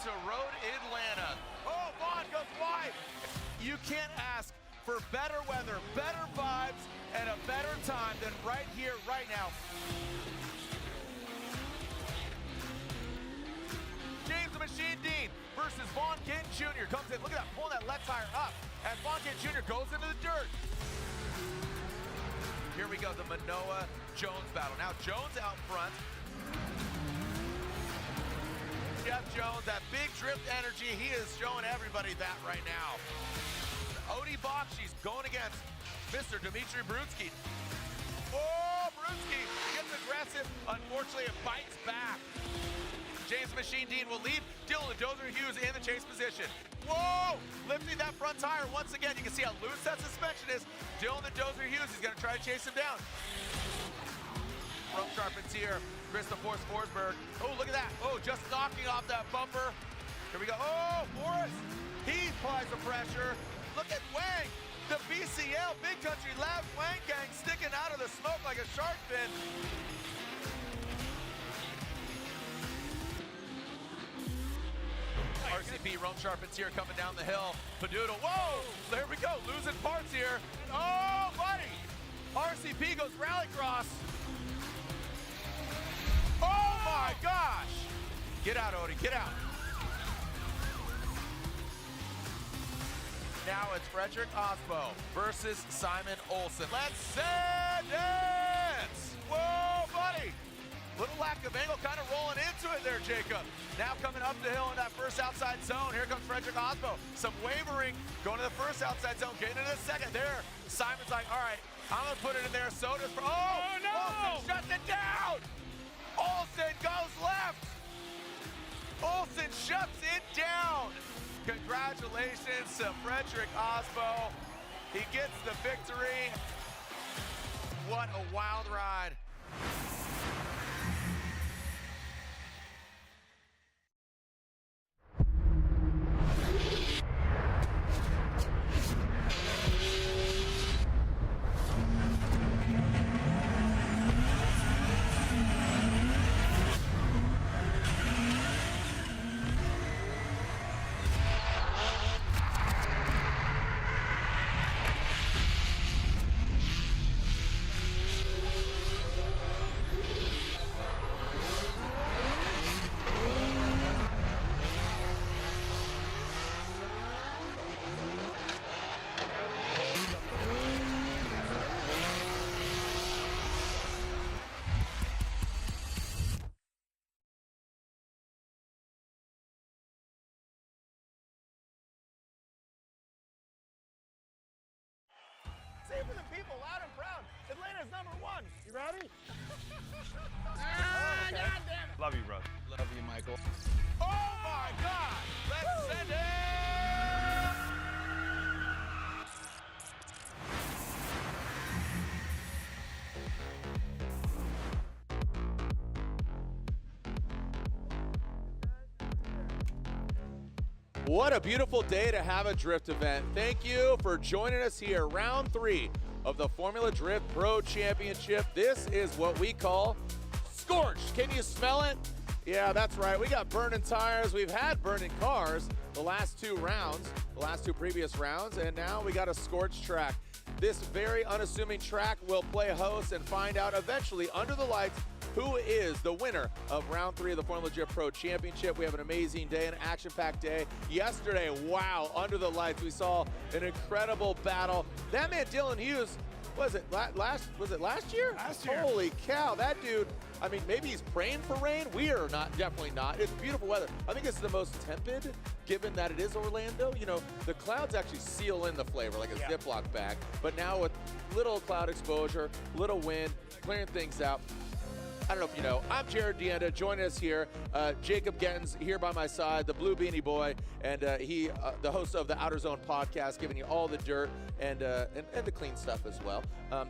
to Road Atlanta. Oh, Vaughn goes wide. You can't ask for better weather, better vibes, and a better time than right here, right now. James the Machine Dean versus Vaughn Ginn Jr. comes in. Look at that, pulling that left tire up as Vaughn Ginn Jr. goes into the dirt. Here we go, the Minowa-Jones battle. Now Jones out front. Jeff Jones, that big drift energy, he is showing everybody that right now. Odie Bakchis going against Mr. Dimitri Brutskiy. Oh, Brutskiy gets aggressive. Unfortunately, it bites back. James Machine Dean will lead. Dylan the Dozer Hughes in the chase position. Whoa! Lifting that front tire once again. You can see how loose that suspension is. Dylan the Dozer Hughes, he's going to try to chase him down. From Charpentier, Chris the Force Forsberg. Oh, look at that. Oh, just knocking off that bumper. Here we go. Oh, Forrest. He applies the pressure. Look at Wang. The BCL, Big Country Labs Wang Gang sticking out of the smoke like a shark fin. RCP, Rome Charpentier coming down the hill. Padoodle, whoa, there we go, losing parts here. Oh, buddy. RCP goes rallycross. Oh my gosh. Get out, Odie, get out. Now it's Frederick Aasbo versus Simon Olsen. Let's send it! Whoa, buddy. Little lack of angle, kind of rolling into it there, Jacob. Now coming up the hill in that first outside zone. Here comes Frederick Aasbo. Some wavering, going to the first outside zone, getting into the second. There, Simon's like, all right, I'm gonna put it in there. So does, oh no! Olsen shuts it down! Olsen goes left! Olsen shuts it down! Congratulations to Frederick Aasbo. He gets the victory. What a wild ride. Say for the people, loud and proud. Atlanta's #1. You ready? God damn it. Love you, bro. Love you, Michael. Oh my God! Let's send it! What a beautiful day to have a drift event. Thank you for joining us here. Round 3 of the Formula Drift Pro Championship. This is what we call scorched. Can you smell it? Yeah, that's right. We got burning tires. We've had burning cars the last 2 rounds, the last 2 previous rounds, and now we got a scorched track. This very unassuming track will play host and find out eventually under the lights who is the winner of round 3 of the Formula Drift Pro Championship. We have an amazing day, an action-packed day. Yesterday, wow, under the lights, we saw an incredible battle. That man, Dylan Hughes, was it last year? Last year. Holy cow, that dude, I mean, maybe he's praying for rain. We are not, definitely not. It's beautiful weather. I think it's the most tepid, given that it is Orlando. You know, the clouds actually seal in the flavor like a Ziploc bag. But now with little cloud exposure, little wind, clearing things out. I don't know if you know, I'm Jared Deanda, joining us here. Jacob Gettins here by my side, the Blue Beanie Boy, and he, the host of the Outer Zone podcast, giving you all the dirt and the clean stuff as well.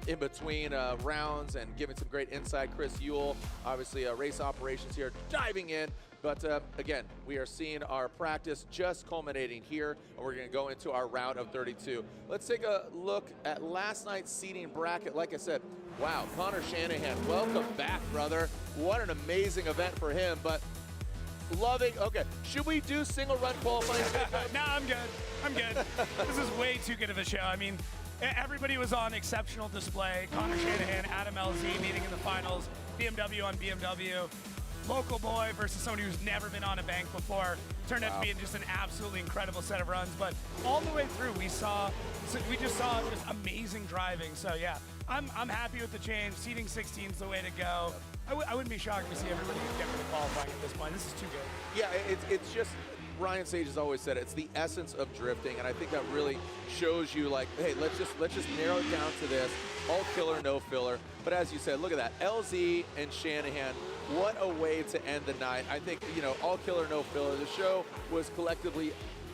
In between rounds and giving some great insight. Chris Ewell, obviously race operations here, diving in. But again, we are seeing our practice just culminating here, and we're going to go into our round of 32. Let's take a look at last night's seeding bracket. Like I said, wow, Connor Shanahan, welcome back, brother. What an amazing event for him. But loving. Okay, should we do single run qualifying? No, I'm good. I'm good. This is way too good of a show. I mean, everybody was on exceptional display. Connor Shanahan, Adam LZ meeting in the finals. BMW on BMW. Local boy versus somebody who's never been on a bank before. Turned out to be just an absolutely incredible set of runs. But all the way through, we just saw just amazing driving. So yeah, I'm happy with the change. Seating 16 is the way to go. I wouldn't be shocked to see everybody get rid of qualifying at this point. This is too good. Yeah, it's just, Ryan Sage has always said it's the essence of drifting, and I think that really shows you, like, hey, let's just narrow it down to this, all killer, no filler. But as you said, look at that, LZ and Shanahan, what a way to end the night. I think, you know, all killer, no filler. The show was collectively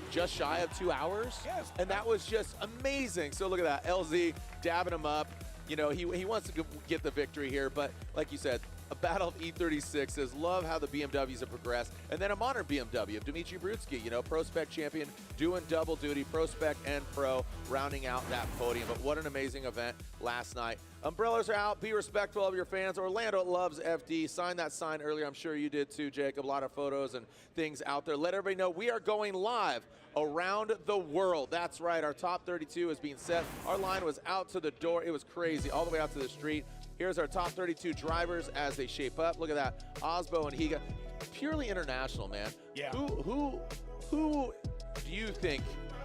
just shy of 2 hours, yes, and that was just amazing. So look at that, LZ dabbing him up. You know, he wants to get the victory here, but like you said, a battle of E36s. Love how the BMWs have progressed. And then a modern BMW of Dimitri Brutskiy, you know, Pro Spec champion, doing double duty, Pro Spec and Pro, rounding out that podium. But what an amazing event last night. Umbrellas are out. Be respectful of your fans. Orlando loves FD. Sign that sign earlier. I'm sure you did too, Jacob. A lot of photos and things out there. Let everybody know we are going live around the world. That's right. Our top 32 is being set. Our line was out to the door. It was crazy. All the way out to the street. Here's our top 32 drivers as they shape up. Look at that, Aasbo and Higa. Purely international, man. Yeah. Who do you think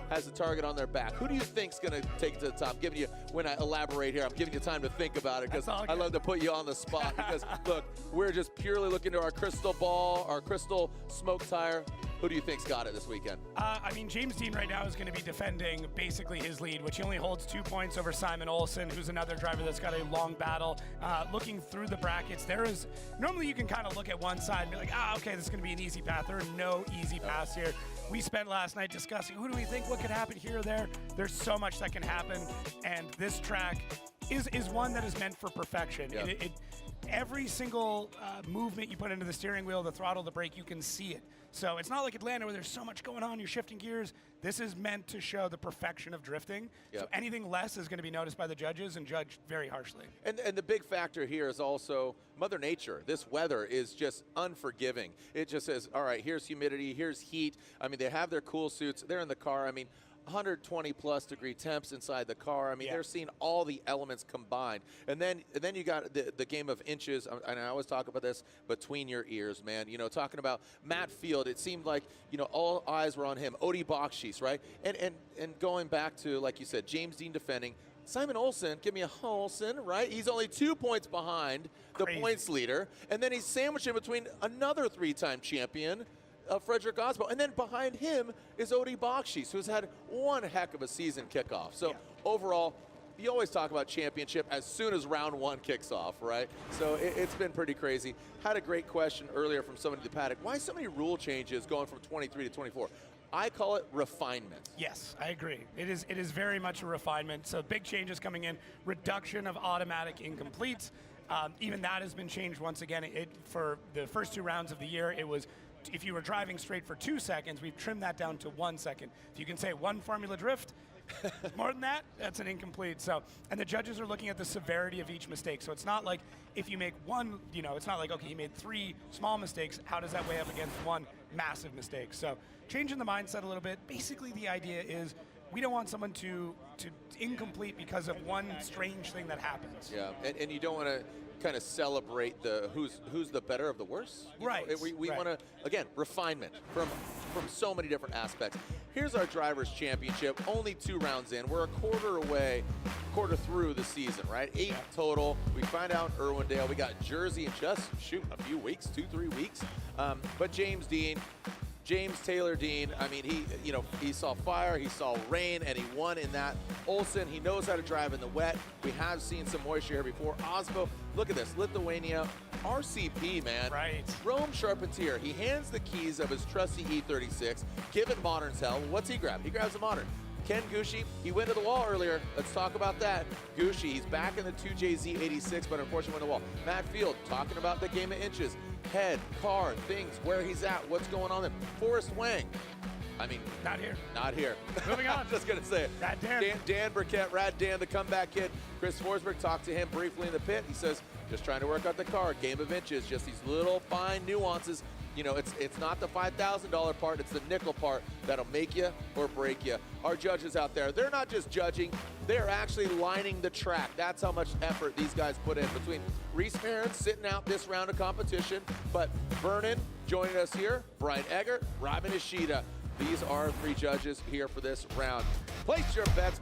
has the target on their back? Who do you think's gonna take it to the top? Giving you, when I elaborate here, I'm giving you time to think about it because I love to put you on the spot because look, we're just purely looking to our crystal ball, our crystal smoke tire. Who do you think's got it this weekend? I mean, James Dean right now is going to be defending basically his lead, which he only holds 2 points over Simon Olsen, who's another driver that's got a long battle. Looking through the brackets, normally you can kind of look at one side and be like, okay, this is going to be an easy path. There are no easy paths here. We spent last night discussing who do we think, what could happen here or there. There's so much that can happen, and this track is one that is meant for perfection. Yeah. Every single movement you put into the steering wheel, the throttle, the brake, you can see it. So it's not like Atlanta where there's so much going on, you're shifting gears. This is meant to show the perfection of drifting. Yep. So anything less is going to be noticed by the judges and judged very harshly. And the big factor here is also Mother Nature. This weather is just unforgiving. It just says, all right, here's humidity, here's heat. I mean, they have their cool suits. They're in the car. I mean, 120 plus degree temps inside the car. I mean, they're seeing all the elements combined. And then you got the game of inches, and I always talk about this, between your ears, man. You know, talking about Matt Field, it seemed like, you know, all eyes were on him. Odie Bakchis, right? And going back to, like you said, James Dean defending. Simon Olsen, give me a Olsen, right? He's only 2 points behind the points leader. And then he's sandwiched in between another three-time champion, Frederick Aasbo, and then behind him is Odie Bakchis, who's had one heck of a season kickoff. So overall, you always talk about championship as soon as round one kicks off, right? So it's been pretty crazy. Had a great question earlier from somebody in the paddock. Why so many rule changes going from 23 to 24? I call it refinement. Yes, I agree. It is very much a refinement. So big changes coming in, reduction of automatic incompletes. Even that has been changed once again. For the first 2 rounds of the year, it was if you were driving straight for 2 seconds, we've trimmed that down to 1 second. If you can say one Formula Drift, more than that, that's an incomplete. So, and the judges are looking at the severity of each mistake. So it's not like if you make one, you know, it's not like, okay, you made 3 small mistakes. How does that weigh up against one massive mistake? So changing the mindset a little bit. Basically, the idea is we don't want someone to incomplete because of one strange thing that happens. Yeah, and you don't want to kind of celebrate the who's the better of the worse. Right. We want to, again, refinement from so many different aspects. Here's our Drivers' Championship, only 2 rounds in. We're a quarter through the season, right? 8 total. We find out in Irwindale. We got Jersey in just, a few weeks, 2-3 weeks. But James Taylor Dean, I mean, he saw fire, he saw rain, and he won in that. Olsen, he knows how to drive in the wet. We have seen some moisture here before. Aasbo, look at this, Lithuania, RCP, man. Right. Rome Charpentier, he hands the keys of his trusty E36, given Modern's hell. What's he grab? He grabs a Modern. Ken Gushi, he went to the wall earlier. Let's talk about that. Gushi, he's back in the 2JZ86, but unfortunately went to the wall. Matt Field, talking about the game of inches. Head, car, things, where he's at, what's going on there. Forrest Wang, I mean, Not here. not here. Moving on. Just going to say it. Rad Dan. Dan Burkett, Rad Dan, the comeback kid. Chris Forsberg talked to him briefly in the pit. He says, just trying to work out the car. Game of inches, just these little fine nuances. You know, it's not the $5,000 part, it's the nickel part that'll make you or break you. Our judges out there, they're not just judging, they're actually lining the track. That's how much effort these guys put in between Reese Marin sitting out this round of competition, but Vernon joining us here, Brian Eggert, Robin Ishida. These are 3 judges here for this round. Place your bets,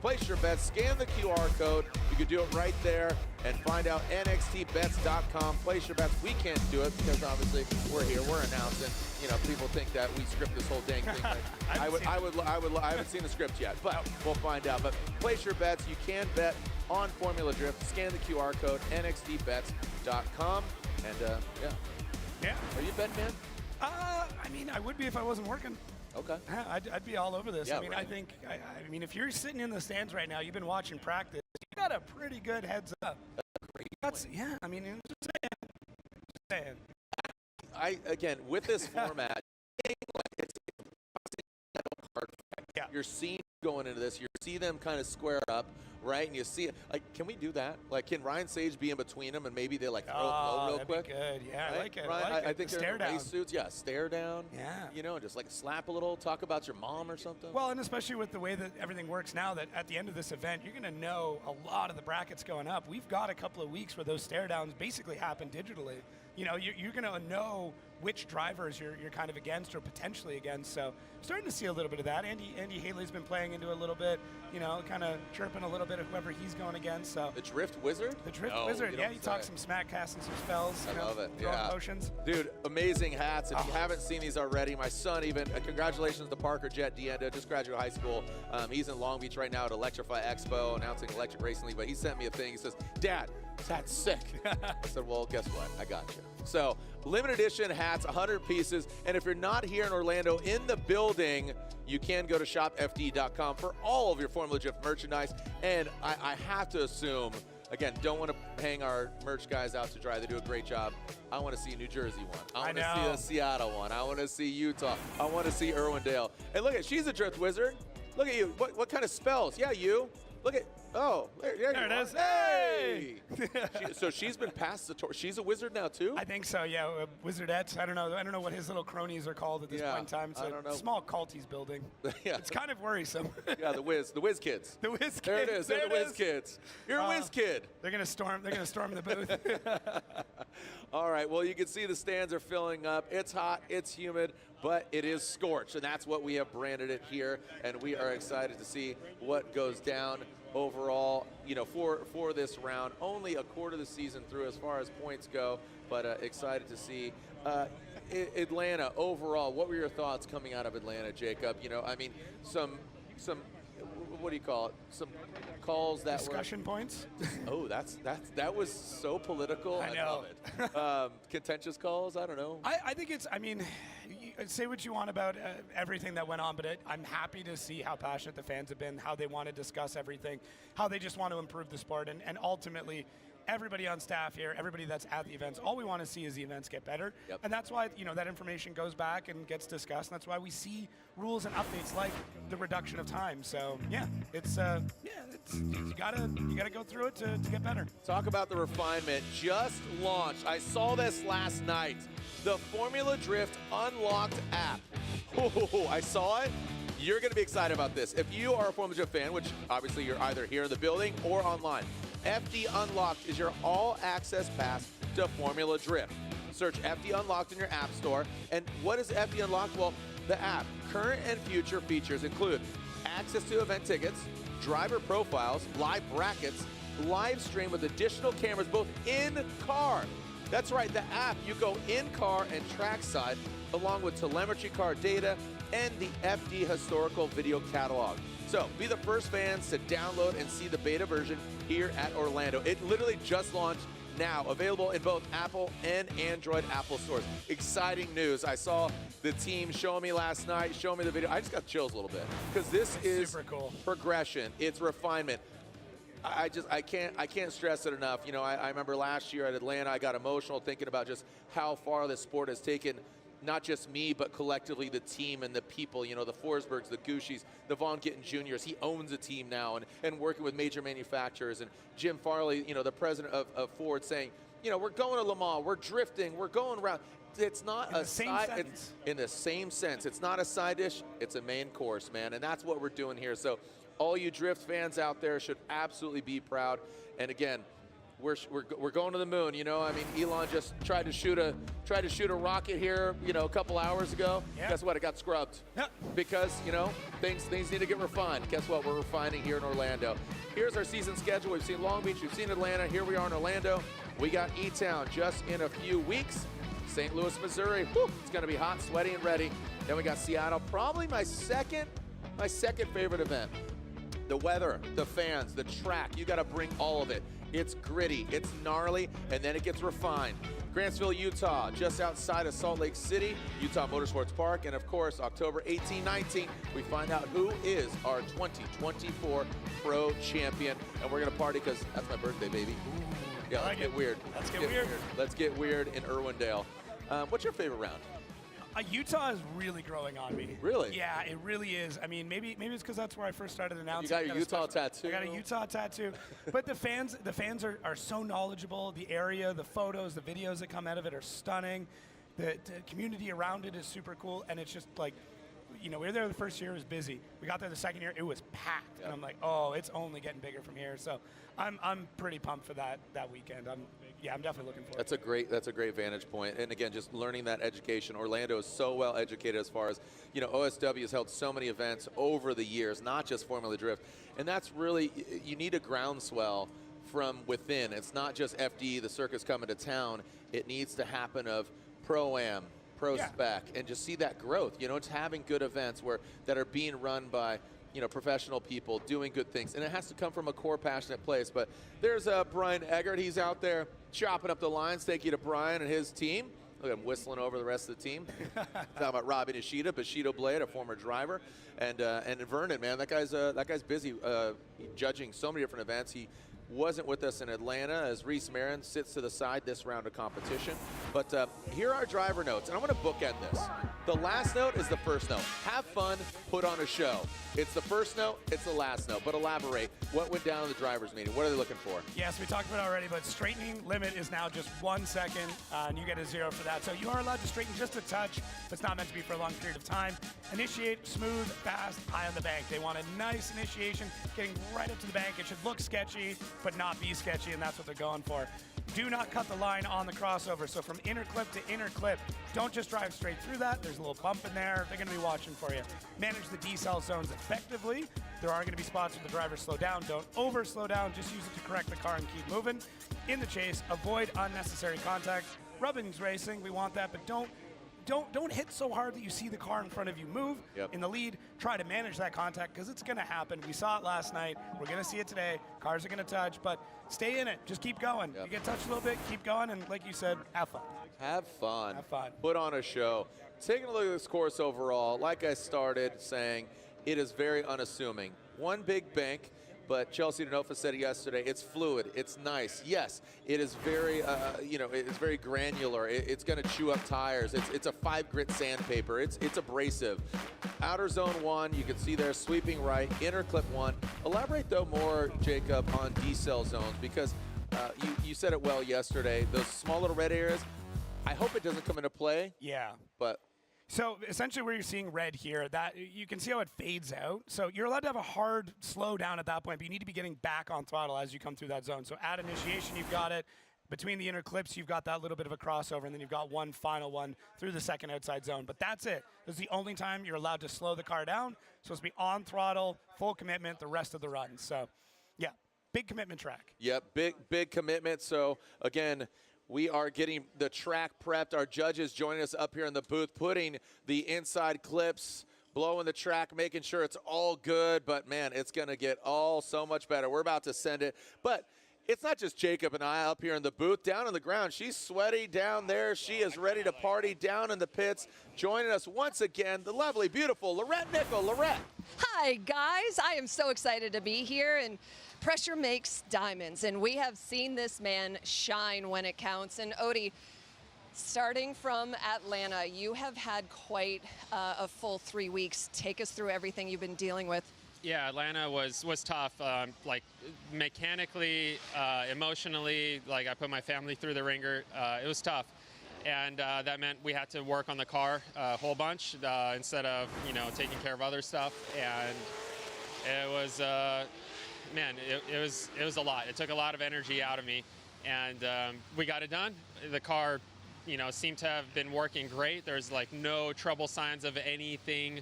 scan the QR code. You can do it right there and find out nxtbets.com. Place your bets. We can't do it because obviously we're here, we're announcing. You know, people think that we script this whole dang thing. I haven't seen the script yet, but we'll find out. But place your bets. You can bet on Formula Drift. Scan the QR code, nxtbets.com. And Yeah. Are you a bet man? I mean, I would be if I wasn't working. Okay. Yeah, I'd be all over this. Yeah, I mean, right. I mean, if you're sitting in the stands right now, you've been watching practice, you got a pretty good heads up. Yeah, I mean, just saying. Again, with this format, it's Yeah. you're seeing going into this, you see them kind of square up, right? And you see it. Like, can we do that? Like, can Ryan Sage be in between them and maybe they like throw it low real that'd quick? Be good. Yeah, Right? I like it. Ryan, I like it. I think The they're stare in down. race suits. Yeah, stare down. Yeah. You know, just like slap a little, talk about your mom or something. Well, and especially with the way that everything works now, that at the end of this event, you're going to know a lot of the brackets going up. We've got a couple of weeks where those stare downs basically happen digitally. You know, you're going to know which drivers you're kind of against or potentially against. So starting to see a little bit of that. Andy Hateley's been playing into a little bit, you know, kind of chirping a little bit of whoever he's going against. So the Drift Wizard? The Drift No, Wizard, you yeah, don't he say. talks some smack, casting some spells. I love it, throwing yeah. Motions. Dude, amazing hats. If you haven't seen these already, my son even, congratulations to Parker Jet Dienda, just graduated high school. He's in Long Beach right now at Electrify Expo, announcing electric racing league, but he sent me a thing. He says, Dad, this hat's sick. I said, well, guess what? I got you. So, limited edition hats, 100 pieces. And if you're not here in Orlando in the building, you can go to shopfd.com for all of your Formula Drift merchandise. And I have to assume, again, don't want to hang our merch guys out to dry. They do a great job. I want to see a New Jersey one. I want to see a Seattle one. I want to see Utah. I want to see Irwindale. And look at, she's a Drift Wizard. Look at you. What kind of spells? Yeah, you. Look at, oh, there it is. Hey! So she's been passed the torch. She's a wizard now too? I think so, yeah. Wizardette. I don't know what his little cronies are called at this point in time. It's I don't know. a small cult he's building. Yeah. It's kind of worrisome. Yeah, the whiz kids. The whiz kids. There it is. They're the whiz kids. You're a whiz kid. They're gonna storm the booth. All right, well, you can see the stands are filling up. It's hot, it's humid, but it is scorched, and that's what we have branded it here, and we are excited to see what goes down overall, you know, for this round. Only a quarter of the season through as far as points go, but excited to see. Atlanta, overall, what were your thoughts coming out of Atlanta, Jacob? You know, I mean, some what do you call it? Some calls that Discussion points. Oh, that was so political. I know. Love it. Contentious calls. I don't know. I think it's. I mean, say what you want about everything that went on, but I'm happy to see how passionate the fans have been, how they want to discuss everything, how they just want to improve the sport, and ultimately, everybody on staff here, everybody that's at the events, all we want to see is the events get better. Yep. And that's why, you know, that information goes back and gets discussed. And that's why we see rules and updates like the reduction of time. So yeah, you gotta go through it to get better. Talk about the refinement. Just launched. I saw this last night. The Formula Drift Unlocked app. Oh, I saw it. You're going to be excited about this. If you are a Formula Drift fan, which obviously you're either here in the building or online, FD Unlocked is your all-access pass to Formula Drift. Search FD Unlocked in your app store. And what is FD Unlocked? Well, the app, current and future features include access to event tickets, driver profiles, live brackets, live stream with additional cameras both in-car. That's right, the app, you go in-car and trackside, along with telemetry car data and the FD historical video catalog. So be the first fans to download and see the beta version here at Orlando. It literally just launched now, available in both Apple and Android Apple stores. Exciting news. I saw the team showing me last night, showing me the video. I just got chills a little bit because this is super cool. Progression. It's refinement. I can't stress it enough. You know, I remember last year at Atlanta, I got emotional thinking about just how far this sport has taken not just me, but collectively the team and the people, you know, the Forsbergs, the Gushis, the Von Gittin Juniors. He owns a team now and working with major manufacturers. And Jim Farley, you know, the president of Ford, saying, you know, we're going to Le Mans, we're drifting, we're going around. It's not a side, it's in the same sense. It's not a side dish, it's a main course, man. And that's what we're doing here. So all you drift fans out there should absolutely be proud. And again, we're going to the moon, you know. I mean, Elon just tried to shoot a rocket here, you know, a couple hours ago. Yeah. Guess what? It got scrubbed. Yeah. Because, you know, things need to get refined. Guess what? We're refining here in Orlando. Here's our season schedule. We've seen Long Beach, we've seen Atlanta. Here we are in Orlando. We got E-Town just in a few weeks. St. Louis, Missouri. Whew, it's going to be hot, sweaty, and ready. Then we got Seattle. Probably my second favorite event. The weather, the fans, the track. You got to bring all of it. It's gritty, it's gnarly, and then it gets refined. Grantsville, Utah, just outside of Salt Lake City, Utah Motorsports Park, and of course, October 18, 19, we find out who is our 2024 Pro Champion, and we're gonna party because that's my birthday, baby. Ooh, yeah, let's get weird. Let's get weird. Let's get weird in Irwindale. What's your favorite round? Utah is really growing on me. Really? Yeah, it really is. I mean, maybe it's because that's where I first started announcing. You got your Utah tattoo. I got a Utah tattoo. But the fans are so knowledgeable. The area, the photos, the videos that come out of it are stunning. The community around it is super cool, and it's just like, you know, we were there the first year, it was busy. We got there the second year, it was packed. Yep. And I'm like, oh, it's only getting bigger from here. So I'm pretty pumped for that weekend. I'm definitely looking forward to it. That's a great vantage point. And again, just learning that education. Orlando is so well educated as far as, you know, OSW has held so many events over the years, not just Formula Drift. And that's really, you need a groundswell from within. It's not just FD, the circus coming to town. It needs to happen of Pro-Am, Pro-Spec, and just see that growth. You know, it's having good events that are being run by, you know, professional people doing good things. And it has to come from a core, passionate place. But there's Brian Eggert. He's out there chopping up the lines. Thank you to Brian and his team. Look at him whistling over the rest of the team. Talking about Robbie Nishida, Bushido Blade, a former driver. And Vernon, man, that guy's busy judging so many different events. He wasn't with us in Atlanta as Reese Marin sits to the side this round of competition. But here are driver notes, and I'm going to bookend this. The last note is the first note. Have fun, put on a show. It's the first note, it's the last note. But elaborate. What went down in the drivers' meeting? What are they looking for? Yes, we talked about it already, but straightening limit is now just 1 second, and you get a 0 for that. So you are allowed to straighten just a touch, but it's not meant to be for a long period of time. Initiate smooth, fast, high on the bank. They want a nice initiation, getting right up to the bank. It should look sketchy, but not be sketchy, and that's what they're going for. Do not cut the line on the crossover. So from inner clip to inner clip, don't just drive straight through that. There's a little bump in there. They're going to be watching for you. Manage the decel zones effectively. There are going to be spots where the drivers slow down. Don't over slow down. Just use it to correct the car and keep moving. In the chase, avoid unnecessary contact. Rubbing's racing. We want that, but don't hit so hard that you see the car in front of you move. Yep. In the lead. Try to manage that contact because it's going to happen. We saw it last night. We're going to see it today. Cars are going to touch, but stay in it. Just keep going. Yep. You get touched a little bit, keep going, and like you said, have fun. Have fun. Have fun. Put on a show. Taking a look at this course overall, like I started saying, it is very unassuming. One big bank. But Chelsea Denofa said it yesterday, it's fluid, it's nice. Yes, it is very, it's very granular. It's gonna chew up tires. It's a 5-grit sandpaper. It's abrasive. Outer zone 1, you can see there, sweeping right. Inner clip 1. Elaborate though more, Jacob, on decel zones because you said it well yesterday. Those small little red areas, I hope it doesn't come into play. Yeah. But so essentially where you're seeing red here, that you can see how it fades out. So you're allowed to have a hard slow down at that point, but you need to be getting back on throttle as you come through that zone. So at initiation, you've got it. Between the inner clips, you've got that little bit of a crossover, and then you've got one final one through the second outside zone. But that's it. This is the only time you're allowed to slow the car down. So it's supposed to be on throttle, full commitment the rest of the run. So, yeah, big commitment track. Yeah, big commitment. So, again, we are getting the track prepped. Our judges joining us up here in the booth, putting the inside clips, blowing the track, making sure it's all good. But, man, it's going to get all so much better. We're about to send it. But it's not just Jacob and I up here in the booth. Down on the ground, she's sweaty down there. She is ready to party down in the pits. Joining us once again, the lovely, beautiful Lorette Nickel. Lorette. Hi, guys. I am so excited to be here. And pressure makes diamonds, and we have seen this man shine when it counts. And Odie, Starting from Atlanta, you have had quite a full 3 weeks. Take us through everything you've been dealing with. Yeah, Atlanta was tough. Like mechanically, emotionally, like I put my family through the ringer. It was tough, and that meant we had to work on the car a whole bunch instead of taking care of other stuff. And it was man, it was a lot. It took a lot of energy out of me, and we got it done. The car, seemed to have been working great. There's like no trouble signs of anything.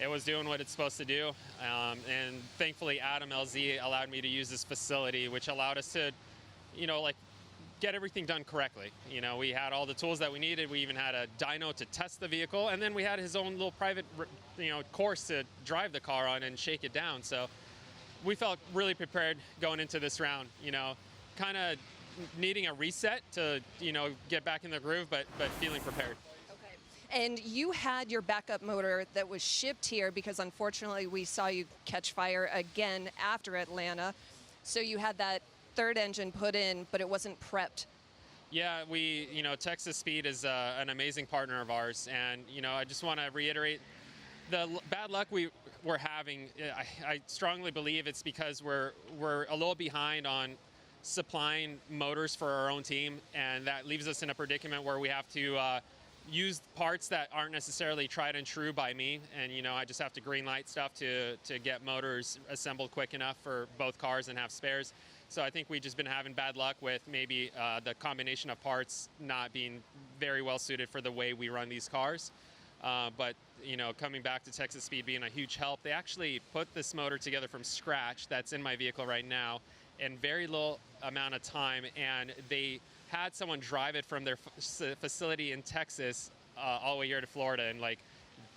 It was doing what it's supposed to do, and thankfully Adam LZ allowed me to use this facility, which allowed us to, get everything done correctly. We had all the tools that we needed. We even had a dyno to test the vehicle, and then we had his own little private, course to drive the car on and shake it down. So we felt really prepared going into this round. Kind of needing a reset to, get back in the groove, but feeling prepared. And you had your backup motor that was shipped here because unfortunately we saw you catch fire again after Atlanta. So you had that third engine put in, but it wasn't prepped. Yeah, Texas Speed is an amazing partner of ours. And, I just want to reiterate the bad luck we're having. I strongly believe it's because we're a little behind on supplying motors for our own team. And that leaves us in a predicament where we have to use parts that aren't necessarily tried and true by me, and I just have to green light stuff to get motors assembled quick enough for both cars and have spares. So I think we've just been having bad luck with maybe the combination of parts not being very well suited for the way we run these cars. But coming back to Texas Speed being a huge help, they actually put this motor together from scratch that's in my vehicle right now in very little amount of time, and they had someone drive it from their facility in Texas all the way here to Florida in like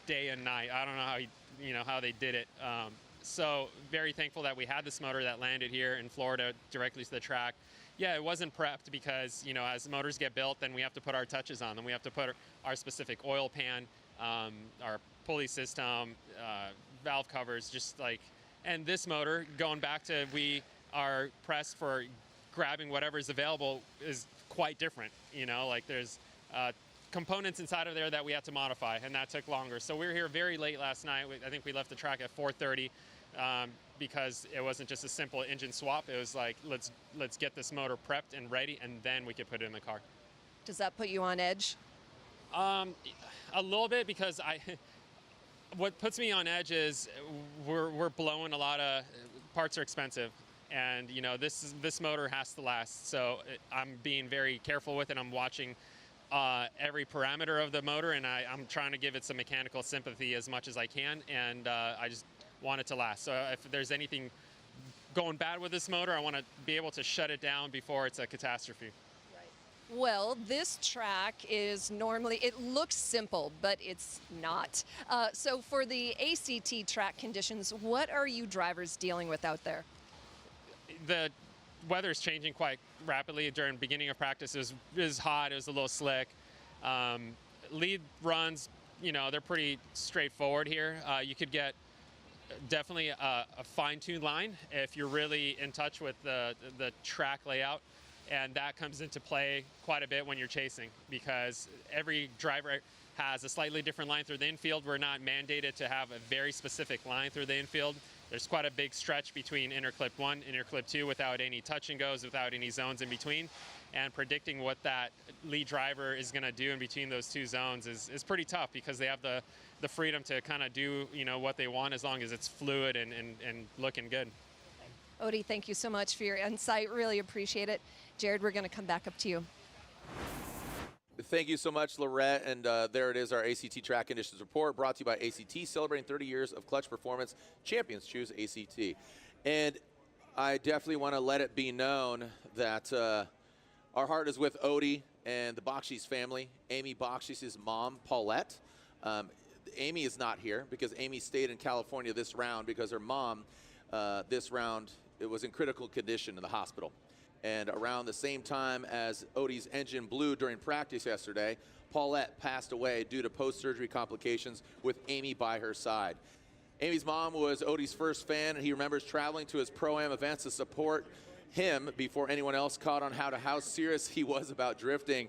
day and night. I don't know how they did it. So very thankful that we had this motor that landed here in Florida directly to the track. Yeah, it wasn't prepped because as motors get built, then we have to put our touches on them. We have to put our specific oil pan, our pulley system, valve covers, and this motor, going back to we are pressed for grabbing whatever is available, is quite different. There's components inside of there that we had to modify, and that took longer. So we were here very late last night. I think we left the track at 4:30 because it wasn't just a simple engine swap. It was like, let's get this motor prepped and ready, and then we could put it in the car. Does that put you on edge? A little bit, because what puts me on edge is we're blowing a lot of parts are expensive. And this motor has to last, so I'm being very careful with it. I'm watching every parameter of the motor, and I'm trying to give it some mechanical sympathy as much as I can, and I just want it to last. So if there's anything going bad with this motor, I want to be able to shut it down before it's a catastrophe. Right. Well, this track is normally, it looks simple, but it's not. So for the ACT track conditions, what are you drivers dealing with out there? The weather is changing quite rapidly. During the beginning of practice, it was hot, it was a little slick. Lead runs, they're pretty straightforward here. You could get definitely a fine-tuned line if you're really in touch with the track layout, and that comes into play quite a bit when you're chasing, because every driver has a slightly different line through the infield. We're not mandated to have a very specific line through the infield. There's quite a big stretch between inner clip 1, inner clip 2 without any touch and goes, without any zones in between. And predicting what that lead driver is going to do in between those two zones is pretty tough, because they have the freedom to kind of do what they want, as long as it's fluid and looking good. Odie, thank you so much for your insight. Really appreciate it. Jared, we're going to come back up to you. Thank you so much, Lorette. And there it is, our ACT Track Conditions Report, brought to you by ACT, celebrating 30 years of clutch performance. Champions choose ACT. And I definitely want to let it be known that our heart is with Odie and the Bakchis family. Amy Bakchis' mom, Paulette. Amy is not here because Amy stayed in California this round because her mom, this round, it was in critical condition in the hospital. And around the same time as Odie's engine blew during practice yesterday, Paulette passed away due to post-surgery complications with Amy by her side. Amy's mom was Odie's first fan, and he remembers traveling to his Pro-Am events to support him before anyone else caught on how serious he was about drifting.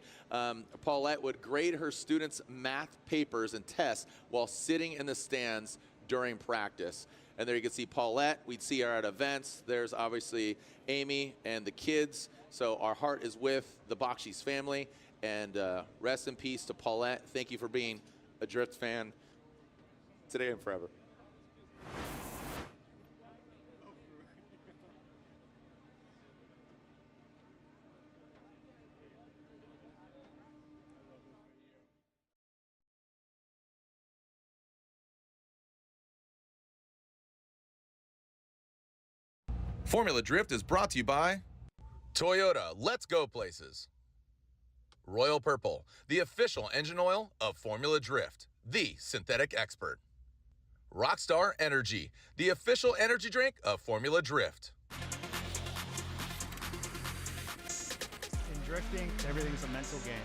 Paulette would grade her students' math papers and tests while sitting in the stands during practice. And there you can see Paulette. We'd see her at events. There's obviously Amy and the kids. So our heart is with the Bakchis family. And rest in peace to Paulette. Thank you for being a drift fan today and forever. Formula Drift is brought to you by Toyota, let's go places. Royal Purple, the official engine oil of Formula Drift, the synthetic expert. Rockstar Energy, the official energy drink of Formula Drift. In drifting, everything's a mental game.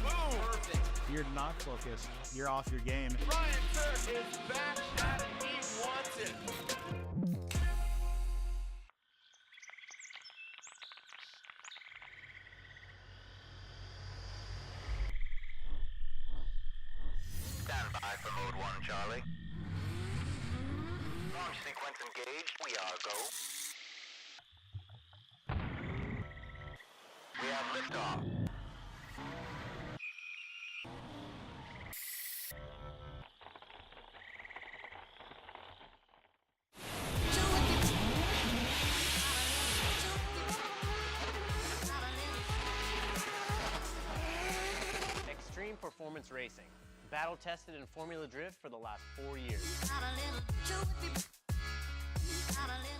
Boom! Perfect. If you're not focused, you're off your game. Ryan Turk is back at it. He wants it. Stand by for mode 1, Charlie. Launch sequence engaged. We are go. We have liftoff. Extreme performance racing. Battle tested in Formula Drift for the last 4 years.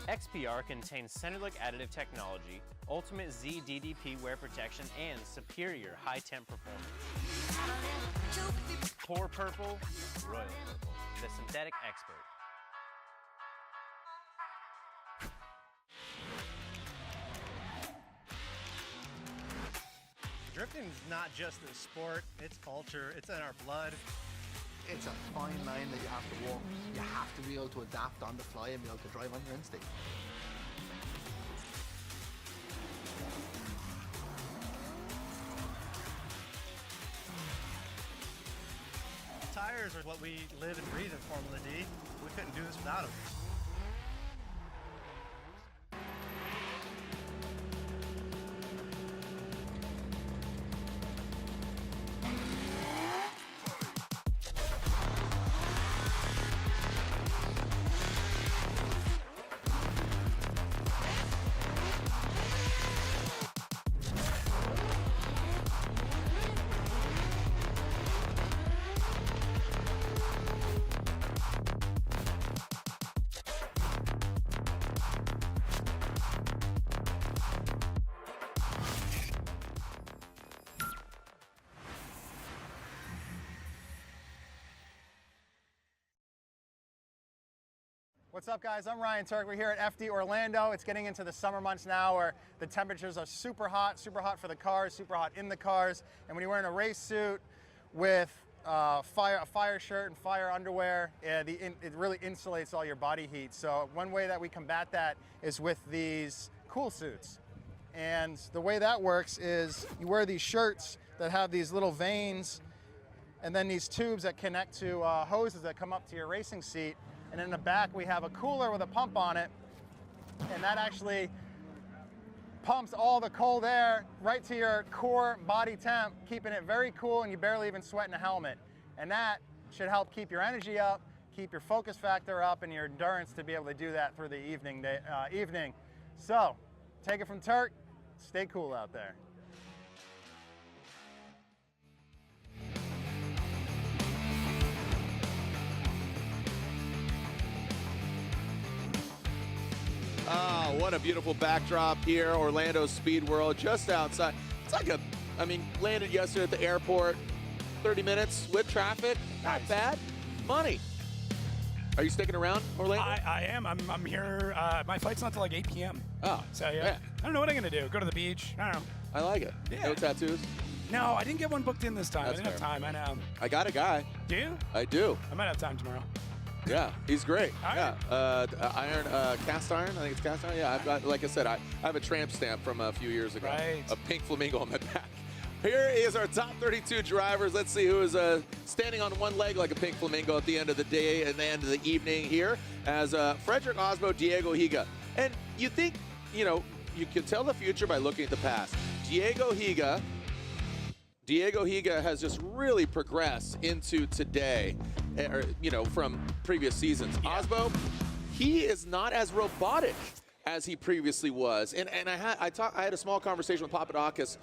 XPR contains Centerlook additive technology, ultimate Z DDP wear protection, and superior high temp performance. Pour Purple, Royal Purple, the synthetic expert. Drifting is not just a sport, it's culture, it's in our blood. It's a fine line that you have to walk. You have to be able to adapt on the fly and be able to drive on your instinct. Tires are what we live and breathe in Formula D. We couldn't do this without them. What's up, guys? I'm Ryan Turk. We're here at FD Orlando. It's getting into the summer months now where the temperatures are super hot for the cars, super hot in the cars. And when you're wearing a race suit with a fire shirt and fire underwear, it really insulates all your body heat. So one way that we combat that is with these cool suits. And the way that works is you wear these shirts that have these little veins and then these tubes that connect to hoses that come up to your racing seat. And in the back, we have a cooler with a pump on it, and that actually pumps all the cold air right to your core body temp, keeping it very cool, and you barely even sweat in a helmet. And that should help keep your energy up, keep your focus factor up, and your endurance to be able to do that through the evening. So, take it from Turk, stay cool out there. Oh, what a beautiful backdrop here. Orlando Speed World, just outside. It's like landed yesterday at the airport, 30 minutes with traffic. Not bad. Money. Are you sticking around, Orlando? I am. I'm here. My flight's not till like 8 p.m. Oh. So, yeah. I don't know what I'm going to do. Go to the beach. I don't know. I like it. Yeah. No tattoos? No, I didn't get one booked in this time. That's I didn't have time. I know. I got a guy. Do you? I do. I might have time tomorrow. Yeah, he's great. Iron? Yeah, cast iron. I think it's cast iron. Yeah, I've got, like I said, I have a tramp stamp from a few years ago. Right. A pink flamingo on my back. Here is our top 32 drivers. Let's see who is standing on one leg like a pink flamingo at the end of the day and the end of the evening here as Frederick Aasbo, Diego Higa. And you think, you know, you can tell the future by looking at the past. Diego Higa has just really progressed into today, or, you know, from previous seasons. Yeah. Aasbo, he is not as robotic as he previously was. And I had a small conversation with Papadakis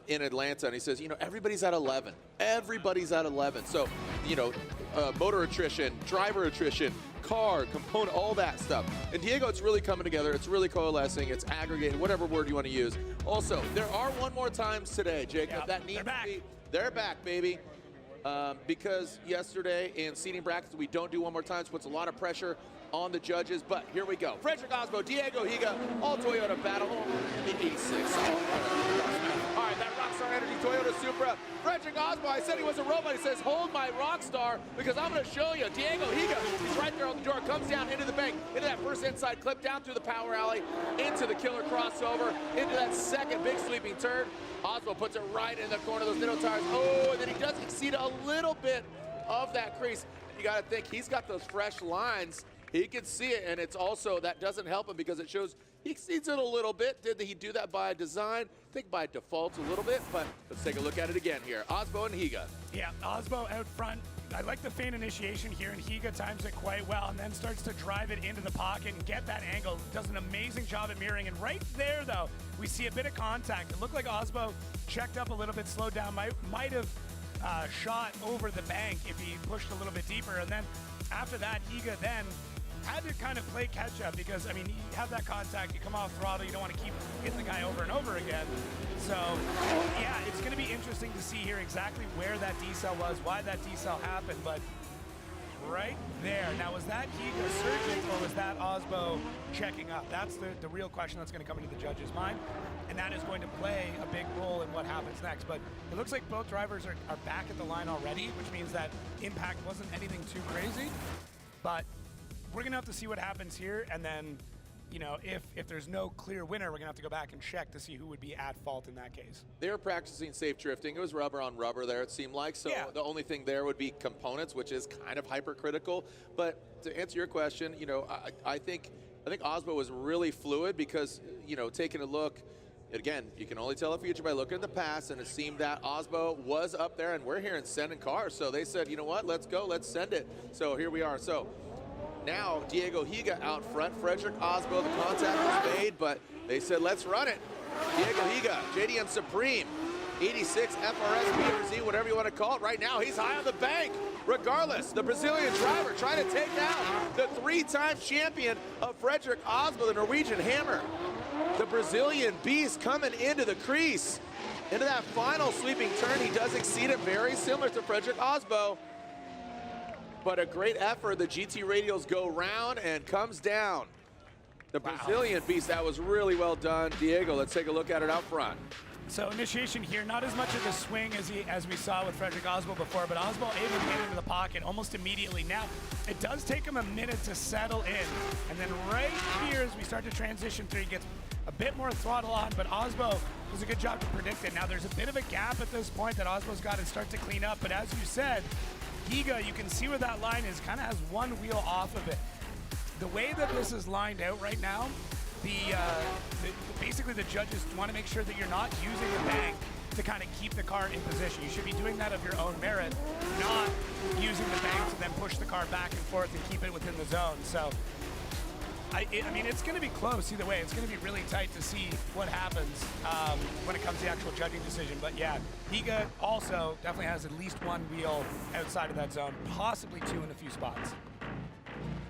in Atlanta, and he says, you know, everybody's at 11. Everybody's at 11. So, you know, motor attrition, driver attrition, car, component, all that stuff. And Diego, it's really coming together. It's really coalescing. It's aggregating, whatever word you want to use. Also, there are one more times today, Jacob, Yep, that needs to be. They're back, baby. Because yesterday in seating brackets, we don't do one more times, puts a lot of pressure on the judges, but here we go. Frederick Aasbo, Diego Higa, all Toyota battle, the 86. All right, that Rockstar Energy Toyota Supra. Frederick Aasbo, I said he was a robot. He says, hold my Rockstar, because I'm going to show you. Diego Higa, he's right there on the door, comes down into the bank, into that first inside clip, down through the power alley, into the killer crossover, into that second big sweeping turn. Aasbo puts it right in the corner of those Minowa tires. Oh, and then he does exceed a little bit of that crease. You got to think, he's got those fresh lines. He can see it, and it's also, that doesn't help him because it shows he exceeds it a little bit. Did he do that by design? I think by default a little bit, but let's take a look at it again here. Aasbo and Higa. Yeah, Aasbo out front. I like the feint initiation here, and Higa times it quite well and then starts to drive it into the pocket and get that angle. Does an amazing job at mirroring, and right there, though, we see a bit of contact. It looked like Aasbo checked up a little bit, slowed down, might have shot over the bank if he pushed a little bit deeper, and then after that, Higa then had to kind of play catch up because, I mean, you have that contact, you come off throttle, you don't want to keep hitting the guy over and over again. So, yeah, it's going to be interesting to see here exactly where that decel was, why that decel happened, but right there. Now, was that Higa surging or was that Aasbo checking up? That's the real question that's going to come into the judge's mind, and that is going to play a big role in what happens next. But it looks like both drivers are back at the line already, which means that impact wasn't anything too crazy, but we're going to have to see what happens here, and then, you know, if there's no clear winner, we're going to have to go back and check to see who would be at fault in that case. They were practicing safe drifting. It was rubber on rubber there, it seemed like. So yeah. The only thing there would be components, which is kind of hypercritical. But to answer your question, you know, I think Aasbo was really fluid because, you know, taking a look, again, you can only tell the future by looking at the past, and it seemed that Aasbo was up there, and we're hearing sending cars. So they said, you know what, let's go, let's send it. So here we are. So now Diego Higa out front. Frederick Aasbo, the contact was made, but they said, let's run it. Diego Higa, JDM Supreme, 86 FRS, PRZ, whatever you want to call it. Right now, he's high on the bank. Regardless, the Brazilian driver trying to take down the three-time champion of Frederick Aasbo, the Norwegian Hammer. The Brazilian beast coming into the crease. Into that final sweeping turn, he does exceed it, very similar to Frederick Aasbo. But a great effort. The GT radials go round and comes down. The Brazilian beast, that was really well done. Diego, let's take a look at it out front. So initiation here, not as much of a swing as we saw with Frederick Aasbo before, but Aasbo able to get into the pocket almost immediately. Now, it does take him a minute to settle in. And then right here, as we start to transition through, he gets a bit more throttle on, but Aasbo does a good job to predict it. Now, there's a bit of a gap at this point that Aasbo's got to start to clean up, but as you said, Higa, you can see where that line is, kind of has one wheel off of it. The way that this is lined out right now, basically the judges want to make sure that you're not using the bank to kind of keep the car in position. You should be doing that of your own merit, not using the bank to then push the car back and forth and keep it within the zone. So, I mean, it's going to be close either way. It's going to be really tight to see what happens when it comes to the actual judging decision. But yeah, Higa also definitely has at least one wheel outside of that zone, possibly two in a few spots.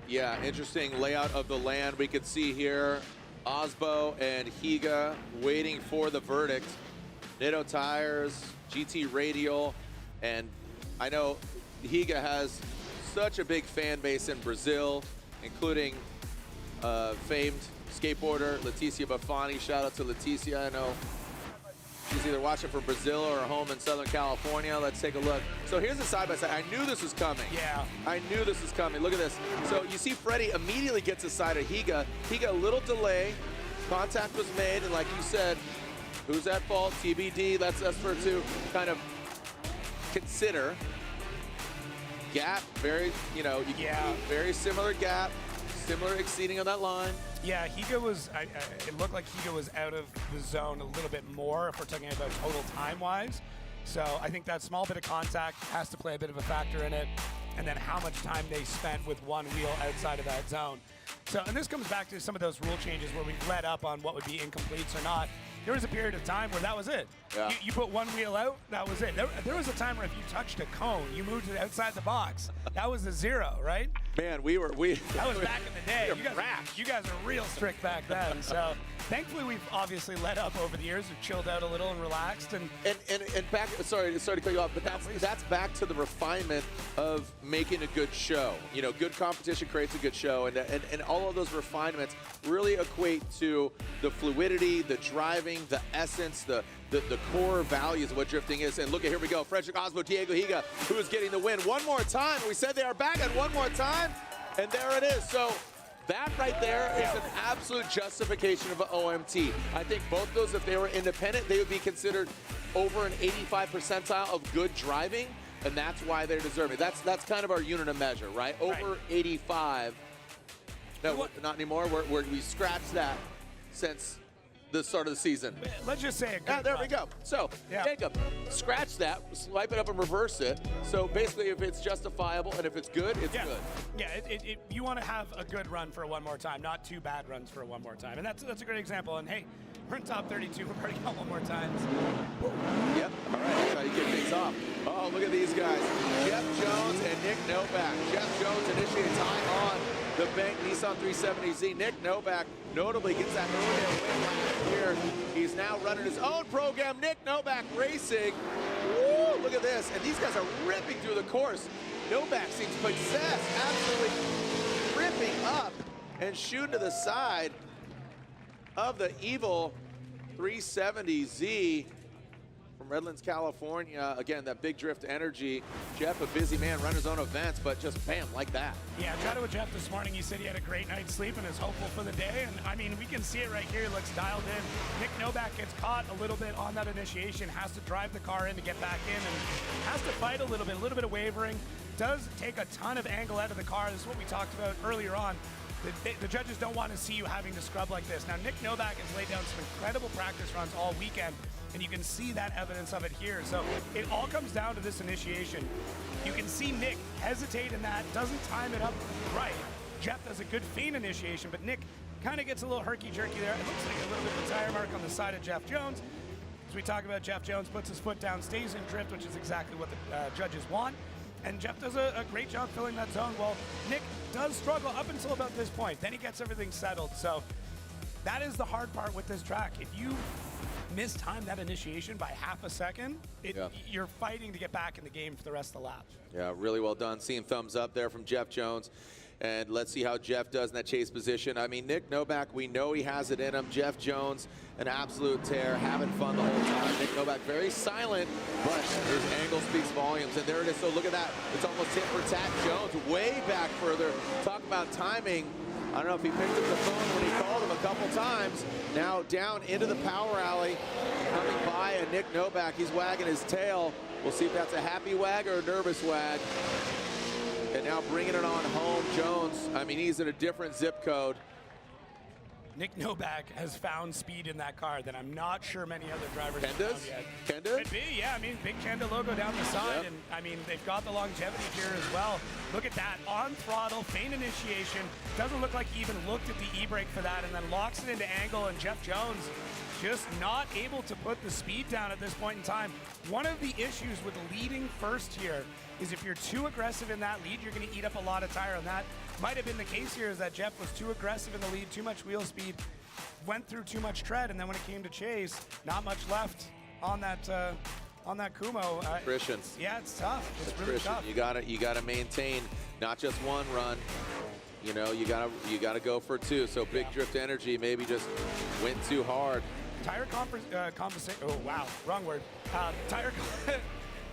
Yeah, interesting layout of the land. We could see here Aasbo and Higa waiting for the verdict. Minowa tires, GT radial, and I know Higa has such a big fan base in Brazil, including famed skateboarder Leticia Bafani. Shout out to Leticia. I know he's either watching from Brazil or home in Southern California. Let's take a look. So here's the side-by-side. I knew this was coming. Yeah. I knew this was coming. Look at this. So you see Freddie immediately gets a side of Higa. Higa, a little delay. Contact was made, and like you said, who's at fault? TBD. That's for to kind of consider. Gap, very, you know, very similar gap, similar exceeding on that line. Yeah, Higa was, it looked like Higa was out of the zone a little bit more if we're talking about total time-wise. So I think that small bit of contact has to play a bit of a factor in it, and then how much time they spent with one wheel outside of that zone. So, and this comes back to some of those rule changes where we let up on what would be incompletes or not. There was a period of time where that was it. Yeah. You put one wheel out, that was it. There was a time where if you touched a cone, you moved to outside the box. That was a 0, right? Man, that was back in the day. You guys are real strict back then. So thankfully we've obviously let up over the years. We've chilled out a little and relaxed. And back, sorry to cut you off, but that's back to the refinement of making a good show. You know, good competition creates a good show, and all of those refinements really equate to the fluidity, the driving, the essence, the core values of what drifting is. And look at, here we go, Frederick Aasbo, Diego Higa, who is getting the win one more time. We said they are back at one more time, and there it is. So that right there is an absolute justification of an OMT. I think both those, if they were independent, they would be considered over an 85 percentile of good driving, and that's why they're deserving. That's kind of our unit of measure, right? Over 85. No, not anymore. We scratched that since the start of the season. Let's just say a good there we go. So, Jacob, scratch that, swipe it up and reverse it. So basically, if it's justifiable and if it's good, it's good. Yeah, you want to have a good run for one more time, not 2 bad runs for one more time. And that's a great example. And hey, we're in top 32. We've already got one more time. Yep. All right, that's how you get things off. Oh, look at these guys. Jeff Jones and Nick Novak. Jeff Jones initiates high on the Bank Nissan 370Z. Nick Novak notably gets that win last year. He's now running his own program, Nick Novak Racing. Woo, look at this. And these guys are ripping through the course. Novak seems possessed, absolutely ripping up and shooting to the side of the evil 370Z from Redlands, California. Again, that big drift energy. Jeff, a busy man, run his own events, but just bam, like that. Yeah, I chatted with Jeff this morning. He said he had a great night's sleep and is hopeful for the day. And I mean, we can see it right here. He looks dialed in. Nick Novak gets caught a little bit on that initiation, has to drive the car in to get back in, and has to fight a little bit of wavering. Does take a ton of angle out of the car. This is what we talked about earlier on. The judges don't want to see you having to scrub like this. Now, Nick Novak has laid down some incredible practice runs all weekend, and you can see that evidence of it here. So it all comes down to this initiation. You can see Nick hesitate in that, doesn't time it up right. Jeff does a good feint initiation, but Nick kind of gets a little herky-jerky there. It looks like a little bit of a tire mark on the side of Jeff Jones. As we talk about, Jeff Jones puts his foot down, stays in drift, which is exactly what the judges want. And Jeff does a great job filling that zone. Well, Nick does struggle up until about this point. Then he gets everything settled. So that is the hard part with this track. If you mistime that initiation by half a second, you're fighting to get back in the game for the rest of the lap. Yeah, really well done. Seeing thumbs up there from Jeff Jones. And let's see how Jeff does in that chase position. I mean, Nick Novak, we know he has it in him. Jeff Jones, an absolute tear, having fun the whole time. Nick Novak, very silent, but his angle speaks volumes. And there it is. So look at that. It's almost tit for tat. Jones way back further. Talk about timing. I don't know if he picked up the phone when he called him a couple times. Now down into the power alley, coming by a Nick Novak. He's wagging his tail. We'll see if that's a happy wag or a nervous wag. And now bringing it on home, Jones. I mean, he's in a different zip code. Nick Novak has found speed in that car that I'm not sure many other drivers have found yet. Kenda? Could be, yeah. I mean, big Kenda logo down the side, and I mean, they've got the longevity here as well. Look at that, on throttle, feint initiation. Doesn't look like he even looked at the e-brake for that, and then locks it into angle, and Jeff Jones just not able to put the speed down at this point in time. One of the issues with leading first here is if you're too aggressive in that lead, you're going to eat up a lot of tire. And that might have been the case here, is that Jeff was too aggressive in the lead, too much wheel speed, went through too much tread, and then when it came to chase, not much left on that Kumo. Christian. Yeah, it's tough. It's really Christian. tough. You gotta maintain not just one run. You know, you gotta go for two. So big drift energy maybe just went too hard. compensation. Oh wow, wrong word. Tire.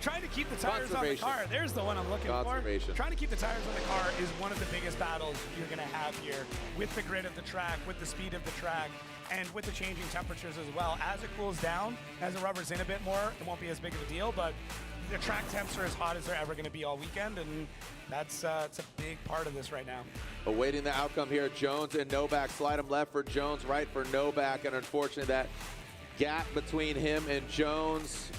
Trying to keep the tires on the car. There's the one I'm looking for. Trying to keep the tires on the car is one of the biggest battles you're going to have here with the grid of the track, with the speed of the track, and with the changing temperatures as well. As it cools down, as the rubber's in a bit more, it won't be as big of a deal, but the track temps are as hot as they're ever going to be all weekend, and that's it's a big part of this right now. Awaiting the outcome here, Jones and Novak. Slide him left for Jones, right for Novak, and unfortunately that gap between him and Jones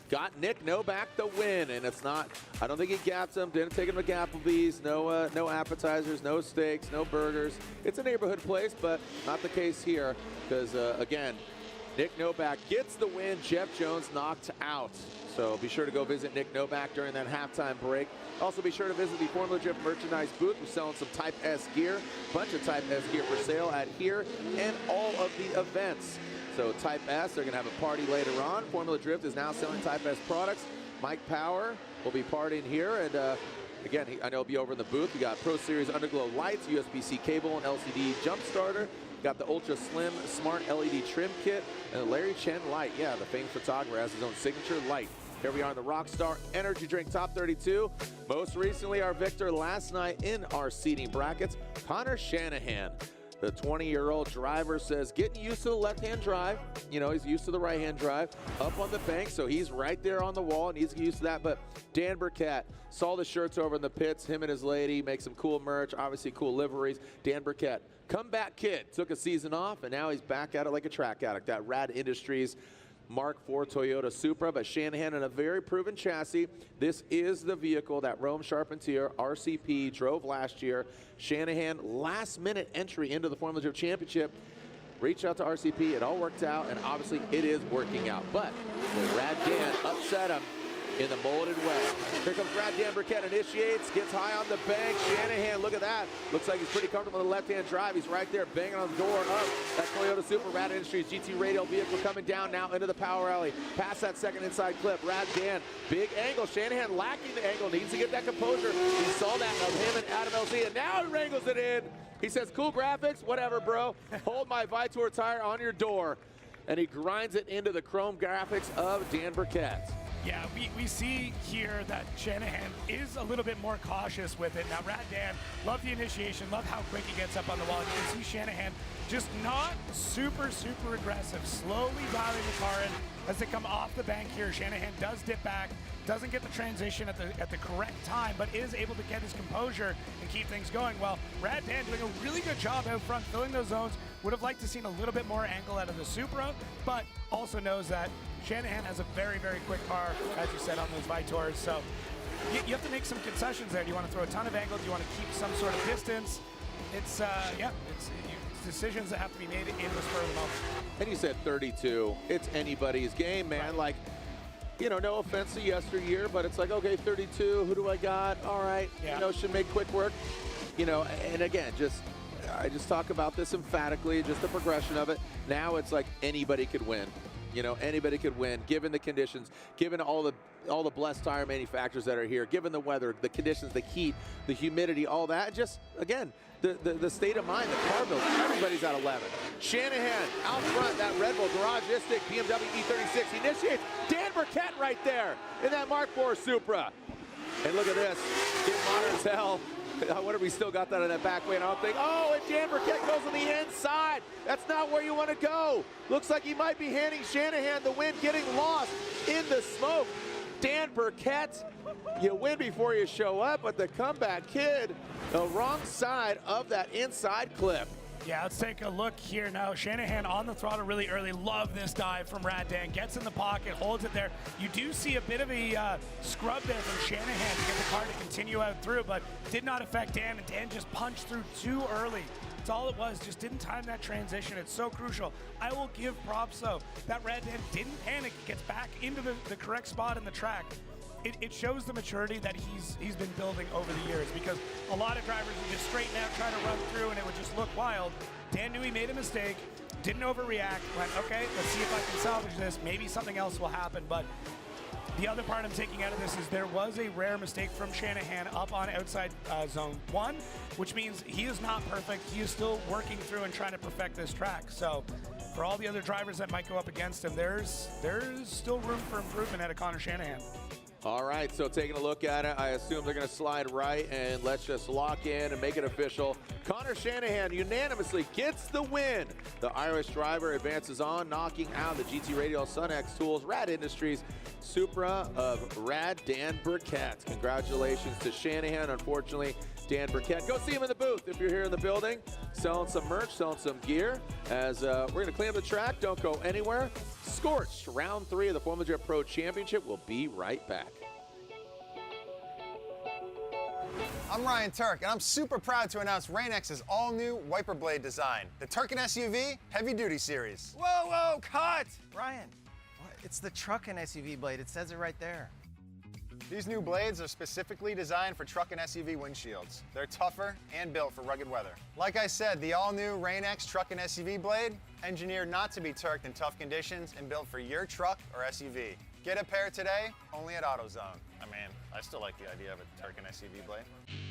got Nick Novak the win, and it's not, I don't think he gapped him, didn't take him to Gapplebee's, no appetizers, no steaks, no burgers. It's a neighborhood place, but not the case here, because again, Nick Novak gets the win, Jeff Jones knocked out. So be sure to go visit Nick Novak during that halftime break. Also be sure to visit the Formula Drift merchandise booth. We're selling some Type S gear, bunch of Type S gear for sale at here and all of the events. So Type S, they're going to have a party later on. Formula Drift is now selling Type S products. Mike Power will be partying here. And again, I know he'll be over in the booth. We got Pro Series Underglow lights, USB-C cable, and LCD jump starter. Got the Ultra Slim Smart LED trim kit, and the Larry Chen light. Yeah, the famed photographer has his own signature light. Here we are in the Rockstar Energy Drink Top 32. Most recently, our victor last night in our seeding brackets, Connor Shanahan. The 20-year-old driver says getting used to the left-hand drive. You know, he's used to the right-hand drive. Up on the bank, so he's right there on the wall, and he's used to that. But Dan Burkett saw the shirts over in the pits. Him and his lady make some cool merch, obviously cool liveries. Dan Burkett, comeback kid, took a season off, and now he's back at it like a track addict. That Rad Industries Mark IV Toyota Supra, but Shanahan in a very proven chassis. This is the vehicle that Rome Charpentier RCP drove last year. Shanahan, last-minute entry into the Formula Drift Championship. Reach out to RCP. It all worked out, and obviously it is working out. But will Rad Dan upset him in the molded way? Here comes Rad Dan Burkett, initiates, gets high on the bank. Shanahan, look at that. Looks like he's pretty comfortable in the left-hand drive. He's right there banging on the door of that Toyota Supra. Rad Industries GT radial vehicle coming down now into the power alley. Past that second inside clip. Rad Dan, big angle. Shanahan lacking the angle, needs to get that composure. He saw that of him and Adam LZ, and now he wrangles it in. He says, cool graphics, whatever, bro. Hold my Vitor tire on your door. And he grinds it into the chrome graphics of Dan Burkett. Yeah, we see here that Shanahan is a little bit more cautious with it. Now, Rad Dan, love the initiation, love how quick he gets up on the wall. You can see Shanahan just not super aggressive, slowly dialing the car in as they come off the bank here. Shanahan does dip back, doesn't get the transition at the correct time, but is able to get his composure and keep things going. Well, Rad Dan doing a really good job out front, filling those zones. Would have liked to seen a little bit more angle out of the Supra, but also knows that Shanahan has a very quick car, as you said, on those Vitors. So you have to make some concessions there. Do you want to throw a ton of angle? Do you want to keep some sort of distance? It's decisions that have to be made in the spur of the moment. And you said 32. It's anybody's game, man. Right. Like, you know, no offense to yesteryear, but it's like, okay, 32, who do I got? All right, you know, should make quick work. You know, and again, I just talk about this emphatically, just the progression of it. Now it's like anybody could win. You know, anybody could win, given the conditions, given all the blessed tire manufacturers that are here, given the weather, the conditions, the heat, the humidity, all that. Just, again, the state of mind, the car build, everybody's at 11. Shanahan out front, that Red Bull Garagistic BMW E36 initiates. Dan Burkett right there in that Mark IV Supra. And look at this, get modern as hell. I wonder if we still got that in that back way, and I don't think, oh, and Dan Burkett goes on the inside. That's not where you want to go. Looks like he might be handing Shanahan the win, getting lost in the smoke. Dan Burkett, you win before you show up, but the comeback kid, the wrong side of that inside clip. Yeah, let's take a look here now. Shanahan on the throttle really early. Love this dive from Rad Dan. Gets in the pocket, holds it there. You do see a bit of a scrub there from Shanahan to get the car to continue out through, but did not affect Dan, and Dan just punched through too early. That's all it was, just didn't time that transition. It's so crucial. I will give props, though. That Rad Dan didn't panic. Gets back into the correct spot in the track. It shows the maturity that he's been building over the years, because a lot of drivers would just straighten out, try to run through, and it would just look wild. Dan knew he made a mistake, didn't overreact, went, okay, let's see if I can salvage this. Maybe something else will happen. But the other part I'm taking out of this is there was a rare mistake from Shanahan up on outside zone 1, which means he is not perfect. He is still working through and trying to perfect this track. So for all the other drivers that might go up against him, there's still room for improvement out of Connor Shanahan. All right, so taking a look at it, I assume they're going to slide right, and let's just lock in and make it official. Connor Shanahan unanimously gets the win. The Irish driver advances on, knocking out the GT Radial Sun X Tools Rad Industries Supra of Rad Dan Burkett. Congratulations to Shanahan. Unfortunately, Dan Burkett. Go see him in the booth if you're here in the building, selling some merch, selling some gear. As we're going to clean up the track. Don't go anywhere. Scorched, round 3 of the Formula Drift Pro Championship. We'll be right back. I'm Ryan Turk, and I'm super proud to announce Rain-X's all-new wiper blade design, the Turk and SUV Heavy Duty Series. Whoa, whoa, cut! Ryan, what? It's the truck and SUV blade. It says it right there. These new blades are specifically designed for truck and SUV windshields. They're tougher and built for rugged weather. Like I said, the all-new Rain-X truck and SUV blade, engineered not to be turked in tough conditions and built for your truck or SUV. Get a pair today, only at AutoZone. I mean, I still like the idea of a Turk and SUV blade.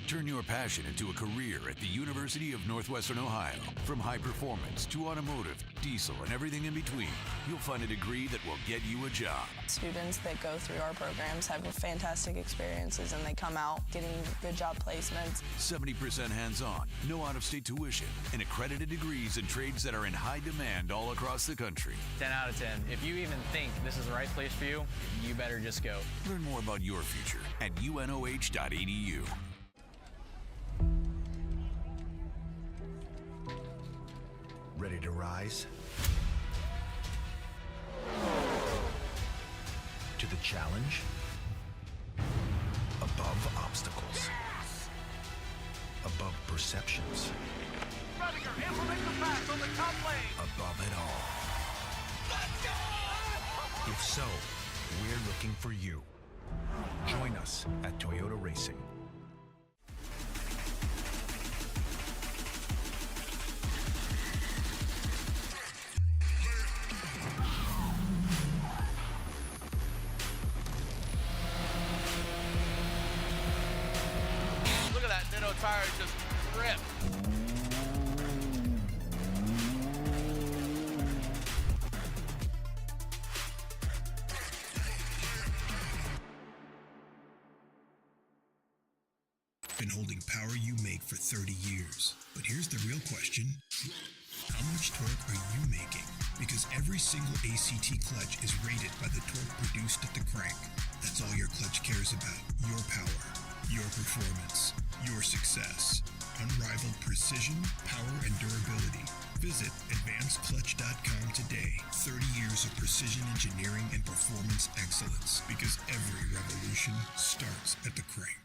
Turn your passion into a career at the University of Northwestern Ohio. From high performance to automotive, diesel, and everything in between, you'll find a degree that will get you a job. Students that go through our programs have fantastic experiences, and they come out getting good job placements. 70% hands-on, no out-of-state tuition, and accredited degrees in trades that are in high demand all across the country. 10 out of 10. If you even think this is the right place for you, you better just go. Learn more about your future at unoh.edu. Ready to rise? To the challenge? Above obstacles. Yes! Above perceptions. Ruttiger, implement the pass on the top lane. Above it all. Let's go! If so, we're looking for you. Join us at Toyota Racing. Look at that Nitto tire just rip. Been holding power you make for 30 years. But here's the real question. How much torque are you making? Because every single ACT clutch is rated by the torque produced at the crank. That's all your clutch cares about. Your power, your performance, your success. Unrivaled precision, power, and durability. Visit advancedclutch.com today. 30 years of precision engineering and performance excellence. Because every revolution starts at the crank.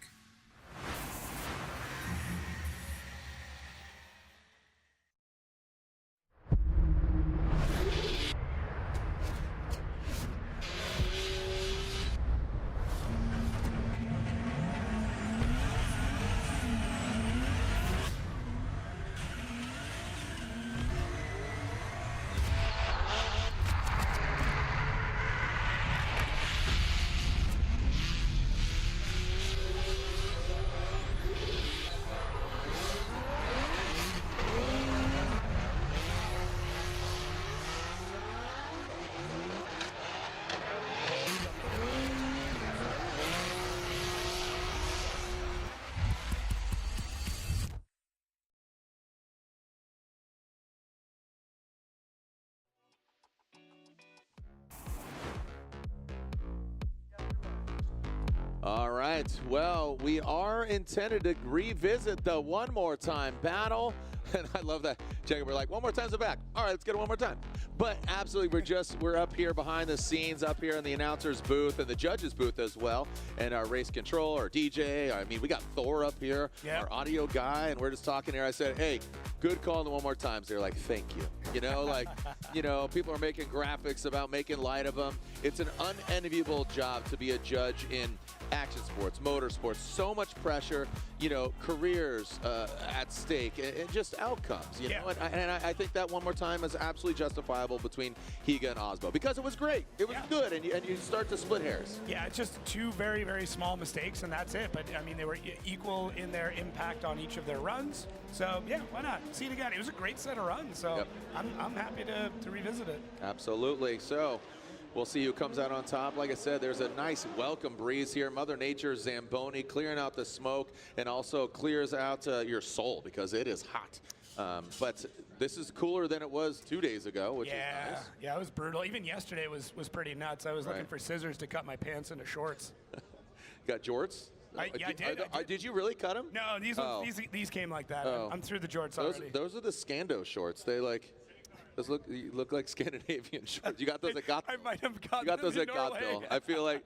All right, well, we are intended to revisit the one more time battle. And I love that, Jacob, we're like, one more time's the back. All right, let's get it one more time. But absolutely, we're up here behind the scenes, up here in the announcer's booth and the judge's booth as well. And our race control, our DJ, I mean, we got Thor up here, our audio guy, and we're just talking here. I said, hey, good call the one more times. They're like, thank you. You know, like, you know, people are making graphics about making light of them. It's an unenviable job to be a judge in action sports, motorsports, so much pressure, you know, careers at stake, and just outcomes, you know. And I think that one more time is absolutely justifiable between Higa and Aasbo, because it was great. It was good, and you start to split hairs. Yeah, it's just two very, very small mistakes, and that's it. But, I mean, they were equal in their impact on each of their runs. So, yeah, why not? See it again. It was a great set of runs, so I'm happy to revisit it. Absolutely. So we'll see who comes out on top. Like I said, there's a nice welcome breeze here. Mother Nature's Zamboni clearing out the smoke and also clears out your soul because it is hot. But this is cooler than it was 2 days ago, which is nice. Yeah, it was brutal. Even yesterday was pretty nuts. I was looking for scissors to cut my pants into shorts. Got jorts? I did. Did you really cut them? No, these came like that. I'm through the jorts already. Those are the Scando shorts. They those look like Scandinavian shorts. You got those at Gothville? I might have gotten You got those them at in Norway. Gothville. I feel like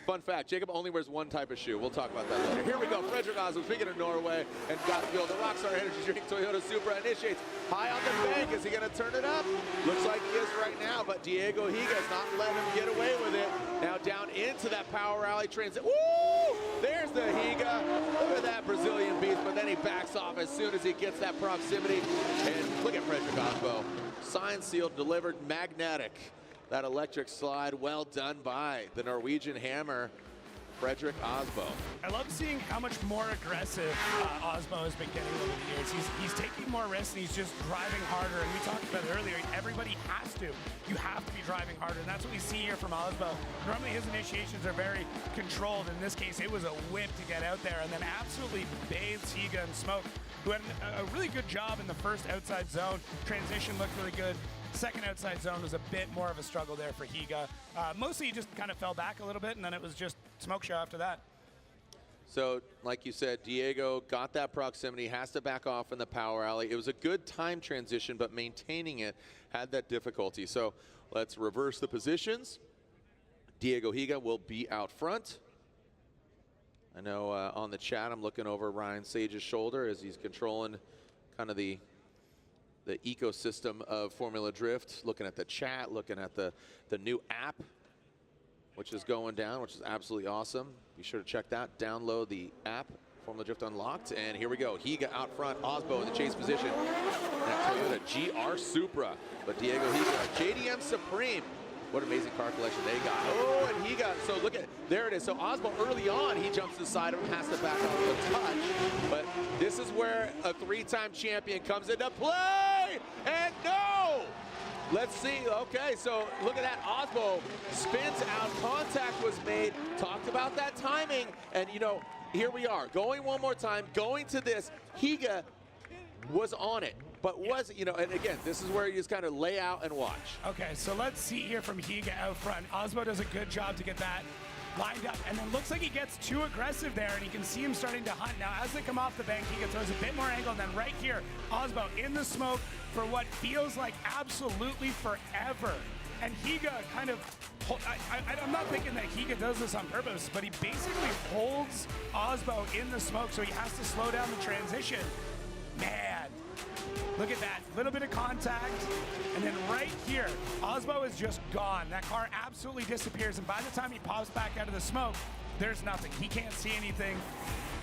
fun fact, Jacob only wears one type of shoe. We'll talk about that later. Here we go. Fredrik Aasbo, speaking of Norway and Gothville, the Rockstar Energy Drink Toyota Supra initiates high on the bank. Is he going to turn it up? Looks like he is right now, but Diego Higa's not letting him get away with it. Now down into that power rally transit. Woo! There's the Higa. Look at that Brazilian beast, but then he backs off as soon as he gets that proximity. And look at Fredrik Aasbo. Signed, sealed, delivered, magnetic. That electric slide, well done by the Norwegian hammer, Fredrik Aasbo. I love seeing how much more aggressive Aasbo has been getting over the years. He's taking more risks and he's just driving harder. And we talked about it earlier, everybody has to. You have to be driving harder, and that's what we see here from Aasbo. Normally his initiations are very controlled. In this case, it was a whip to get out there and then absolutely bathes Higa in smoke, who had a really good job in the first outside zone. Transition looked really good. Second outside zone was a bit more of a struggle there for Higa. Mostly he just kind of fell back a little bit, and then it was just smoke show after that. So, like you said, Diego got that proximity, has to back off in the power alley. It was a good time transition, but maintaining it had that difficulty. So let's reverse the positions. Diego Higa will be out front. I know on the chat, I'm looking over Ryan Sage's shoulder as he's controlling kind of the ecosystem of Formula Drift, looking at the chat, looking at the new app, which is going down, which is absolutely awesome. Be sure to check that. Download the app, Formula Drift Unlocked. And here we go. Higa out front, Aasbo in the chase position. That Toyota GR Supra, but Diego Higa, JDM Supreme. What an amazing car collection they got. Oh, and he got, so look at, there it is. So Aasbo early on, he jumps to the side of him, has to back off the touch. But this is where a three-time champion comes into play. And no! Let's see, okay, so look at that, Aasbo spins out, contact was made, talked about that timing, and you know, here we are, going one more time, going to this, Higa was on it. But was, you know, and again, this is where you just kind of lay out and watch. Okay, so let's see here from Higa out front. Aasbo does a good job to get that lined up, and then looks like he gets too aggressive there, and you can see him starting to hunt. Now, as they come off the bank, Higa throws a bit more angle, and then right here, Aasbo in the smoke for what feels like absolutely forever. And Higa kind of, I'm not thinking that Higa does this on purpose, but he basically holds Aasbo in the smoke, so he has to slow down the transition. Man. Look at that, little bit of contact, and then right here, Aasbo is just gone. That car absolutely disappears, and by the time he pops back out of the smoke, there's nothing. He can't see anything.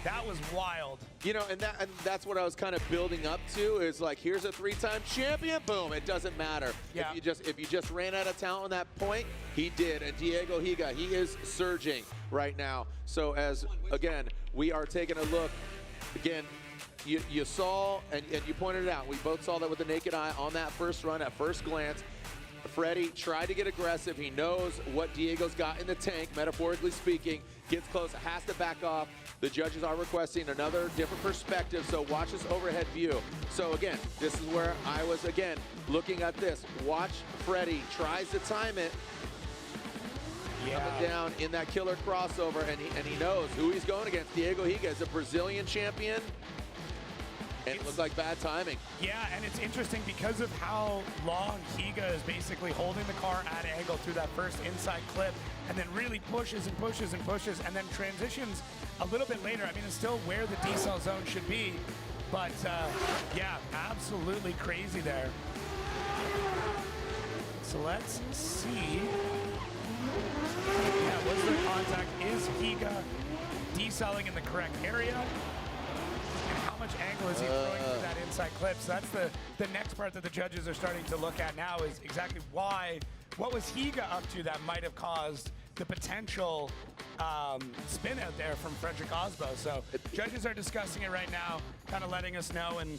That was wild. You know, and that's what I was kind of building up to, is like, here's a three-time champion, boom, it doesn't matter. Yeah. If you just ran out of talent on that point, he did. And Diego Higa, he is surging right now. So as, again, we are taking a look, again, you saw, and you pointed it out, we both saw that with the naked eye on that first run, at first glance. Freddie tried to get aggressive. He knows what Diego's got in the tank, metaphorically speaking. Gets close, has to back off. The judges are requesting another different perspective, so watch this overhead view. So again, this is where I was, again, looking at this. Watch Freddie tries to time it. Coming down in that killer crossover, and he knows who he's going against. Diego Higa is a Brazilian champion. And it looked like bad timing. Yeah, and it's interesting because of how long Higa is basically holding the car at angle through that first inside clip, and then really pushes and pushes and pushes, and then transitions a little bit later. I mean, it's still where the decel zone should be, but yeah, absolutely crazy there. So let's see Yeah, what's their contact? Is Higa decelling in the correct area? And how much angle is he throwing through that inside clip? So that's the next part that the judges are starting to look at now is exactly what was Higa up to that might have caused the potential spin out there from Frederick Aasbo. So judges are discussing it right now, kind of letting us know, and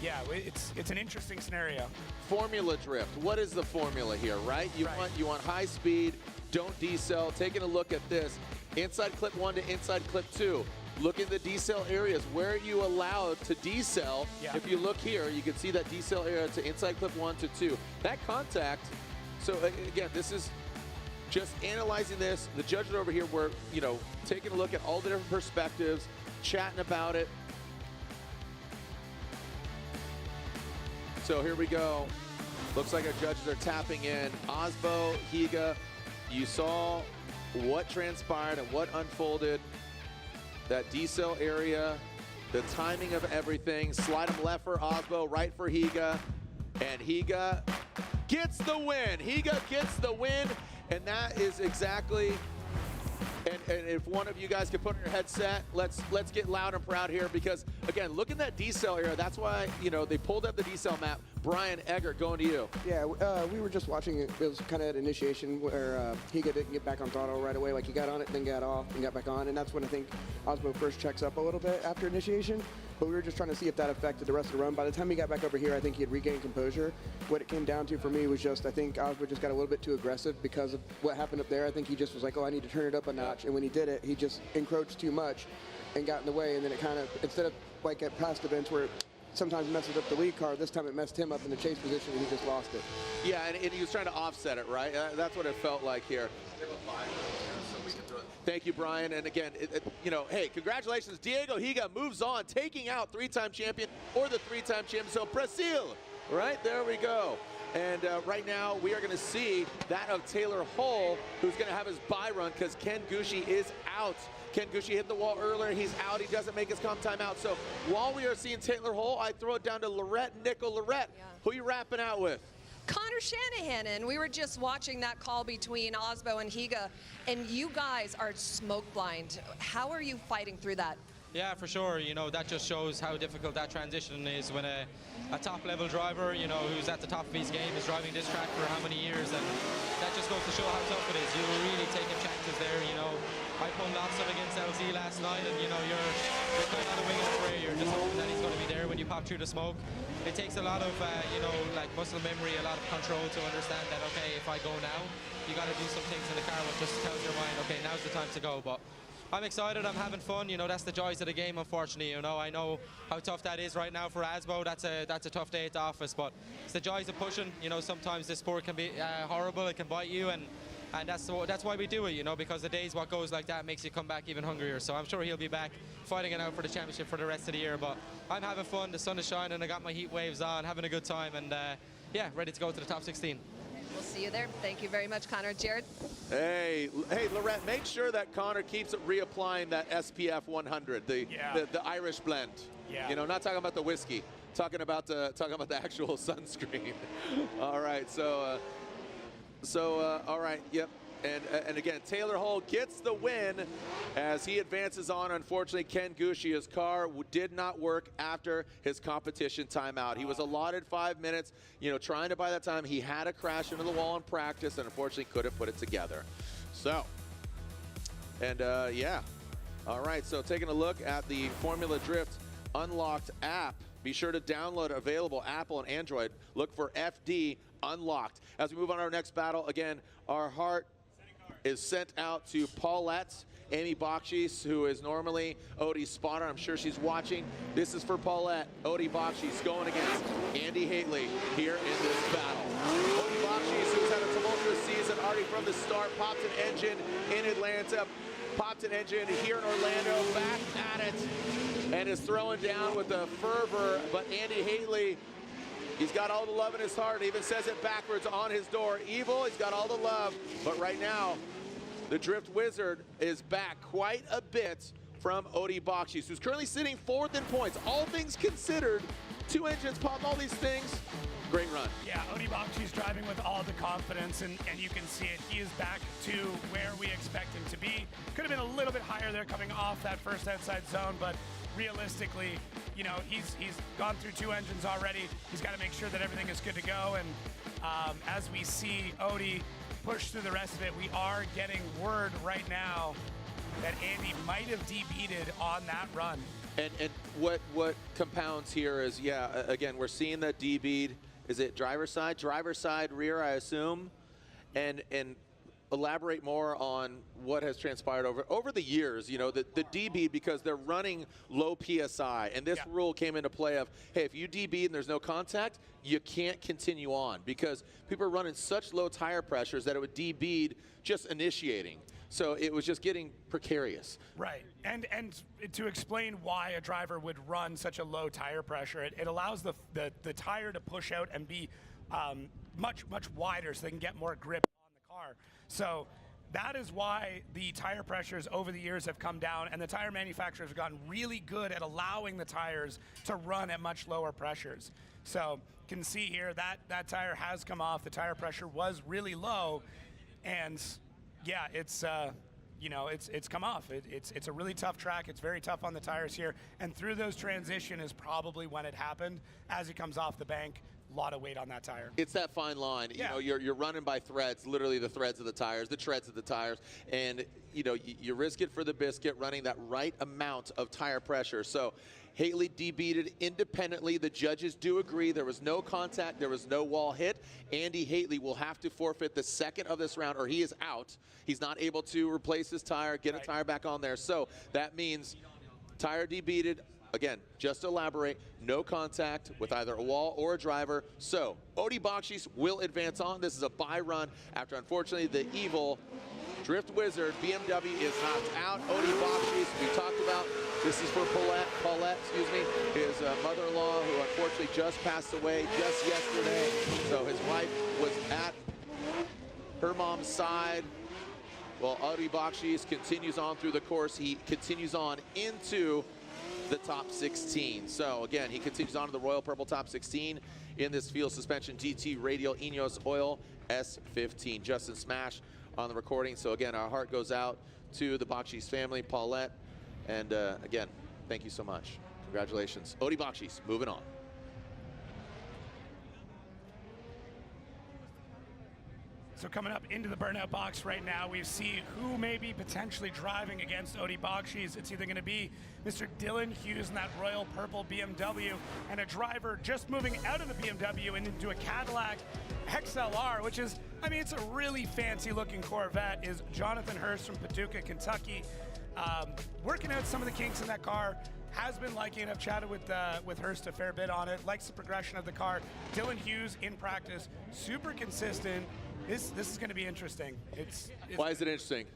yeah, it's an interesting scenario. Formula drift. What is the formula here, right? You want high speed, don't decel. Taking a look at this, inside clip 1 to inside clip 2. Look at the decel areas. Where are you allowed to decel? Yeah. If you look here, you can see that decel area to inside clip 1 to 2. That contact. So again, this is just analyzing this. The judges over here were, taking a look at all the different perspectives, chatting about it. So here we go. Looks like our judges are tapping in. Aasbo, Higa, you saw what transpired and what unfolded. That decel area, the timing of everything. Slide him left for Aasbo, right for Higa. And Higa gets the win. Higa gets the win. And that is exactly, and if one of you guys could put on your headset, let's get loud and proud here, because again, look at that decel area. That's why, they pulled up the decel map. Brian Eggert, going to you. Yeah, we were just watching it. It was kind of at initiation where Higa didn't get back on throttle right away. Like, he got on it, then got off, and got back on. And that's when I think Aasbo first checks up a little bit after initiation. But we were just trying to see if that affected the rest of the run. By the time he got back over here, I think he had regained composure. What it came down to for me was just, I think Aasbo just got a little bit too aggressive because of what happened up there. I think he just was like, oh, I need to turn it up a notch. And when he did it, he just encroached too much and got in the way. And then it kind of, instead of like at past events where it sometimes messes up the lead car, this time it messed him up in the chase position and he just lost it. Yeah, and he was trying to offset it, right? That's what it felt like here. Thank you, Brian. And again, hey, congratulations. Diego Higa moves on, taking out 3-time champion or the 3-time champion. So Brazil, right? There we go. And right now, we are going to see that of Taylor Hull, who's going to have his bye run because Ken Gushi is out. Ken Gushi hit the wall earlier. He's out. He doesn't make his comp time out. So while we are seeing Taylor Hull, I throw it down to Lorette Nickel. Lorette, who are you wrapping out with? Connor Shanahan, and we were just watching that call between Aasbo and Higa, and you guys are smoke blind. How are you fighting through that? Yeah, for sure. That just shows how difficult that transition is when a top-level driver, who's at the top of his game is driving this track for how many years, and that just goes to show how tough it is. You're really taking chances there, I pulled lots of against LZ last night, and you're kind of on a wing and a prayer. You're just hoping that he's going to be there when you pop through the smoke. It takes a lot of, like muscle memory, a lot of control to understand that, okay, if I go now, you got to do some things in the car which just tells your mind, okay, now's the time to go. But I'm excited, I'm having fun, that's the joys of the game, unfortunately, I know how tough that is right now for Aasbo. That's a tough day at the office, but it's the joys of pushing. Sometimes this sport can be horrible, it can bite you, and that's why we do it, because the days what goes like that makes you come back even hungrier. So I'm sure he'll be back fighting it out for the championship for the rest of the year. But I'm having fun, the sun is shining, I got my heat waves on, having a good time, and yeah, ready to go to the top 16. We'll see you there. Thank you very much, Connor. Jared? Hey, Lorette, make sure that Connor keeps reapplying that SPF 100, the Irish blend. Yeah. Not talking about the whiskey, talking about the actual sunscreen. All right, so all right, yep. And again, Taylor Hull gets the win as he advances on. Unfortunately, Ken Gushi, his car did not work after his competition timeout. He was allotted 5 minutes, trying to buy that time. He had a crash into the wall in practice and unfortunately couldn't put it together. So, and yeah. All right, so taking a look at the Formula Drift Unlocked app. Be sure to download, available Apple and Android. Look for FD Unlocked. As we move on to our next battle, again, our heart is sent out to Paulette, Amy Bakchis, who is normally Odie's spotter. I'm sure she's watching. This is for Paulette, Odie Bakchis, going against Andy Hateley here in this battle. Odie Bakchis, who's had a tumultuous season already from the start, popped an engine in Atlanta, popped an engine here in Orlando, back at it, and is throwing down with a fervor. But Andy Hateley, he's got all the love in his heart. He even says it backwards on his door. Evil, he's got all the love. But right now, the Drift Wizard is back quite a bit from Odie Bakchis, who's currently sitting 4th in points. All things considered, 2 engines pop, all these things. Great run. Yeah, Odie Bakchis driving with all the confidence, and you can see it. He is back to where we expect him to be. Could have been a little bit higher there coming off that first outside zone, but realistically, you know, he's gone through 2 engines already. He's got to make sure that everything is good to go, and as we see Odie push through the rest of it, we are getting word right now that Andy might have DB'd on that run. And what compounds here is, yeah, again, we're seeing that DB'd. Is it driver's side? Driver's side rear, I assume. And elaborate more on what has transpired over the years, you know, the DB, because they're running low PSI, and this rule came into play of, hey, if you DB and there's no contact, you can't continue on, because people are running such low tire pressures that it would DB'd just initiating. So it was just getting precarious. Right, and to explain why a driver would run such a low tire pressure, it allows the tire to push out and be much wider, so they can get more grip on the car. So that is why the tire pressures over the years have come down, and the tire manufacturers have gotten really good at allowing the tires to run at much lower pressures. So you can see here that tire has come off. The tire pressure was really low, and yeah, it's you know, it's come off. It's a really tough track. It's very tough on the tires here, and through those transition is probably when it happened. As it comes off the bank, a lot of weight on that tire. It's that fine line. You know, you're running by threads, literally the threads of the tires, the treads of the tires, and you know, you risk it for the biscuit, running that right amount of tire pressure. So Hateley DB'd it independently. The judges do agree there was no contact, there was no wall hit. Andy Hateley will have to forfeit the second of this round, or he is out. He's not able to replace his tire, get a tire back on there. So that means tire DB'd. Again, just to elaborate, no contact with either a wall or a driver. So Odie Bakchis will advance on. This is a bye run after, unfortunately, the evil Drift Wizard BMW is knocked out. Odie Bakchis, we talked about, this is for Paulette, his mother-in-law, who unfortunately just passed away just yesterday. So his wife was at her mom's side. Well, Odie Bakchis continues on through the course. He continues on into the top 16. So again, he continues on to the Royal Purple top 16 in this Field Suspension GT Radial Ineos Oil S15. Justin Smash on the recording. So again, our heart goes out to the Bakchis family, Paulette, and again, thank you so much. Congratulations. Odie Bakchis, moving on. So coming up into the burnout box right now, we see who may be potentially driving against Odie Bakchis. It's either going to be Mr. Dylan Hughes in that royal purple BMW, and a driver just moving out of the BMW and into a Cadillac XLR, which is, I mean, it's a really fancy looking Corvette, is Jonathan Hurst from Paducah, Kentucky. Working out some of the kinks in that car. Has been liking it. I've chatted with Hurst a fair bit on it. Likes the progression of the car. Dylan Hughes in practice, super consistent. This is going to be interesting. Why is it interesting?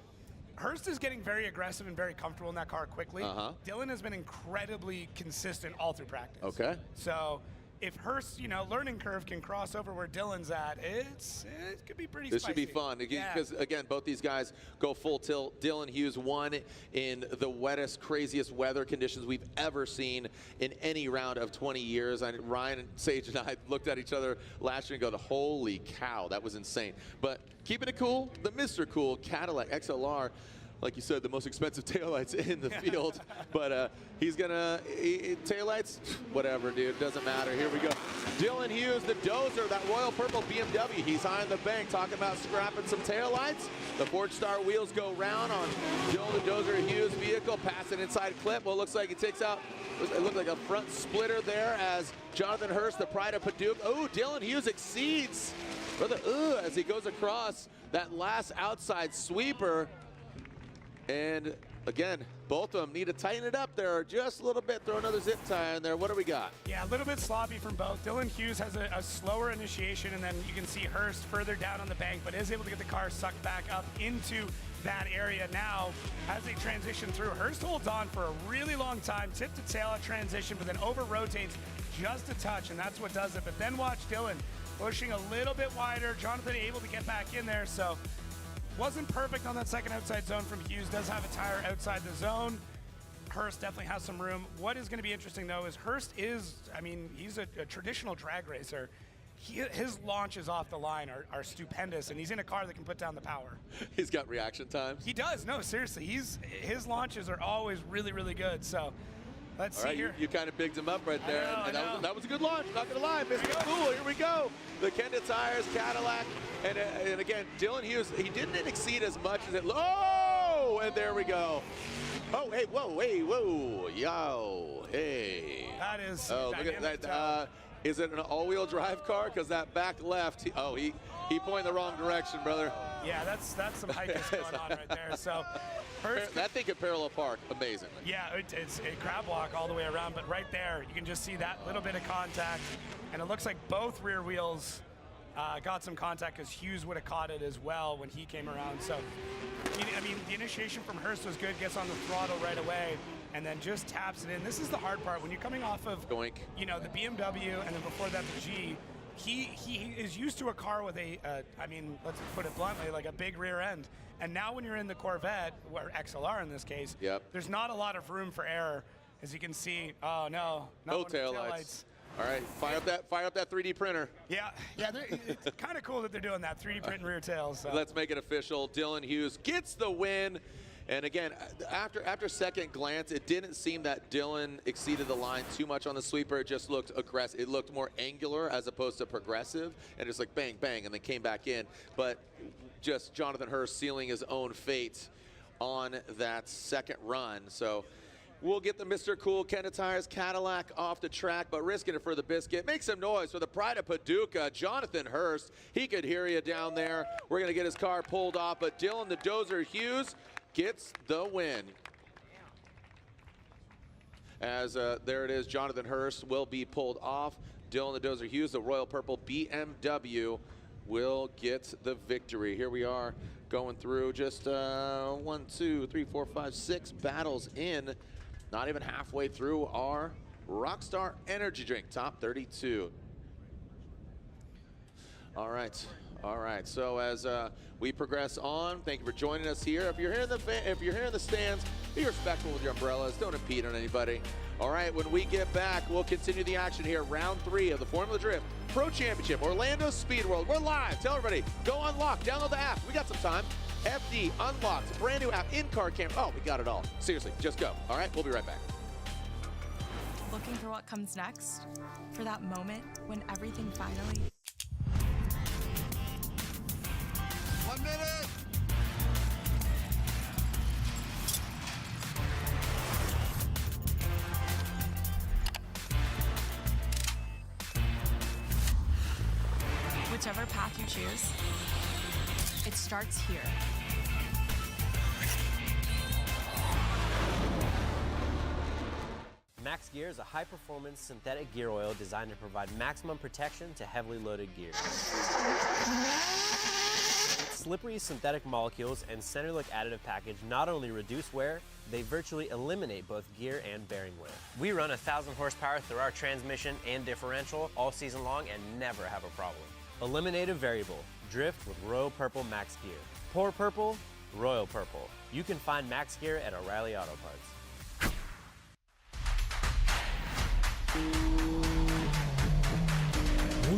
Hurst is getting very aggressive and very comfortable in that car quickly. Dylan has been incredibly consistent all through practice. Okay. So if Hurst, you know, learning curve can cross over where Dylan's at, it could be pretty This spicy. should be fun, because again, both these guys go full tilt. Dylan Hughes won in the wettest, craziest weather conditions we've ever seen in any round of 20 years. Ryan and Sage and I looked at each other last year and go, holy cow, that was insane. But keeping it cool, the Mr. Cool Cadillac XLR, like you said, the most expensive taillights in the field. But he's gonna, taillights, whatever, dude, doesn't matter. Here we go. Dylan Hughes, the dozer, that royal purple BMW. He's high in the bank, talking about scrapping some taillights. The Ford Star wheels go round on Dylan the dozer Hughes vehicle, passing inside clip. Well, it looks like it takes out, it looked like a front splitter there as Jonathan Hurst, the pride of Paducah. Oh, Dylan Hughes exceeds, as he goes across that last outside sweeper. And again, both of them need to tighten it up there just a little bit. Throw another zip tie in there. What do we got? Yeah, a little bit sloppy from both. Dylan Hughes has a slower initiation, and then you can see Hurst further down on the bank, but is able to get the car sucked back up into that area now as they transition through. Hurst holds on for a really long time, tip to tail at transition, but then over rotates just a touch, and that's what does it. But then watch Dylan pushing a little bit wider. Jonathan able to get back in there, so wasn't perfect on that second outside zone from Hughes. Does have a tire outside the zone. Hurst definitely has some room. What is going to be interesting, though, is Hurst is, I mean, he's a traditional drag racer. His launches off the line are stupendous, and he's in a car that can put down the power. He's got reaction times. He does. No, seriously. His launches are always really, really good. So let's All see right, here. You kind of bigged him up right there. I know. That was a good launch, not going to lie. Mr. Cool, here we go. The Kenda Tires, Cadillac. And again, Dylan Hughes, he didn't exceed as much as it. Oh, and there we go. Oh, hey, whoa, yo, hey. That is look at that. Is it an all-wheel drive car? Because that back left, he pointed the wrong direction, brother. Yeah, that's some hikers going on right there. So Hurst, that thing could parallel park, amazing. Yeah, it's a crab walk all the way around, but right there, you can just see that little bit of contact, and it looks like both rear wheels got some contact because Hughes would have caught it as well when he came around. So, I mean, the initiation from Hurst was good, gets on the throttle right away, and then just taps it in. This is the hard part. When you're coming off of, Goink. you know, the BMW and then before that the G, he is used to a car with I mean, let's put it bluntly, like a big rear end. And now when you're in the Corvette, or XLR in this case, there's not a lot of room for error. As you can see, oh no, no taillights. All right, fire up that 3D printer. Yeah, it's kind of cool that they're doing that, 3D printing rear tails. So. Let's make it official. Dylan Hughes gets the win. And again, after second glance, it didn't seem that Dylan exceeded the line too much on the sweeper. It just looked aggressive. It looked more angular as opposed to progressive, and just like bang, bang, and then came back in. But just Jonathan Hurst sealing his own fate on that second run. So we'll get the Mr. Cool Kenda Tires Cadillac off the track, but risking it for the biscuit. Make some noise for the pride of Paducah, Jonathan Hurst. He could hear you down there. We're going to get his car pulled off, but Dylan the Dozer Hughes gets the win. As there it is, Jonathan Hurst will be pulled off. Dylan the Dozer Hughes, the Royal Purple BMW, will get the victory. Here we are going through just 1, 2, 3, 4, 5, 6 battles in. Not even halfway through our Rockstar Energy Drink Top 32. All right. So as we progress on, thank you for joining us here. If you're here in the stands, be respectful with your umbrellas. Don't impede on anybody. All right. When we get back, we'll continue the action here. Round 3 of the Formula Drift Pro Championship, Orlando Speed World. We're live. Tell everybody, go unlock, download the app. We got some time. FD Unlocked, brand new app, in-car camera. Oh, we got it all. Seriously, just go. All right, we'll be right back. Looking for what comes next? For that moment when everything finally... 1 minute! Whichever path you choose, it starts here. Max Gear is a high-performance synthetic gear oil designed to provide maximum protection to heavily loaded gears. Slippery synthetic molecules and center-look additive package not only reduce wear, they virtually eliminate both gear and bearing wear. We run 1,000 horsepower through our transmission and differential all season long and never have a problem. Eliminate a variable. Drift with Royal Purple Max Gear. Pour purple, Royal Purple. You can find Max Gear at O'Reilly Auto Parts. モ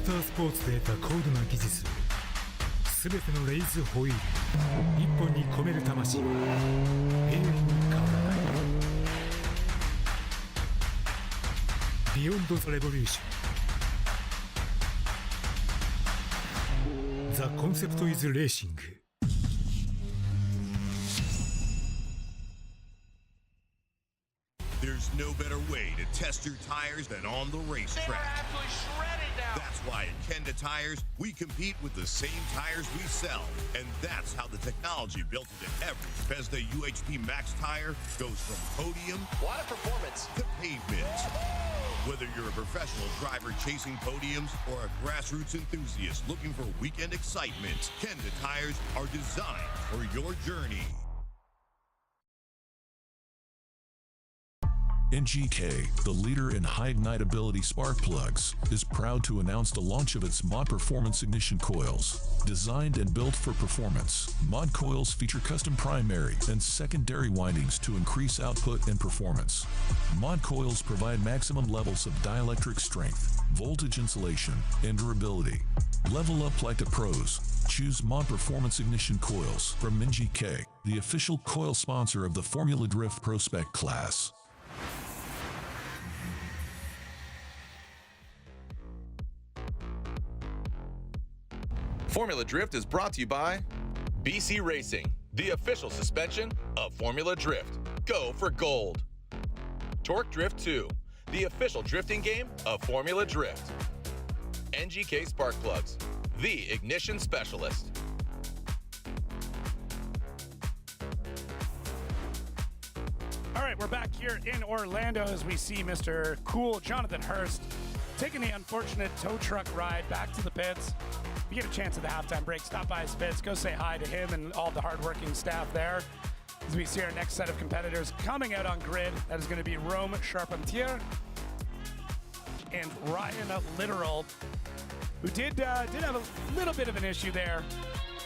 ータースポーツで得た高度な技術、すべてのレイズホイール、一本に込める魂は永遠に変わらない。ビヨンド・ザ・レボリューション。ザ・コンセプト・イズ・レーシング。There's no better way to test your tires than on the racetrack. That's why at Kenda Tires, we compete with the same tires we sell. And that's how the technology built into every Bethesda UHP Max tire goes from podium to pavement. Whether you're a professional driver chasing podiums or a grassroots enthusiast looking for weekend excitement, Kenda Tires are designed for your journey. NGK, the leader in high ignitability spark plugs, is proud to announce the launch of its Mod Performance ignition coils. Designed and built for performance, Mod coils feature custom primary and secondary windings to increase output and performance. Mod coils provide maximum levels of dielectric strength, voltage insulation, and durability. Level up like the pros. Choose Mod Performance ignition coils from NGK, the official coil sponsor of the Formula Drift Prospect class. Formula Drift is brought to you by BC Racing, the official suspension of Formula Drift. Go for gold. Torque Drift 2, the official drifting game of Formula Drift. NGK Spark Plugs, the ignition specialist. All right, we're back here in Orlando as we see Mr. Cool Jonathan Hurst taking the unfortunate tow truck ride back to the pits. If you get a chance at the halftime break, stop by his pits, go say hi to him and all the hardworking staff there. As we see our next set of competitors coming out on grid, that is going to be Rome Charpentier and Ryan Litteral, who did have a little bit of an issue there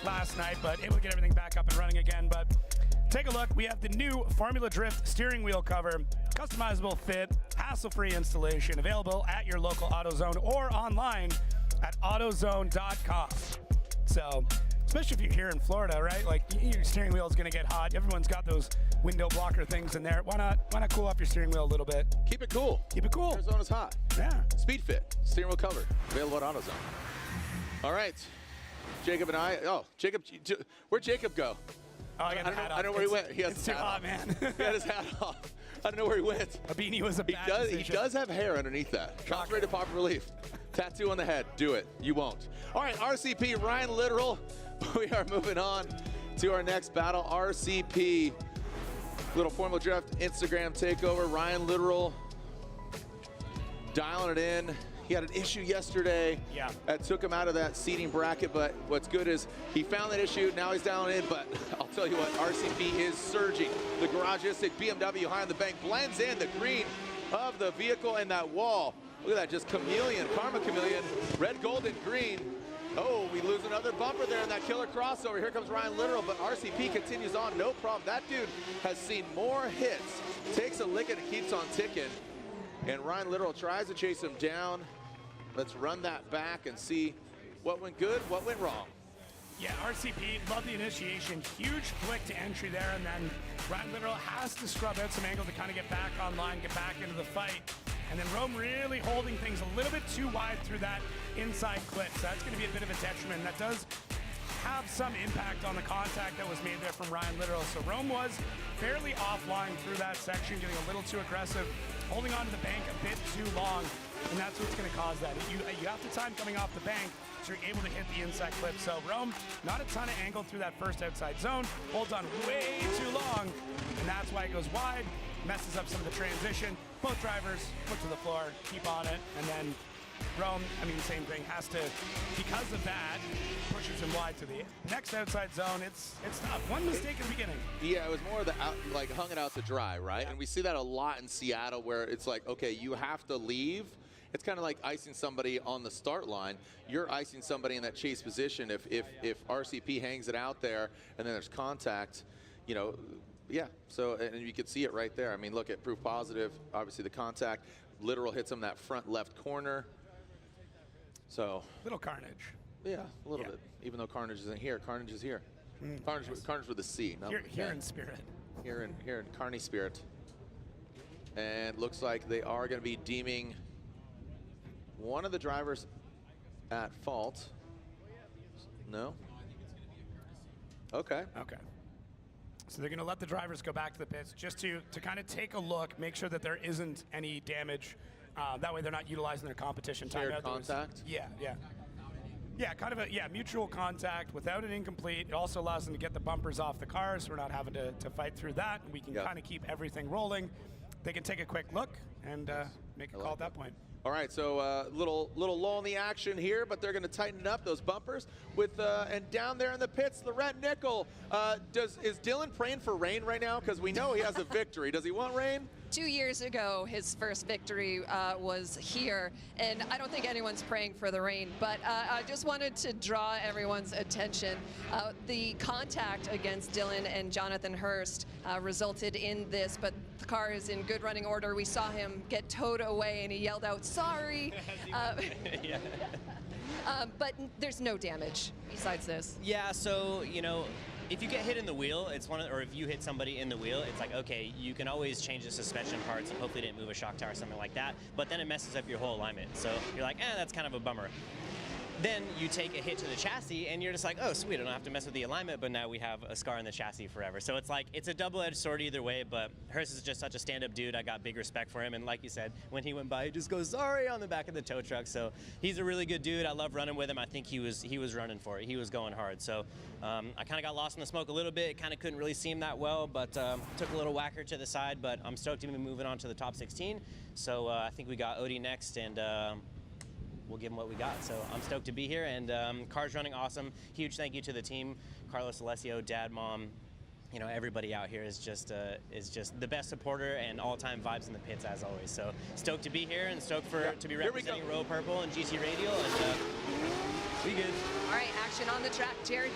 last night, but able to get everything back up and running again. But take a look. We have the new Formula Drift steering wheel cover, customizable fit, hassle-free installation, available at your local AutoZone or online at AutoZone.com. So, especially if you're here in Florida, right? Like, your steering wheel is going to get hot. Everyone's got those window blocker things in there. Why not cool off your steering wheel a little bit? Keep it cool. Keep it cool. Arizona's hot. Yeah. Speed Fit, steering wheel covered, available at AutoZone. All right, Jacob and I. Oh, Jacob, where'd Jacob go? Oh, I got the hat off. I know where he went. He has his too hat hot, off. man. He had his hat off. I don't know where he went. A beanie was a bad decision. He does have hair underneath that. Concentrated pop relief. Tattoo on the head. Do it. You won't. All right, RCP, Ryan Litteral. We are moving on to our next battle. RCP, little Formula Drift Instagram takeover. Ryan Litteral dialing it in. He had an issue yesterday that took him out of that seating bracket, but what's good is he found that issue. Now he's dialing in, but I'll tell you what, RCP is surging. The Garagistic BMW high on the bank blends in the green of the vehicle and that wall. Look at that, just chameleon, karma chameleon, red, gold, and green. Oh, we lose another bumper there in that killer crossover. Here comes Ryan Litteral, but RCP continues on, no problem. That dude has seen more hits, takes a lick and it keeps on ticking. And Ryan Litteral tries to chase him down. Let's run that back and see what went good, what went wrong. Yeah, RCP, love the initiation. Huge flick to entry there, and then Ryan Litteral has to scrub out some angle to kind of get back online, get back into the fight. And then Rome really holding things a little bit too wide through that inside clip. So that's going to be a bit of a detriment. That does have some impact on the contact that was made there from Ryan Litteral. So Rome was fairly offline through that section, getting a little too aggressive, holding onto the bank a bit too long, and that's what's going to cause that. You have the time coming off the bank, so you're able to hit the inside clip. So Rome, not a ton of angle through that first outside zone, holds on way too long, and that's why it goes wide, messes up some of the transition. Both drivers foot to the floor, keep on it, and then Rome, I mean, same thing, has to, because of that, pushes him wide to the next outside zone. It's tough. One mistake in the beginning. Yeah, it was more of the like hung it out to dry, right? Yeah. And we see that a lot in Seattle where it's like, okay, you have to leave. It's kind of like icing somebody on the start line. You're icing somebody in that chase position if RCP hangs it out there and then there's contact, you know, yeah. So, and you could see it right there. I mean, look at proof positive. Obviously the contact. Litteral hits him that front left corner. So little carnage. Yeah, a little bit. Even though Carnage isn't here, Carnage is here. Carnage with a C. Here in spirit. Here in Carney spirit. And looks like they are going to be deeming one of the drivers at fault. No. Okay. Okay. So they're going to let the drivers go back to the pits just to kind of take a look, make sure that there isn't any damage. That way they're not utilizing their competition time. Shared contact? Yeah. Yeah, kind of a mutual contact without an incomplete. It also allows them to get the bumpers off the cars, so we're not having to fight through that. And we can kind of keep everything rolling. They can take a quick look and make a call at that point. All right, so little lull in the action here, but they're going to tighten it up, those bumpers. With and down there in the pits, Laurent Nickel. Is Dylan praying for rain right now? Because we know he has a victory. Does he want rain? 2 years ago, his first victory was here, and I don't think anyone's praying for the rain, but I just wanted to draw everyone's attention. The contact against Dylan and Jonathan Hurst resulted in this, but the car is in good running order. We saw him get towed away, and he yelled out, "Sorry!" But there's no damage besides this. Yeah, so, you know, if you get hit in the wheel, it's or if you hit somebody in the wheel, it's like, okay, you can always change the suspension parts and hopefully didn't move a shock tower or something like that, but then it messes up your whole alignment. So you're like, that's kind of a bummer. Then you take a hit to the chassis and you're just like, oh, sweet, I don't have to mess with the alignment, but now we have a scar in the chassis forever. So it's like, it's a double-edged sword either way, but Hurst is just such a stand-up dude. I got big respect for him, and like you said, when he went by, he just goes, "Sorry," on the back of the tow truck. So he's a really good dude. I love running with him. I think he was running for it. He was going hard. So I kind of got lost in the smoke a little bit. Kind of couldn't really see him that well, but took a little whacker to the side, but I'm stoked to be moving on to the top 16. So I think we got Odie next, and we'll give them what we got. So I'm stoked to be here, and car's running awesome. Huge thank you to the team, Carlos Alessio, Dad, Mom. You know, everybody out here is just the best supporter and all-time vibes in the pits as always. So stoked to be here and stoked to be representing Royal Purple and GT Radial, and we good. All right, action on the track, Jared.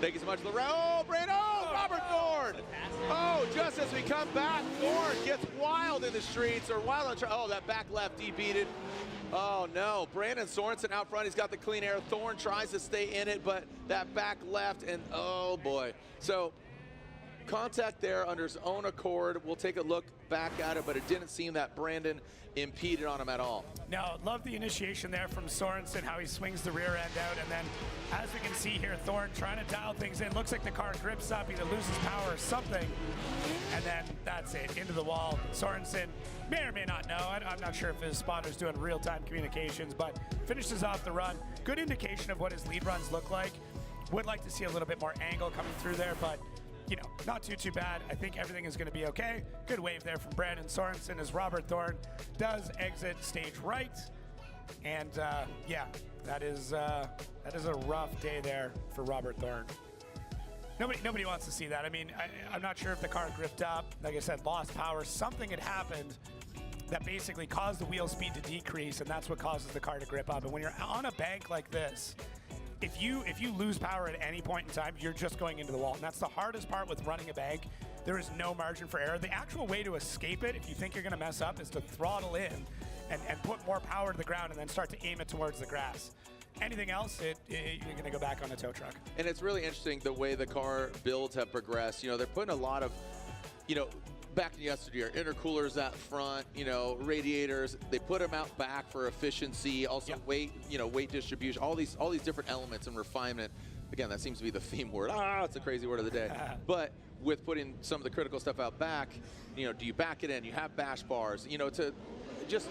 Thank you so much, Lorraine. Oh, Brandon! Oh, Robert Thorne! Oh, just as we come back, Thorne gets wild in the streets, or wild on the track. Oh, that back left debeated. Oh no, Brandon Sorensen out front, he's got the clean air. Thorne tries to stay in it, but that back left, and oh boy. So, contact there under his own accord. We'll take a look back at it, but it didn't seem that Brandon impeded on him at all. No, love the initiation there from Sorensen, how he swings the rear end out, and then as we can see here, Thorne trying to dial things in. Looks like the car grips up, either loses power or something, and then that's it, into the wall. Sorensen may or may not know. I'm not sure if his spotter's doing real-time communications, but finishes off the run. Good indication of what his lead runs look like. Would like to see a little bit more angle coming through there, but you know, not too bad. I think everything is going to be okay. Good wave there from Brandon Sorensen as Robert Thorne does exit stage right. And yeah, that is a rough day there for Robert Thorne. Nobody wants to see that. I mean, I'm not sure if the car gripped up. Like I said, lost power. Something had happened that basically caused the wheel speed to decrease, and that's what causes the car to grip up. And when you're on a bank like this, if you lose power at any point in time, you're just going into the wall. And that's the hardest part with running a bank. There is no margin for error. The actual way to escape it, if you think you're going to mess up, is to throttle in and put more power to the ground and then start to aim it towards the grass. Anything else, you're going to go back on a tow truck. And it's really interesting the way the car builds have progressed. You know, they're putting a lot of, you know, back in yesteryear, intercoolers out front, you know, radiators. They put them out back for efficiency, also weight, you know, weight distribution, all these different elements and refinement. Again, that seems to be the theme word. It's a crazy word of the day. But with putting some of the critical stuff out back, you know, do you back it in? You have bash bars, you know, to just,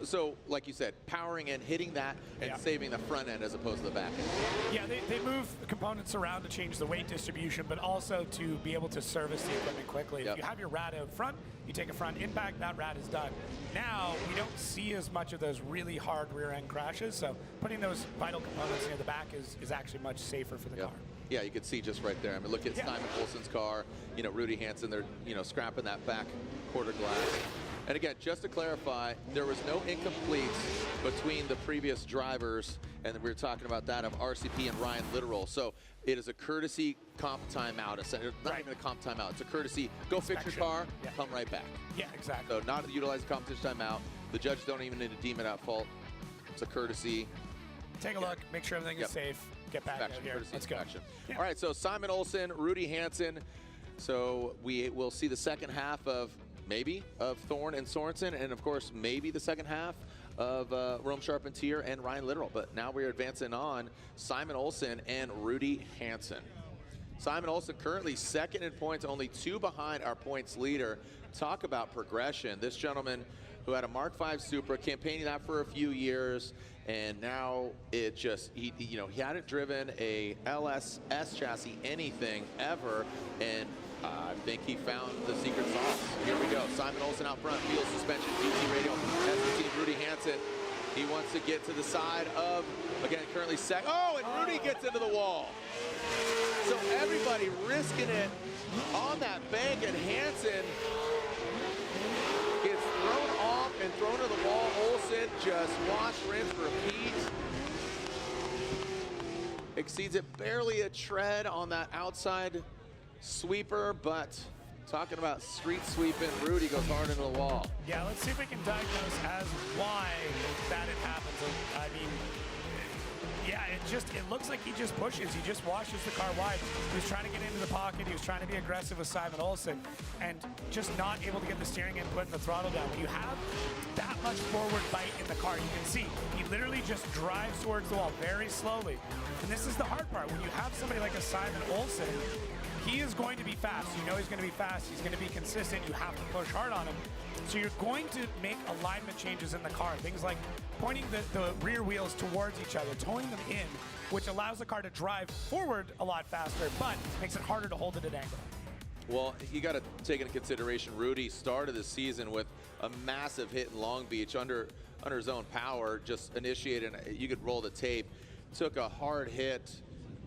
so like you said, powering and hitting that and saving the front end as opposed to the back end. Yeah, they move components around to change the weight distribution, but also to be able to service the equipment quickly. If you have your rad out front, you take a front impact, that rad is done. Now, we don't see as much of those really hard rear end crashes, so putting those vital components near the back is actually much safer for the car. Yeah, you can see just right there. I mean, look at Simon Olsen's car, you know, Rudy Hansen, they're, you know, scrapping that back quarter glass. And again, just to clarify, there was no incompletes between the previous drivers, and we were talking about that of RCP and Ryan Litteral. So it is a courtesy comp timeout. It's not even a comp timeout. It's a courtesy, go fix your car, come right back. Yeah, exactly. So not utilize the competition timeout. The judges don't even need to deem it at fault. It's a courtesy. Take a look, make sure everything is safe, get back out here. Let's go. All right, so Simon Olsen, Rudy Hansen. So we will see the second half of Thorne and Sorensen, and of course maybe the second half of Rome Charpentier and Ryan Litteral. But now we're advancing on Simon Olsen and Rudy Hansen. Simon Olsen currently second in points, only 2 behind our points leader. Talk about progression. This gentleman who had a Mark V Supra, campaigning that for a few years, and now it just, he hadn't driven a LSS chassis anything ever, and I think he found the secret sauce. Here we go. Simon Olsen out front, field suspension, GT radial, ST Rudy Hansen. He wants to get to the side of, again, currently second. Oh, and Rudy gets into the wall. So everybody risking it on that bank, and Hansen gets thrown off and thrown to the wall. Olsen just wash, rinse, repeat. Exceeds it barely a tread on that outside sweeper, but talking about street sweeping, Rudy goes hard into the wall. Yeah, let's see if we can diagnose as why that it happens. I mean, yeah, it looks like he just pushes. He just washes the car wide. He was trying to get into the pocket. He was trying to be aggressive with Simon Olsen and just not able to get the steering input and the throttle down. When you have that much forward bite in the car, you can see he literally just drives towards the wall very slowly. And this is the hard part. When you have somebody like a Simon Olsen, he is going to be fast. You know he's going to be fast. He's going to be consistent. You have to push hard on him. So you're going to make alignment changes in the car. Things like pointing the rear wheels towards each other, towing them in, which allows the car to drive forward a lot faster, but makes it harder to hold it at angle. Well, you got to take into consideration Rudy started the season with a massive hit in Long Beach under his own power, just initiated, you could roll the tape, took a hard hit,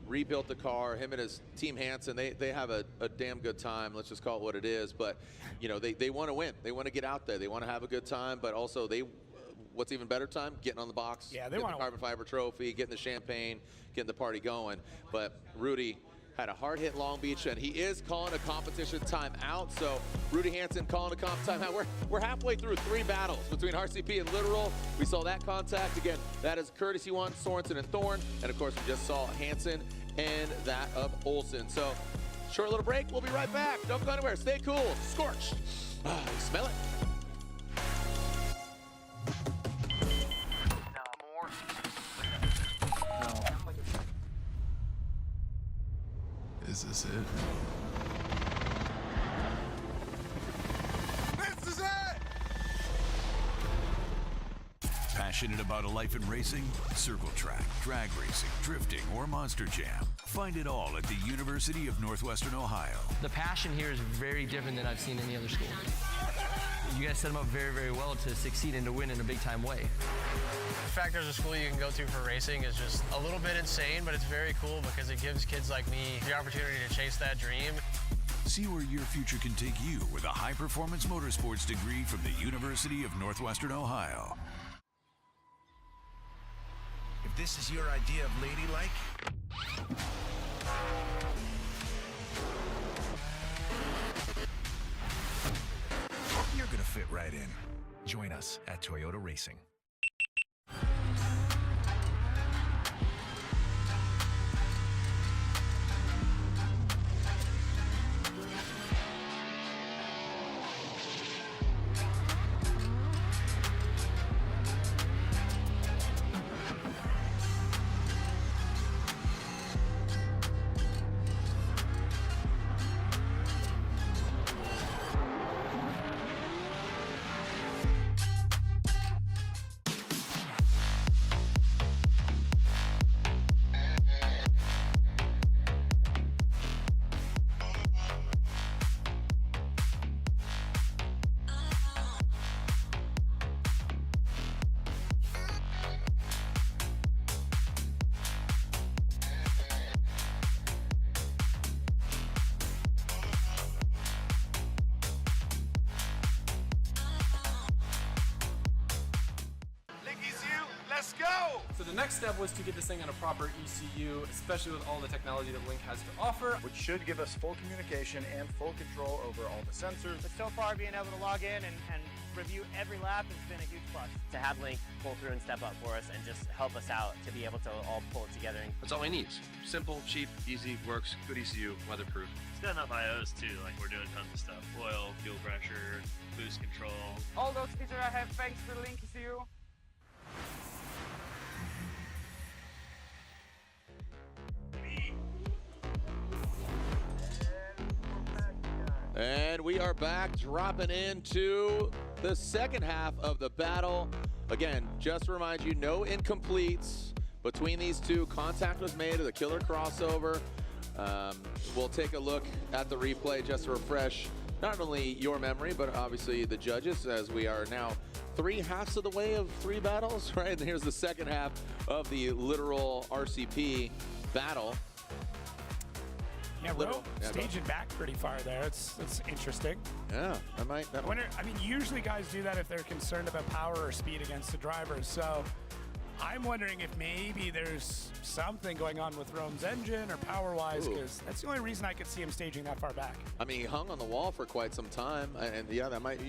rebuilt the car. Him and his team Hansen, they have a damn good time. Let's just call it what it is. But, you know, they want to win. They want to get out there. They want to have a good time. But also, what's even better time? Getting on the box. Yeah, they getting want the carbon fiber trophy, getting the champagne, getting the party going. But Rudy had a hard hit Long Beach, and he is calling a competition timeout. So Rudy Hansen calling a comp timeout. We're halfway through 3 battles between RCP and Litteral. We saw that contact. Again, that is courtesy one, Sorensen and Thorne. And of course, we just saw Hansen and that of Olsen. So short little break. We'll be right back. Don't go anywhere. Stay cool. Scorched. Smell it. Is this it? This is it! Passionate about a life in racing? Circle track, drag racing, drifting, or monster jam. Find it all at the University of Northwestern Ohio. The passion here is very different than I've seen any other school. You guys set them up very, very well to succeed and to win in a big-time way. The fact there's a school you can go to for racing is just a little bit insane, but it's very cool because it gives kids like me the opportunity to chase that dream. See where your future can take you with a high-performance motorsports degree from the University of Northwestern Ohio. If this is your idea of ladylike, you're gonna fit right in. Join us at Toyota Racing. Let's go! So the next step was to get this thing on a proper ECU, especially with all the technology that Link has to offer. Which should give us full communication and full control over all the sensors. But so far, being able to log in and review every lap has been a huge plus. To have Link pull through and step up for us and just help us out to be able to all pull it together. That's all he needs. Simple, cheap, easy, works, good ECU, weatherproof. It's got enough IOs too, like we're doing tons of stuff. Oil, fuel pressure, boost control. All those features I have thanks to the Link ECU. And we are back, dropping into the second half of the battle. Again, just to remind you, no incompletes between these two. Contact was made of the killer crossover. We'll take a look at the replay just to refresh not only your memory, but obviously the judges, as we are now 3/2 of the way of 3 battles, right? And here's the second half of the Litteral RCP battle. Yeah, Rome staging back pretty far there. It's interesting. Yeah, I wonder, I mean, usually guys do that if they're concerned about power or speed against the drivers. So I'm wondering if maybe there's something going on with Rome's engine or power-wise, because that's the only reason I could see him staging that far back. I mean, he hung on the wall for quite some time, and yeah, that might.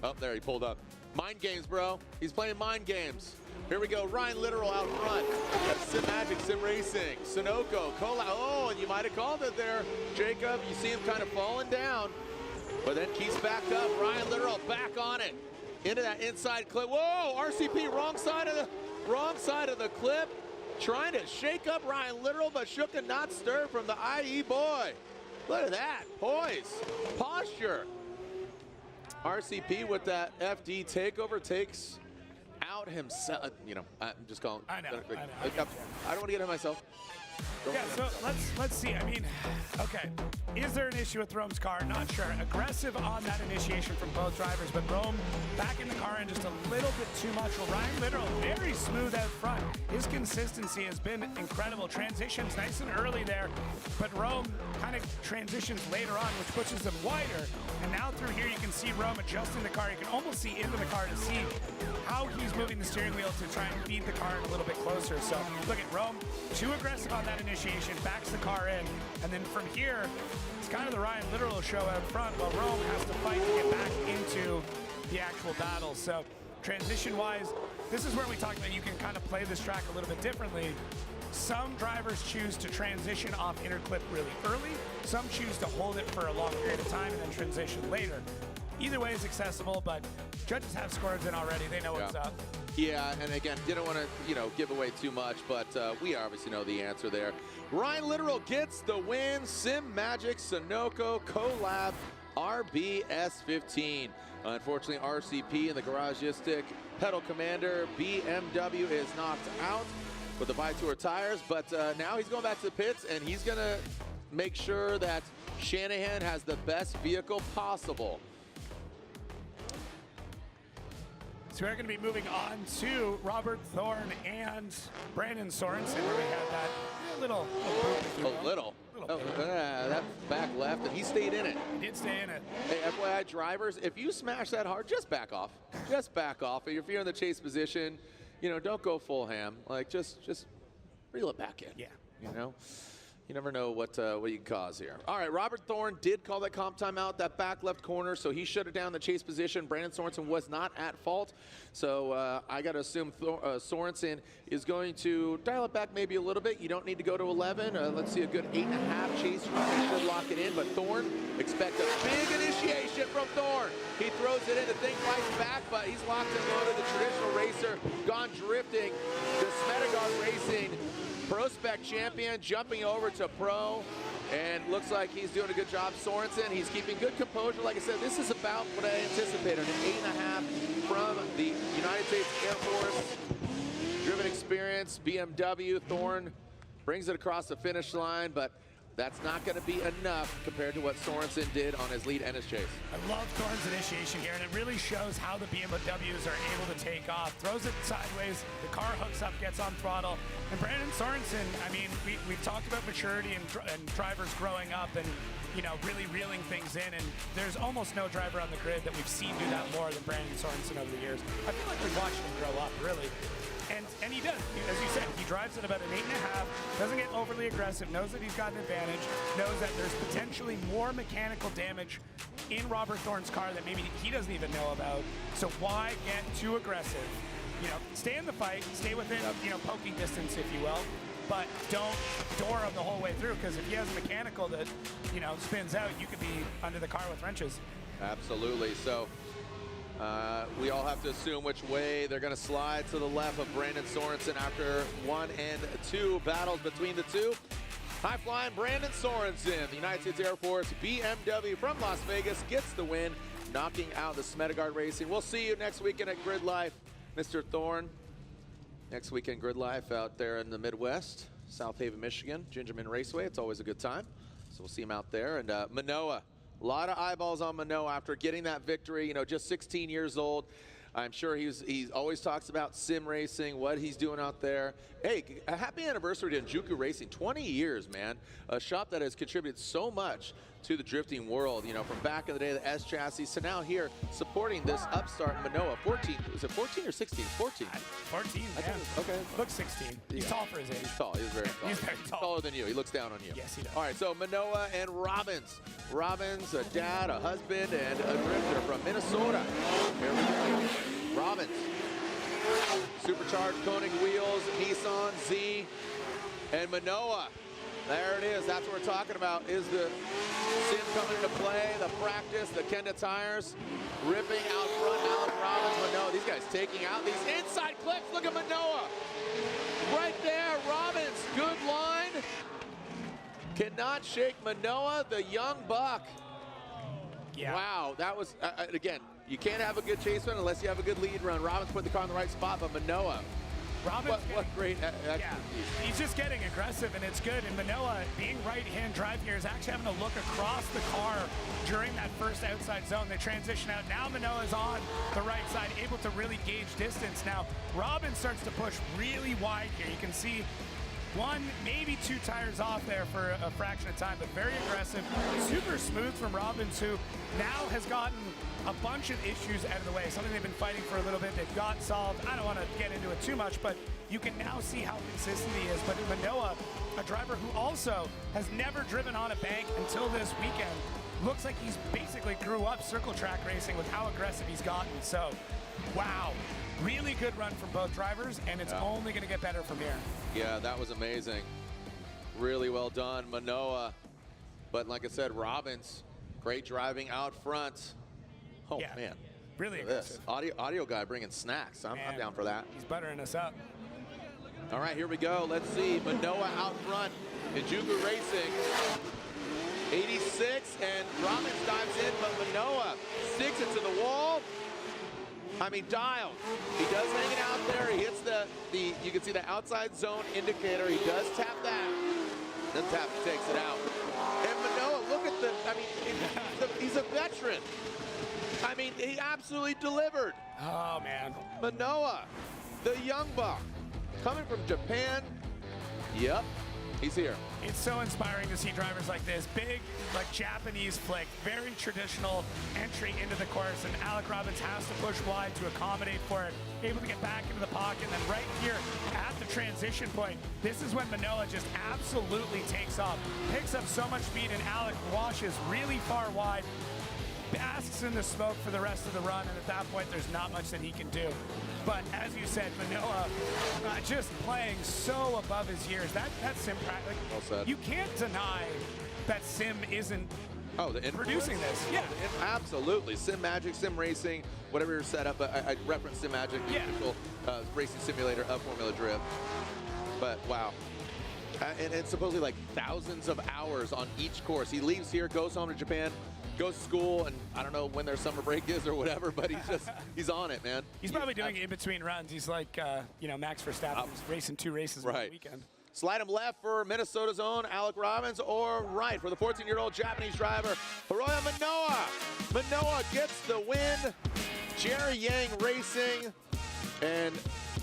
Oh, there he pulled up. Mind games, bro. He's playing mind games. Here we go. Ryan Litteral out front. That's Sim Magic, Sim Racing, Sunoco, Cola. Oh, and you might have called it there, Jacob. You see him kind of falling down, but then keeps back up. Ryan Litteral back on it into that inside clip. Whoa, RCP wrong side of the clip, trying to shake up Ryan Litteral, but shook and not stirred from the IE boy. Look at that poise, posture. RCP with that FD takeover takes out himself. You know, I'm just calling. I know. I don't want to get ahead of myself. Yeah, so let's see. I mean, okay. Is there an issue with Rome's car? Not sure. Aggressive on that initiation from both drivers, but Rome back in the car and just a little bit too much. Well, Ryan Litteral very smooth out front. His consistency has been incredible. Transitions nice and early there, but Rome kind of transitions later on, which pushes them wider. And now through here, you can see Rome adjusting the car. You can almost see into the car to see how he's moving the steering wheel to try and feed the car a little bit closer. So look at Rome, too aggressive on that initiation, backs the car in, and then from here, it's kind of the Ryan Litteral show out front while Rome has to fight to get back into the actual battle. So transition-wise, this is where we talk about you can kind of play this track a little bit differently. Some drivers choose to transition off inner clip really early. Some choose to hold it for a long period of time and then transition later. Either way is accessible, but judges have scores in already. They know what's up. Yeah, and again, didn't want to, give away too much, but we obviously know the answer there. Ryan Litteral gets the win. Sim Magic, Sunoco, Collab, RBS15. Unfortunately, RCP and the Garagistic Pedal Commander BMW is knocked out with the Vitour tires, but now he's going back to the pits, and he's going to make sure that Shanahan has the best vehicle possible. So we're going to be moving on to Robert Thorne and Brandon Sorensen, where we had that little that back left, and he stayed in it. He did stay in it. Hey, FYI drivers, if you smash that hard, just back off. Just back off. If you're in the chase position, don't go full ham. Like, just reel it back in. Yeah. You never know what you can cause here. All right, Robert Thorne did call that comp timeout, that back left corner, so he shut it down the chase position. Brandon Sorensen was not at fault, so I got to assume Sorensen is going to dial it back maybe a little bit. You don't need to go to 11. Let's see a good 8.5 chase run. He should lock it in, but Thorne, expect a big initiation from Thorne. He throws it in, the thing flies back, but he's locked and loaded. The traditional racer gone drifting. The Smedegard Racing Prospect champion jumping over to pro, and looks like he's doing a good job. Sorensen, he's keeping good composure. Like I said, this is about what I anticipated, an 8.5 from the United States Air Force. Driven experience, BMW. Thorne brings it across the finish line, but that's not going to be enough compared to what Sorensen did on his lead and his chase. I love Thorne's initiation here, and it really shows how the BMWs are able to take off. Throws it sideways, the car hooks up, gets on throttle. And Brandon Sorensen, I mean, we've talked about maturity and drivers growing up and, really reeling things in. And there's almost no driver on the grid that we've seen do that more than Brandon Sorensen over the years. I feel like we've watched him grow up, really. And he does, as you said, he drives at about an 8.5, doesn't get overly aggressive, knows that he's got an advantage, knows that there's potentially more mechanical damage in Robert Thorne's car that maybe he doesn't even know about. So why get too aggressive? Stay in the fight, stay within, poking distance, if you will, but don't door him the whole way through, because if he has a mechanical that, spins out, you could be under the car with wrenches. Absolutely. So we all have to assume which way they're going to slide to the left of Brandon Sorensen after 1 and 2 battles between the two. High flying Brandon Sorensen, the United States Air Force BMW from Las Vegas, gets the win, knocking out the Smedegard Racing. We'll see you next weekend at Grid Life. Mr. Thorne, next weekend Grid Life out there in the Midwest, South Haven, Michigan, Gingerman Raceway. It's always a good time. So we'll see him out there. And Minowa A lot of eyeballs on Minowa after getting that victory, you know, just 16 years old. I'm sure he always talks about sim racing, what he's doing out there. Hey, a happy anniversary to Juku Racing. 20 years, man. A shop that has contributed so much to the drifting world, you know, from back in the day, the S chassis, to now here supporting this upstart Minowa. 14, was it 14 or 16? 14. 14, yeah. Okay. Looks 16. He's tall for his age. He's tall. He's very tall. He's very tall. Taller than you. He looks down on you. Yes, he does. All right, so Minowa and Robbins. Robbins, a dad, a husband, and a drifter from Minnesota. Here we go. Robbins. Supercharged Koenig wheels, Nissan Z, and Minowa. There it is. That's what we're talking about. Is the sim coming into play, the practice, the Kenda tires, ripping out front. Alex Robbins, Minowa. These guys taking out these inside clips. Look at Minowa. Right there, Robbins. Good line. Cannot shake Minowa, the young buck. Yeah. Wow, that was, again, you can't have a good chase run unless you have a good lead run. Robbins put the car in the right spot, but Minowa, what great expertise. He's just getting aggressive, and it's good. And Minowa, being right-hand drive here, is actually having to look across the car during that first outside zone. They transition out. Now Minowa's on the right side, able to really gauge distance. Now, Robbins starts to push really wide here. You can see one, maybe two tires off there for a fraction of time, but very aggressive. Super smooth from Robbins, who now has gotten a bunch of issues out of the way, something they've been fighting for a little bit. They've got solved. I don't want to get into it too much, but you can now see how consistent he is. But Minowa, a driver who also has never driven on a bank until this weekend, looks like he's basically grew up circle track racing with how aggressive he's gotten. So, wow. Really good run from both drivers, and it's only going to get better from here. Yeah, that was amazing. Really well done, Minowa. But like I said, Robbins, great driving out front. Oh, man. Really aggressive. This audio guy bringing snacks. I'm down for that. He's buttering us up. All right, here we go. Let's see. Minowa out front in Juku Racing. 86, and Robbins dives in, but Minowa sticks it to the wall. I mean, dialed. He does hang it out there. He hits the you can see the outside zone indicator. He does tap that. Then tap, takes it out. And Minowa, look at the, I mean, he's a veteran. I mean, he absolutely delivered. Oh, man. Minowa, the young buck, coming from Japan. Yep, he's here. It's so inspiring to see drivers like this. Big, like Japanese flick, very traditional entry into the course, and Alec Robbins has to push wide to accommodate for it. Able to get back into the pocket, and then right here at the transition point, this is when Minowa just absolutely takes off. Picks up so much speed, and Alec washes really far wide, basks in the smoke for the rest of the run, and at that point, there's not much that he can do. But as you said, Minowa just playing so above his years. That sim practice, well said. You can't deny that sim isn't producing this. Yeah, absolutely. Sim Magic, Sim Racing, whatever your setup. But I reference Sim Magic, the official racing simulator of Formula Drift. But wow. And it's supposedly like thousands of hours on each course. He leaves here, goes home to Japan, goes to school, and I don't know when their summer break is or whatever, but he's on it, man. He's probably doing it in between runs. He's like, you know, Max Verstappen. He's racing 2 races in the weekend. Slide him left for Minnesota's own Alec Robbins, or right for the 14-year-old Japanese driver, Hiroya Minowa. Minowa gets the win. Jerry Yang Racing. And,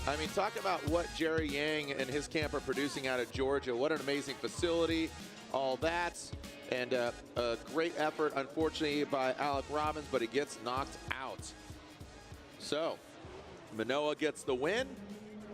I mean, talk about what Jerry Yang and his camp are producing out of Georgia. What an amazing facility, all that. And a great effort, unfortunately, by Alec Robbins, but he gets knocked out. So, Minowa gets the win,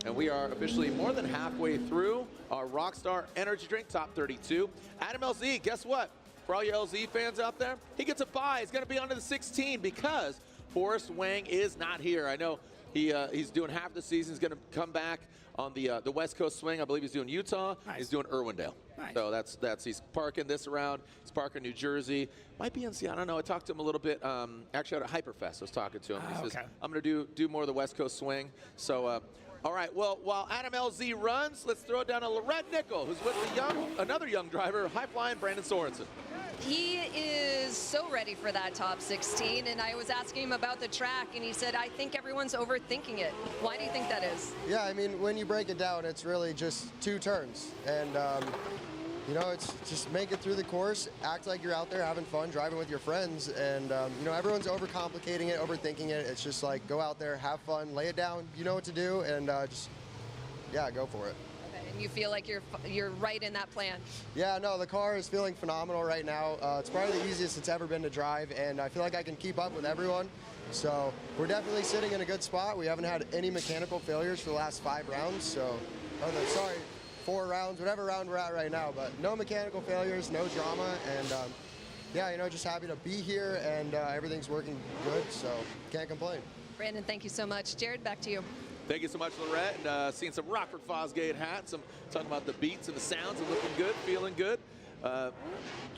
and we are officially more than halfway through our Rockstar Energy Drink Top 32. Adam LZ, guess what? For all you LZ fans out there, he gets a bye. He's going to be under the 16 because Forrest Wang is not here. I know he's doing half the season. He's going to come back on the West Coast swing. I believe he's doing Utah. Nice. He's doing Irwindale. Nice. So that's he's parking this around. He's parking New Jersey. Might be in Seattle. I don't know. I talked to him a little bit. Actually, out at Hyperfest, I was talking to him. He says, I'm going to do more of the West Coast swing. So, all right. Well, while Adam LZ runs, let's throw it down to Lorette Nickel, who's with another young driver, high-flying Brandon Sorensen. He is so ready for that top 16, and I was asking him about the track, and he said, I think everyone's overthinking it. Why do you think that is? Yeah, I mean, when you break it down, it's really just 2 turns, and you know, it's just make it through the course, act like you're out there having fun, driving with your friends, and you know, everyone's overcomplicating it, overthinking it. It's just like, go out there, have fun, lay it down, you know what to do, and just, yeah, go for it. Okay, and you feel like you're right in that plan? Yeah, no, the car is feeling phenomenal right now. It's probably the easiest it's ever been to drive, and I feel like I can keep up with everyone. So we're definitely sitting in a good spot. We haven't had any mechanical failures for the last 5 rounds, so, oh, no, sorry, 4 rounds, whatever round we're at right now, but no mechanical failures, no drama, and yeah, you know, just happy to be here, and everything's working good, so can't complain. Brandon, thank you so much. Jared, back to you. Thank you so much, Lorette, and seeing some Rockford Fosgate hats, some talking about the beats and the sounds and looking good, feeling good.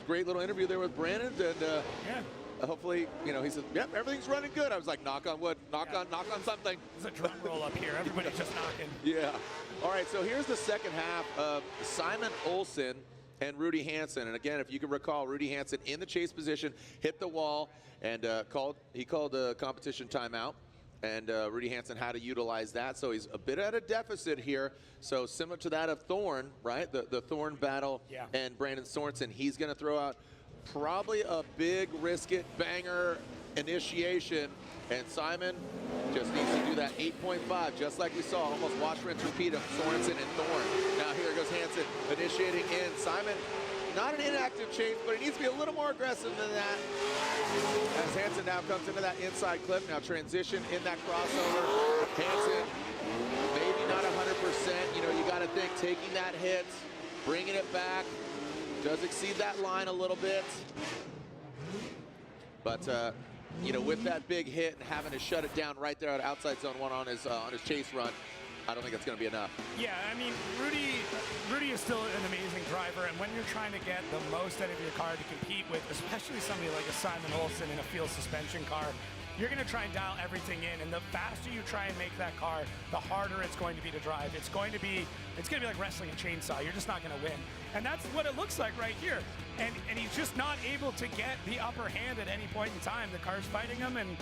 Great little interview there with Brandon, and hopefully, you know, he said, yep, everything's running good. I was like, knock on wood, knock on something. There's a drum roll up here. Everybody's just knocking. Yeah. All right, so here's the second half of Simon Olsen and Rudy Hansen. And again, if you can recall, Rudy Hansen in the chase position, hit the wall, and he called a competition timeout. And Rudy Hansen had to utilize that, so he's a bit at a deficit here. So similar to that of Thorne, right? The Thorne battle and Brandon Sorensen. He's going to throw out probably a big risk-it banger initiation, and Simon just needs to do that 8.5, just like we saw, almost wash, rinse, repeat of Sorensen and Thorne. Now here goes Hansen initiating in. Simon, not an inactive chase, but he needs to be a little more aggressive than that. As Hansen now comes into that inside clip, now transition in that crossover. Hansen, maybe not 100%. You know, you got to think taking that hit, bringing it back, does exceed that line a little bit. But, you know, with that big hit and having to shut it down right there at outside zone 1 on his chase run, I don't think that's going to be enough. Yeah, I mean, Rudy is still an amazing driver, and when you're trying to get the most out of your car to compete with, especially somebody like a Simon Olsen in a field suspension car, you're going to try and dial everything in, and the faster you try and make that car, the harder it's going to be to drive. It's going to be like wrestling a chainsaw. You're just not going to win. And that's what it looks like right here. And he's just not able to get the upper hand at any point in time. The car's fighting him, and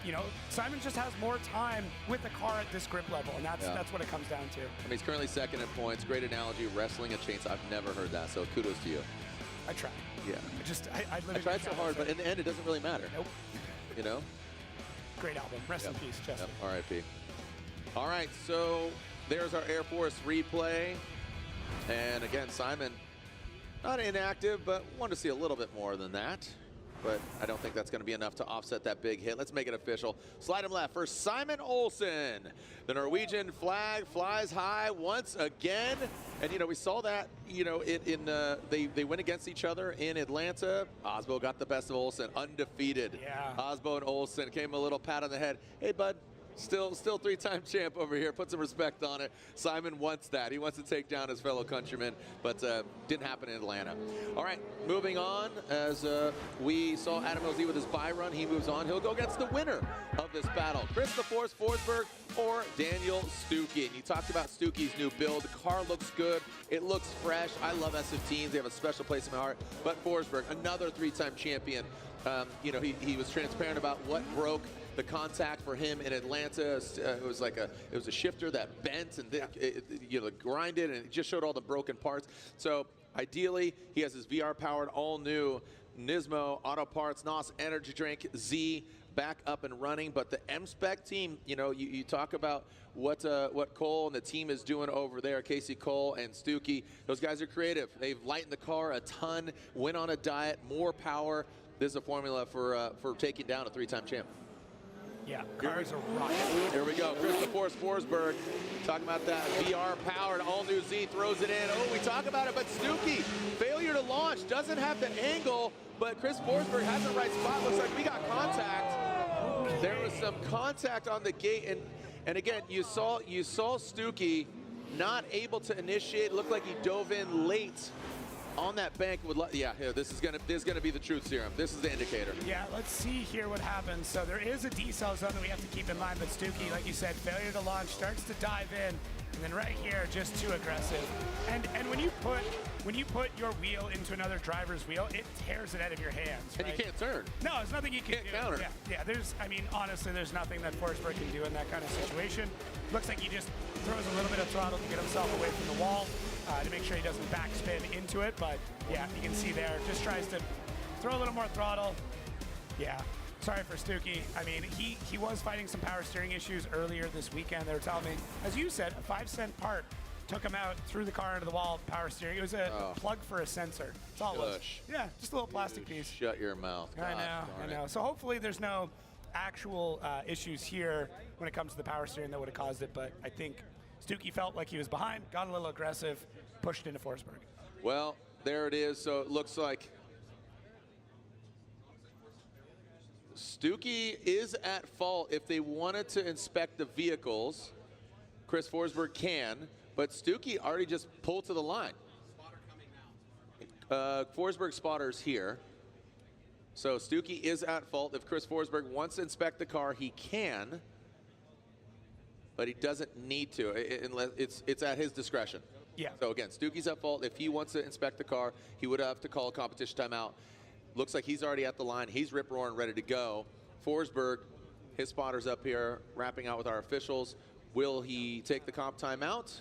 you know, Simon just has more time with the car at this grip level, and that's what it comes down to. I mean, he's currently second in points. Great analogy, wrestling a chainsaw. I've never heard that, so kudos to you. I tried. Yeah. I tried so hard, but in the end, it doesn't really matter. Nope. You know? Great album. Rest in peace, Chester. R.I.P. All right, so there's our Air Force replay. And again, Simon, not inactive, but wanted to see a little bit more than that. But I don't think that's going to be enough to offset that big hit. Let's make it official. Slide him left for Simon Olsen. The Norwegian flag flies high once again. And, you know, we saw that, you know, they went against each other in Atlanta. Aasbo got the best of Olsen, undefeated. Yeah. Aasbo and Olsen came a little pat on the head. Hey, bud. Still 3-time champ over here. Put some respect on it. Simon wants that. He wants to take down his fellow countrymen, but didn't happen in Atlanta. All right, moving on. As we saw Adam Mosey with his bye run, he moves on. He'll go against the winner of this battle, Chris the Force Forsberg or Daniel Stuke. And you talked about Stuke's new build. The car looks good. It looks fresh. I love SF-teens. They have a special place in my heart. But Forsberg, another 3-time champion. You know, he was transparent about what broke the contact for him in Atlanta. It was a shifter that bent and grinded, and it just showed all the broken parts. So ideally, he has his VR-powered all-new Nismo Auto Parts NOS Energy Drink Z back up and running. But the M-Spec team, you know, you talk about what Cole and the team is doing over there, Casey Cole and Stuke. Those guys are creative. They've lightened the car a ton, went on a diet, more power. This is a formula for taking down a 3-time champ. Yeah, cars are rocket. Here we go. Chris the Force Forsberg talking about that VR-powered all-new Z, throws it in. Oh, we talk about it, but Stuke, failure to launch, doesn't have the angle, but Chris Forsberg has the right spot. Looks like we got contact. There was some contact on the gate, and again, you saw Stuke not able to initiate. Looked like he dove in late on that bank. This is gonna be the truth serum. This is the indicator. Yeah, let's see here what happens. So there is a decel zone that we have to keep in mind, but Stuke, like you said, failure to launch, starts to dive in, and then right here, just too aggressive. And when you put your wheel into another driver's wheel, it tears it out of your hands. And right? you can't turn. No, there's nothing you can do. Counter. Yeah. Honestly, there's nothing that Forsberg can do in that kind of situation. Looks like he just throws a little bit of throttle to get himself away from the wall. to make sure he doesn't backspin into it. But yeah, you can see there, just tries to throw a little more throttle. Yeah, sorry for Stuke. I mean, he was fighting some power steering issues earlier this weekend. They were telling me, as you said, a 5-cent part took him out, threw the car into the wall, power steering. It was a plug for a sensor. That's all it was. Yeah, just a little plastic piece. Shut your mouth. I know. So hopefully there's no actual issues here when it comes to the power steering that would have caused it, but I think Stuke felt like he was behind, got a little aggressive, pushed into Forsberg. Well, there it is. So it looks like Stuke is at fault. If they wanted to inspect the vehicles, Chris Forsberg can, but Stuke already just pulled to the line. Forsberg spotter's here. So Stuke is at fault. If Chris Forsberg wants to inspect the car, he can, but he doesn't need to, unless it's at his discretion. Yeah. So again, Stuke's at fault. If he wants to inspect the car, he would have to call a competition timeout. Looks like he's already at the line. He's rip-roaring, ready to go. Forsberg, his spotter's up here, wrapping out with our officials. Will he take the comp timeout?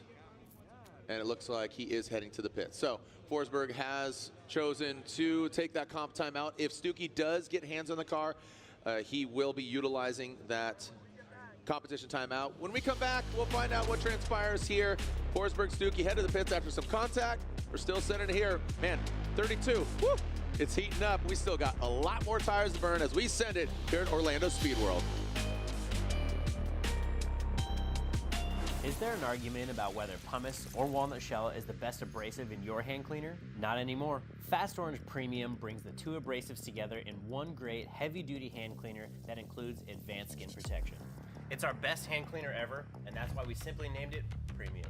And it looks like he is heading to the pit. So Forsberg has chosen to take that comp timeout. If Stuke does get hands on the car, he will be utilizing that competition timeout. When we come back, we'll find out what transpires here. Forsberg, Stuke head to the pits after some contact. We're still sending it here. Man, 32. Woo! It's heating up. We still got a lot more tires to burn as we send it here at Orlando Speed World. Is there an argument about whether pumice or walnut shell is the best abrasive in your hand cleaner? Not anymore. Fast Orange Premium brings the two abrasives together in one great heavy-duty hand cleaner that includes advanced skin protection. It's our best hand cleaner ever, and that's why we simply named it Premium.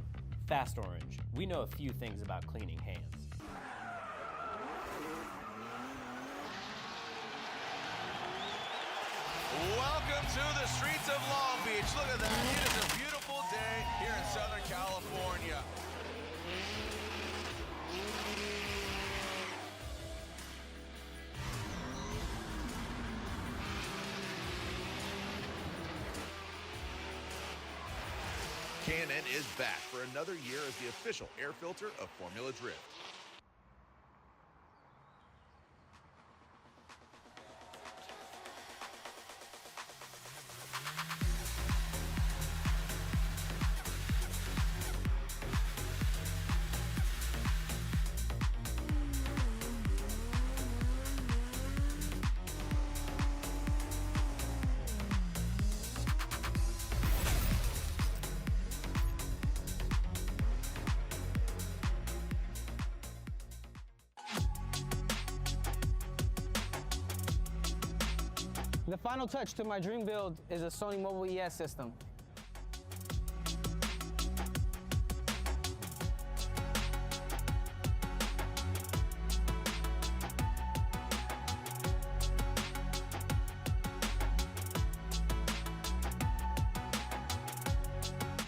Fast Orange. We know a few things about cleaning hands. Welcome to the streets of Long Beach. Look at that. It is a beautiful day here in Southern California. K&N is back for another year as the official air filter of Formula Drift. The final touch to my dream build is a Sony Mobile ES system.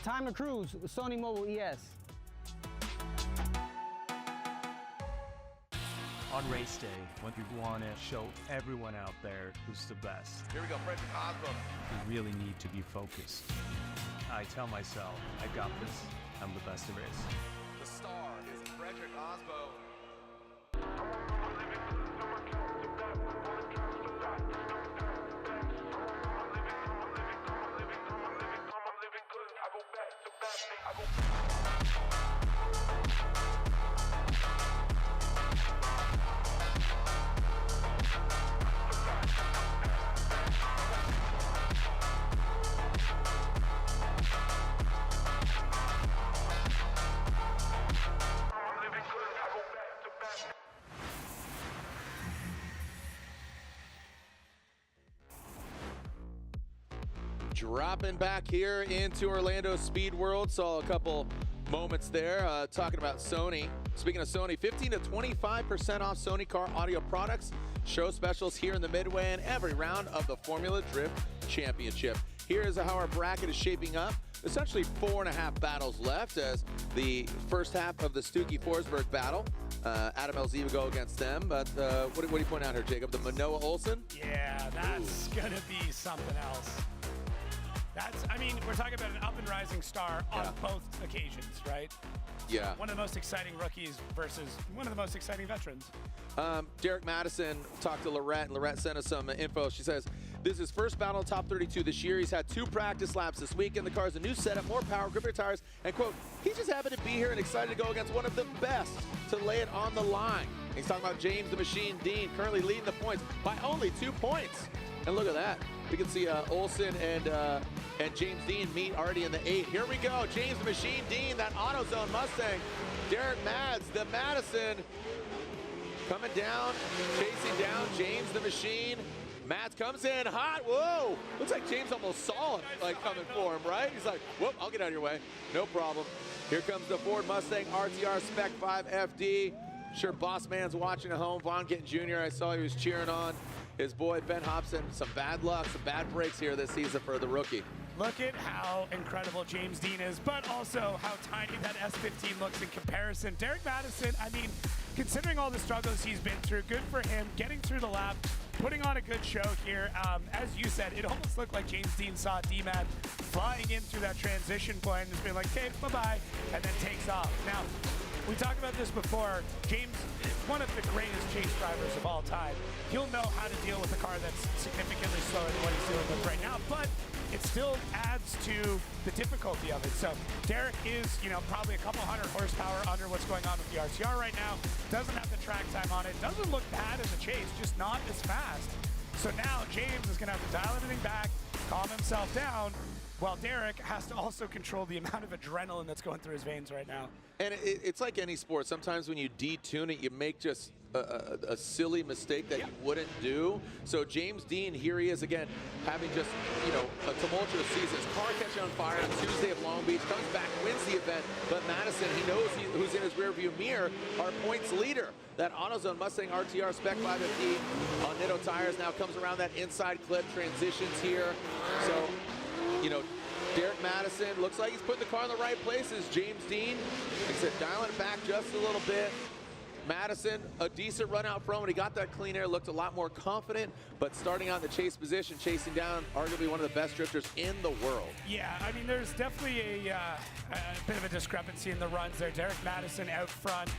Time to cruise with Sony Mobile ES. On race day, when you want to show everyone out there who's the best. Here we go, Frederick Aasbo. You really need to be focused. I tell myself, I got this. I'm the best there is. The star is Frederick Aasbo. Dropping back here into Orlando Speed World. Saw a couple moments there talking about Sony. Speaking of Sony, 15 to 25% off Sony car audio products. Show specials here in the Midway and every round of the Formula Drift Championship. Here is how our bracket is shaping up. Essentially 4.5 battles left as the first half of the Stuke-Forsberg battle. Adam LZ will go against them, but what do you point out here, Jacob? The Minowa Olsen? Yeah, that's going to be something else. I mean, we're talking about an up and rising star on both occasions, right? Yeah. One of the most exciting rookies versus one of the most exciting veterans. Derek Madison talked to Lorette, and Lorette sent us some info. She says, this is his first battle in top 32 this year. He's had 2 practice laps this weekend. The car's a new setup, more power, grippier tires, and quote, he's just happy to be here and excited to go against one of the best to lay it on the line. He's talking about James the Machine Dean, currently leading the points by only 2 points. And look at that. We can see Olsen and James Dean meet already in the 8. Here we go. James the Machine Dean, that AutoZone Mustang. Derek Mads, the Madison, coming down, chasing down James the Machine. Mads comes in hot. Whoa. Looks like James almost saw it coming for him, right? He's like, whoop, I'll get out of your way. No problem. Here comes the Ford Mustang RTR Spec 5 FD. Sure, Boss Man's watching at home. Von Gittin Jr., I saw he was cheering on his boy Ben Hobson. Some bad luck, some bad breaks here this season for the rookie. Look at how incredible James Dean is, but also how tiny that S15 looks in comparison. Derek Madison, I mean, considering all the struggles he's been through, good for him, getting through the lap, putting on a good show here. As you said, it almost looked like James Dean saw D-Mad flying in through that transition point and just being like, okay, bye-bye, and then takes off. Now, we talked about this before. James is one of the greatest chase drivers of all time. He'll know how to deal with a car that's significantly slower than what he's dealing with right now, but it still adds to the difficulty of it. So Derek is, probably a couple hundred horsepower under what's going on with the RTR right now. Doesn't have the track time on it. Doesn't look bad as a chase, just not as fast. So now James is going to have to dial everything back, calm himself down, while Derek has to also control the amount of adrenaline that's going through his veins right now. And it's like any sport. Sometimes when you detune it, you make just a silly mistake that you wouldn't do. So James Dean, here he is again, having just, a tumultuous season. His car catching on fire on Tuesday at Long Beach, comes back, wins the event. But Madison, he knows who's in his rearview mirror, our points leader. That AutoZone Mustang RTR Spec 550 on Nitto tires now comes around that inside clip, transitions here. So, Derek Madison looks like he's putting the car in the right places. James Dean, like I said, dialing it back just a little bit. Madison, a decent run out front when he got that clean air, looked a lot more confident, but starting out in the chase position, chasing down arguably one of the best drifters in the world. Yeah, I mean, there's definitely a bit of a discrepancy in the runs there. Derek Madison out front.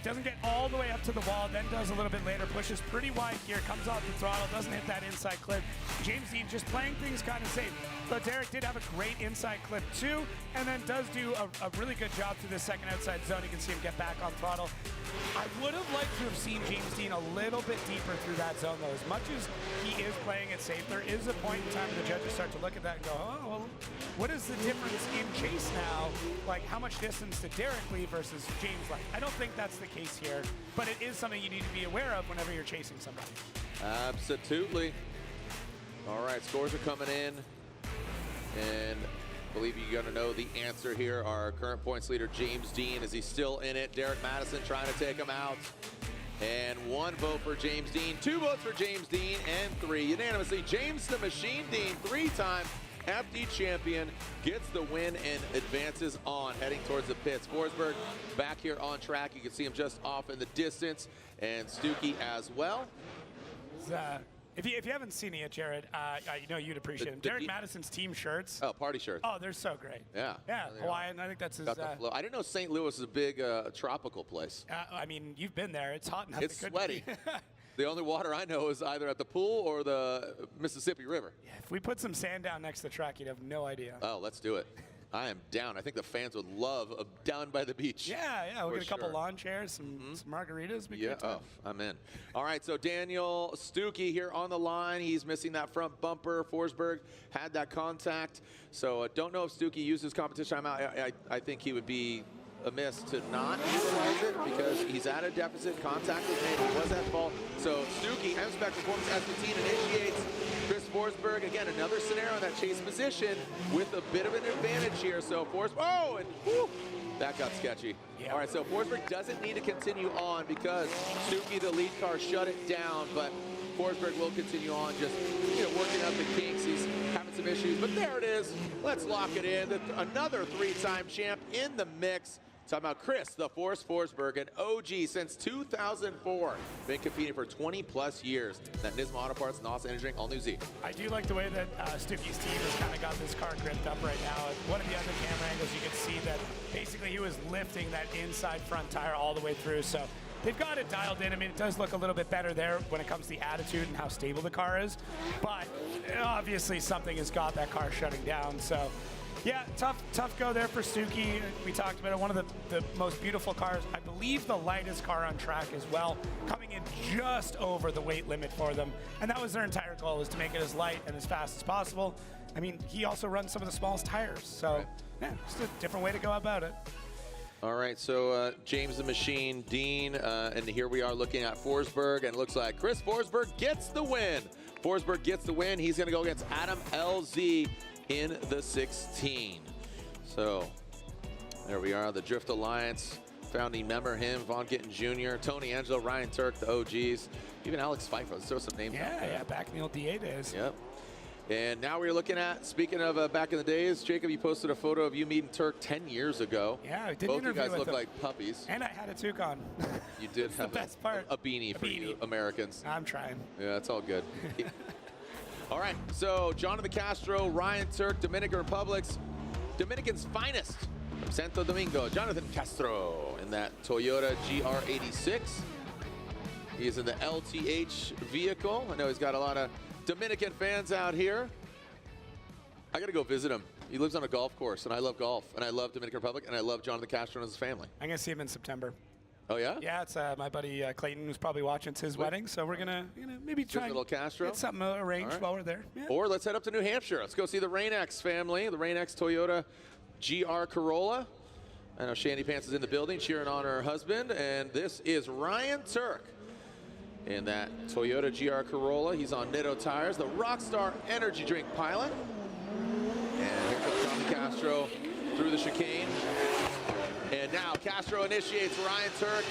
Doesn't get all the way up to the wall, then does a little bit later, pushes pretty wide gear, comes off the throttle, doesn't hit that inside clip. James Dean just playing things kind of safe. But Derek did have a great inside clip too, and then does do a really good job through the second outside zone. You can see him get back on throttle. I would have liked to have seen James Dean a little bit deeper through that zone though. As much as he is playing it safe, there is a point in time where the judges start to look at that and go, oh, well, what is the difference in chase now? Like, how much distance did Derek leave versus James leave? I don't think that's the case here, but it is something you need to be aware of whenever you're chasing somebody. Absolutely. All right, scores are coming in, and I believe you're going to know the answer here. Our current points leader, James Dean, is he still in it? Derek Madison trying to take him out. And 1 vote for James Dean, 2 votes for James Dean, and 3 unanimously. James the Machine Dean, 3-time FD champion, gets the win and advances on, heading towards the pits. Forsberg back here on track. You can see him just off in the distance, and Stuke as well. If you haven't seen it yet, Jared, you'd appreciate him. Derek Madison's team shirts. Oh, party shirts. Oh, they're so great. Yeah. Yeah, Hawaiian. I think that's his. I didn't know St. Louis is a big tropical place. I mean, you've been there. It's hot enough. It's sweaty. The only water I know is either at the pool or the Mississippi River. Yeah, if we put some sand down next to the track, you'd have no idea. Oh, let's do it. I am down. I think the fans would love down by the beach. Yeah, we'll get a couple lawn chairs, some margaritas. Yeah, I'm in. All right, so Daniel Stuke here on the line. He's missing that front bumper. Forsberg had that contact. So don't know if Stuke uses competition timeout. I think he would be amiss to not utilize it because he's at a deficit. Contact was made. He was at fault. So Stuke, M-Spec Performance S15 initiates. Chris Forsberg, again, another scenario in that chase position with a bit of an advantage here. So Forsberg, and whew, that got sketchy. Yeah. All right, so Forsberg doesn't need to continue on because Stuke, the lead car, shut it down, but Forsberg will continue on, just working out the kinks. He's having some issues, but there it is. Let's lock it in. Another 3-time champ in the mix. Talking about Chris, the Force Forsberg, an OG since 2004. Been competing for 20+ years. That Niz Motorsports, NOS Energy Drink, all new Z. I do like the way that Stuckey's team has kind of got this car gripped up right now. One of the other camera angles, you can see that basically he was lifting that inside front tire all the way through. So they've got it dialed in. I mean, it does look a little bit better there when it comes to the attitude and how stable the car is. But obviously something has got that car shutting down. So yeah, tough go there for Stuckey. We talked about it, one of the most beautiful cars. I believe the lightest car on track as well, coming in just over the weight limit for them. And that was their entire goal, is to make it as light and as fast as possible. I mean, he also runs some of the smallest tires. So yeah, just a different way to go about it. All right, so James the Machine, Dean, and here we are looking at Forsberg, and it looks like Chris Forsberg gets the win. Forsberg gets the win. He's going to go against Adam LZ in the 16. So there we are, the Drift Alliance founding member, him, Von Gittin Jr., Tony Angelo, Ryan Turk, the OGs, even Alex Fife. Let's throw some names out there. Yeah, back in the old DA days. Yep. And now we're looking at, speaking of back in the days, Jacob, you posted a photo of you meeting Turk 10 years ago. Yeah, I did. Both you guys look like puppies. And I had a toque on. You did have the best part. A beanie for you Americans. I'm trying. Yeah, it's all good. All right, so Jonathan Castro, Ryan Turk, Dominican Republic's Dominican's finest from Santo Domingo, Jonathan Castro in that Toyota GR86. He is in the LTH vehicle. I know he's got a lot of Dominican fans out here. I got to go visit him. He lives on a golf course, and I love golf, and I love Dominican Republic, and I love Jonathan Castro and his family. I'm going to see him in September. Oh, yeah? Yeah, it's my buddy Clayton, who's probably watching. It's his wedding, so we're going to maybe try and get something arranged while we're there. Yeah. Or let's head up to New Hampshire. Let's go see the Rain-X family, the Rain-X Toyota GR Corolla. I know Shandy Pants is in the building cheering on her husband, and this is Ryan Turk in that Toyota GR Corolla. He's on Nitto tires, the Rockstar energy drink pilot. And here comes Jonathan Castro through the chicane. And now Castro initiates Ryan Turk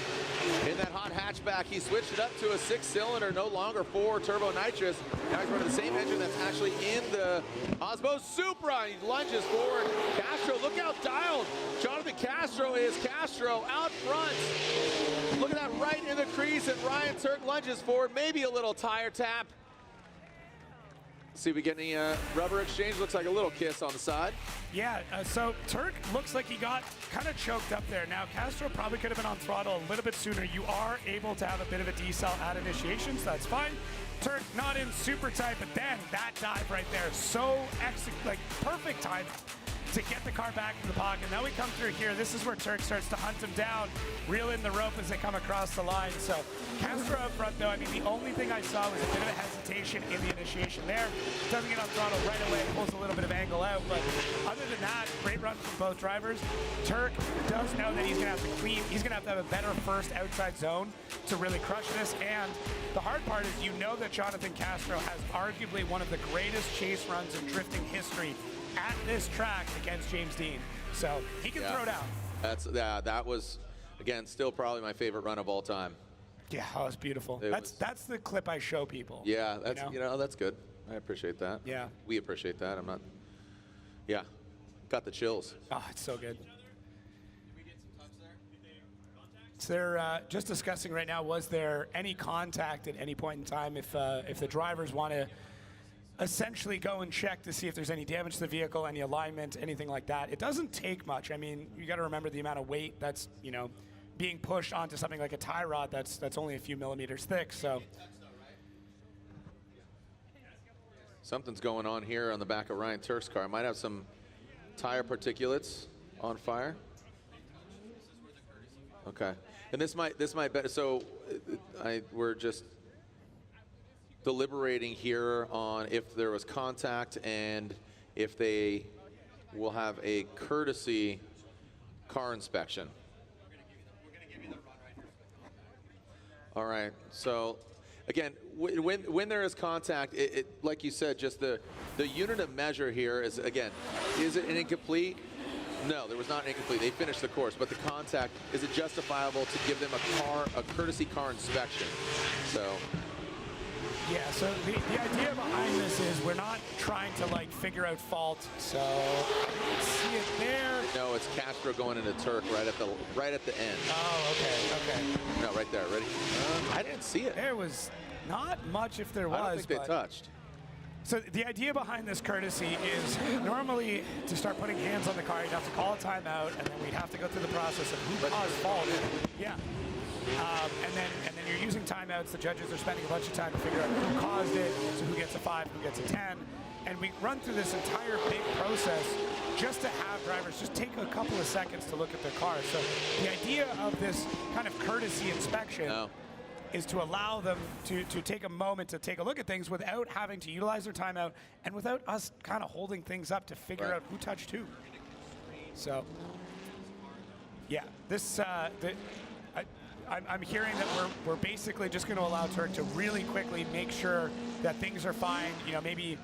in that hot hatchback. He switched it up to a 6-cylinder, no longer 4 turbo nitrous. Now he's running the same engine that's actually in the Aasbo Supra. He lunges forward. Castro, look how dialed Jonathan Castro is. Castro out front. Look at that, right in the crease, and Ryan Turk lunges forward. Maybe a little tire tap. See if we get any rubber exchange. Looks like a little kiss on the side. Yeah, so Turk looks like he got kind of choked up there. Now, Castro probably could have been on throttle a little bit sooner. You are able to have a bit of a decel at initiation, so that's fine. Turk not in super tight, but then that dive right there, so perfect time to get the car back in the pocket. Now we come through here. This is where Turk starts to hunt him down, reel in the rope as they come across the line. So Castro up front, though, I mean, the only thing I saw was a bit of a hesitation in the initiation there. Doesn't get on throttle right away, pulls a little bit of angle out. But other than that, great run from both drivers. Turk does know that he's going to have to clean. He's going to have a better first outside zone to really crush this. And the hard part is, you know that Jonathan Castro has arguably one of the greatest chase runs in drifting history at this track against James Dean. So he can throw down. That was, again, still probably my favorite run of all time. Yeah, that was beautiful. That's the clip I show people. Yeah, that's that's good. I appreciate that. Yeah. We appreciate that. I'm not, yeah, got the chills. Oh, it's so good. So they're just discussing right now, was there any contact at any point in time if the drivers want to essentially go and check to see if there's any damage to the vehicle, any alignment, anything like that. It doesn't take much. I mean, you got to remember the amount of weight that's, being pushed onto something like a tie rod that's only a few millimeters thick. So something's going on here on the back of Ryan Turk's car. Might have some tire particulates on fire. Okay, and this might better. So we're just deliberating here on if there was contact and if they will have a courtesy car inspection. All right, so again, when there is contact, it like you said, just the unit of measure here is, again, is it an incomplete? No, there was not an incomplete. They finished the course, but the contact, is it justifiable to give them a courtesy car inspection? So Yeah, so the idea behind this is we're not trying to like figure out fault. So I didn't see it there. No, it's Castro going into Turk right at the end. Oh, okay. No, right there. Ready? I didn't see it. There was not much if there was. I don't think they touched. So the idea behind this courtesy is normally to start putting hands on the car, you'd have to call a timeout, and then we'd have to go through the process of who caused fault. Yeah. And then you're using timeouts. The judges are spending a bunch of time to figure out who caused it, so who gets a 5, who gets a 10. And we run through this entire big process just to have drivers just take a couple of seconds to look at their cars. So the idea of this kind of courtesy inspection is to allow them to take a moment to take a look at things without having to utilize their timeout and without us kind of holding things up to figure out who touched who. So, yeah, this I'm hearing that we're basically just going to allow Turk to really quickly make sure that things are fine. You know, maybe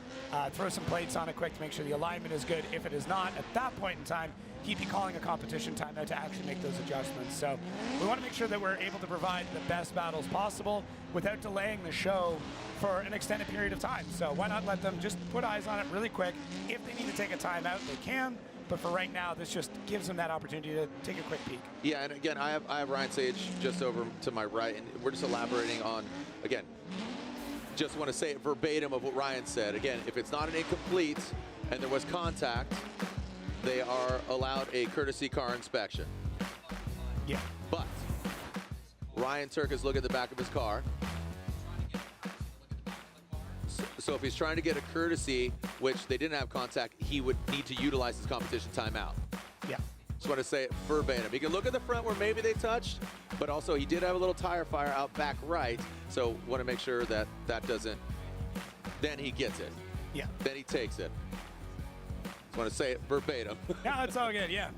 throw some plates on it quick to make sure the alignment is good. If it is not, at that point in time, he'd be calling a competition timeout to actually make those adjustments. So we want to make sure that we're able to provide the best battles possible without delaying the show for an extended period of time. So why not let them just put eyes on it really quick. If they need to take a timeout, they can. But for right now, this just gives them that opportunity to take a quick peek. Yeah, and again, I have Ryan Sage just over to my right, and we're just elaborating on, again, just want to say it verbatim of what Ryan said. Again, if it's not an incomplete and there was contact, they are allowed a courtesy car inspection. Yeah. But Ryan Turk is looking at the back of his car. So if he's trying to get a courtesy, which they didn't have contact, he would need to utilize his competition timeout. Yeah. Just want to say it verbatim. He can look at the front where maybe they touched, but also he did have a little tire fire out back right. So want to make sure that that doesn't, then he gets it. Yeah. Then he takes it. Just want to say it verbatim. No, it's all good. Yeah.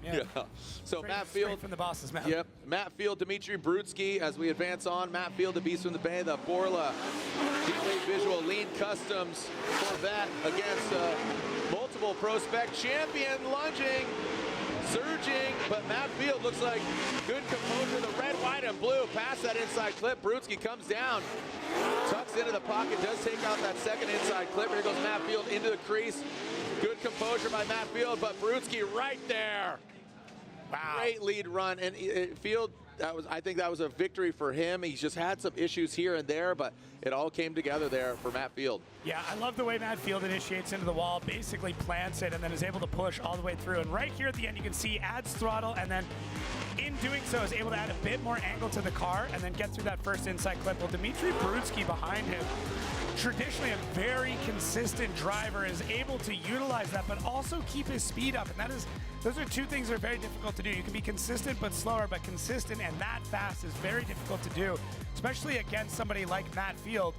So Straight, Matt Field from the boss's mouth. Yep. Matt Field, Dimitri Brutskiy as we advance on. Matt Field, the Beast from the Bay, the Borla Gateway Visual Lean Customs Corvette against multiple prospect champion lunging, surging, but Matt Field looks like good composure. The red, white, and blue past that inside clip. Brutskiy comes down, tucks into the pocket, does take out that second inside clip. Here goes Matt Field into the crease. Good composure by Matt Field, but Brutskiy right there. Wow. Great lead run, and Field, I think that was a victory for him. He's just had some issues here and there, but it all came together there for Matt Field. Yeah, I love the way Matt Field initiates into the wall, basically plants it, and then is able to push all the way through. And right here at the end, you can see adds throttle, and then in doing so is able to add a bit more angle to the car and then get through that first inside clip. Well, Dimitri Brutskiy behind him, traditionally a very consistent driver, is able to utilize that, but also keep his speed up. And those are two things that are very difficult to do. You can be consistent but slower, but consistent and that fast is very difficult to do, especially against somebody like Matt Field,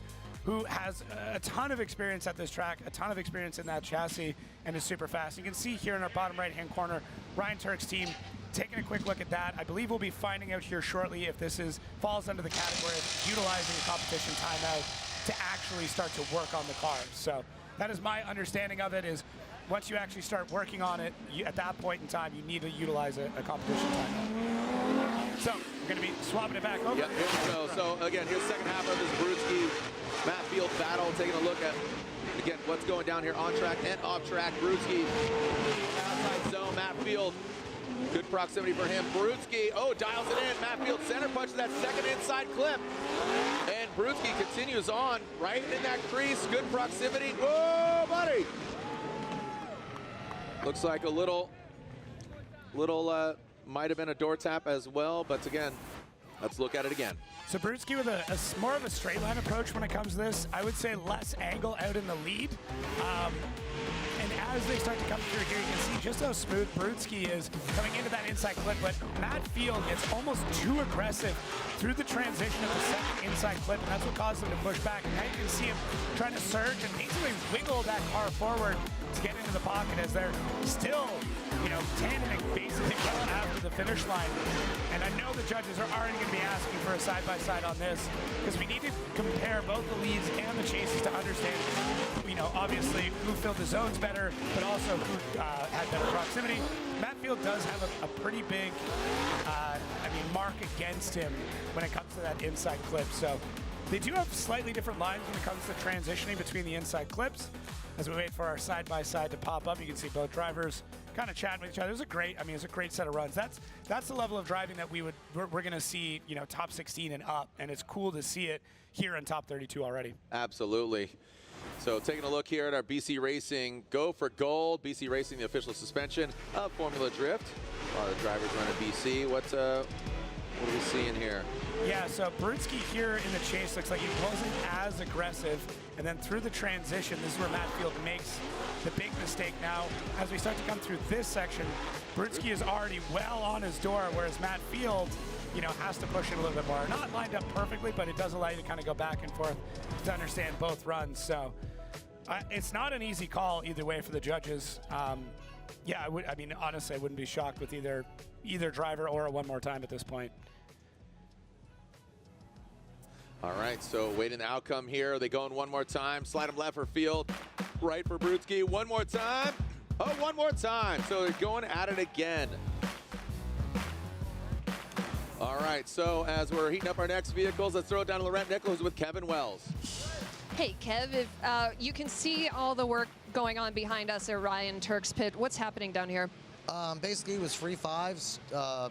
who has a ton of experience at this track, a ton of experience in that chassis, and is super fast. You can see here in our bottom right-hand corner, Ryan Turk's team taking a quick look at that. I believe we'll be finding out here shortly if this falls under the category of utilizing a competition timeout to actually start to work on the car. So that is my understanding of it, is once you actually start working on it, at that point in time, you need to utilize a competition timeout. So we're going to be swapping it back over. Yep, here we go. So again, here's the second half of this Brutskiy Matt Field battle, taking a look at, again, what's going down here on track and off track. Brutskiy outside zone, Matt Field, good proximity for him. Brutskiy, dials it in. Matt Field center punches that second inside clip. And Brutskiy continues on right in that crease. Good proximity. Whoa, buddy. Looks like a little might have been a door tap as well, but again, let's look at it again. So Brutskiy with a more of a straight line approach when it comes to this. I would say less angle out in the lead. And as they start to come through here, you can see just how smooth Brutskiy is coming into that inside clip, but Matt Field gets almost too aggressive through the transition of the second inside clip, and that's what caused him to push back. And now you can see him trying to surge and basically wiggle that car forward to get into the pocket as they're still, tandeming basically going after the finish line. And I know the judges are already going to be asking for a side-by-side on this, because we need to compare both the leads and the chases to understand, obviously who filled the zones better, but also who had better proximity. Matt Field does have a pretty big, mark against him when it comes to that inside clip. So They do have slightly different lines when it comes to transitioning between the inside clips. As we wait for our side-by-side to pop up, you can see both drivers kind of chatting with each other. It was a great, I mean, it's a great set of runs. That's the level of driving that we're going to see, you know, top 16 and up, and it's cool to see it here in top 32 already. Absolutely. So taking a look here at our BC Racing Go for Gold. BC Racing, the official suspension of Formula Drift. A lot of drivers running BC. What are we seeing here? Yeah, so Brutskiy here in the chase looks like he wasn't as aggressive, and then through the transition, this is where Matt Field makes the big mistake. Now, as we start to come through this section, Brutskiy is already well on his door, whereas Matt Field, you know, has to push it a little bit more. Not lined up perfectly, but it does allow you to kind of go back and forth to understand both runs. So it's not an easy call either way for the judges. Yeah, I mean, honestly, I wouldn't be shocked with either driver or a one more time at this point. All right, so waiting the outcome here. Are they going one more time? Slide them left for Field, right for Brutskiy. One more time. Oh, one more time. So they're going at it again. All right, so as we're heating up our next vehicles, let's throw it down to Laurent Nichols with Kevin Wells. Hey, Kev, if you can see all the work going on behind us at Ryan Turk's pit, what's happening down here? Basically, it was free fives,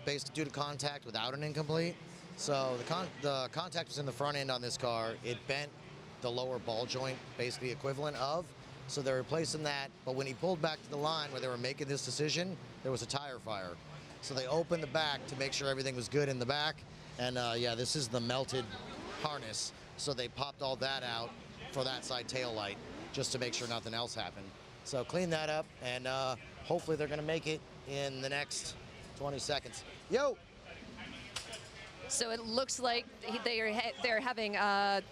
basically due to contact without an incomplete. So the contact was in the front end on this car. It bent the lower ball joint, basically equivalent of. So they're replacing that. But when he pulled back to the line where they were making this decision, there was a tire fire. So they opened the back to make sure everything was good in the back. And yeah, this is the melted harness. So they popped all that out for that side tail light just to make sure nothing else happened. So clean that up, and hopefully they're gonna make it in the next 20 seconds. Yo! So it looks like they're having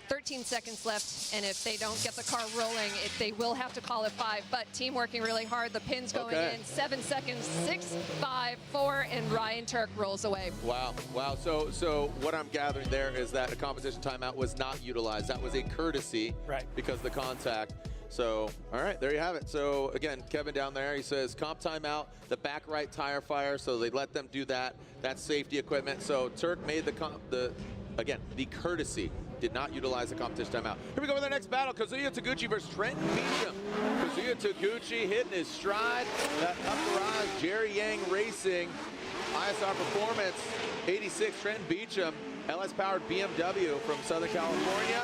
13 seconds left, and if they don't get the car rolling, they will have to call it 5. But team working really hard. The pin's going in. 7 seconds, 6, 5, 4, and Ryan Turk rolls away. Wow, wow. So what I'm gathering there is that a competition timeout was not utilized. That was a courtesy, right? Because of the contact. So, all right, there you have it. So, again, Kevin down there, he says comp timeout, the back right tire fire, so they let them do that. That's safety equipment. So, Turk made the courtesy, did not utilize the competition timeout. Here we go with our next battle, Kazuya Taguchi versus Trent Beechum. Kazuya Taguchi hitting his stride. That up the rise, Jerry Yang Racing, ISR Performance, 86, Trent Beechum, LS-powered BMW from Southern California.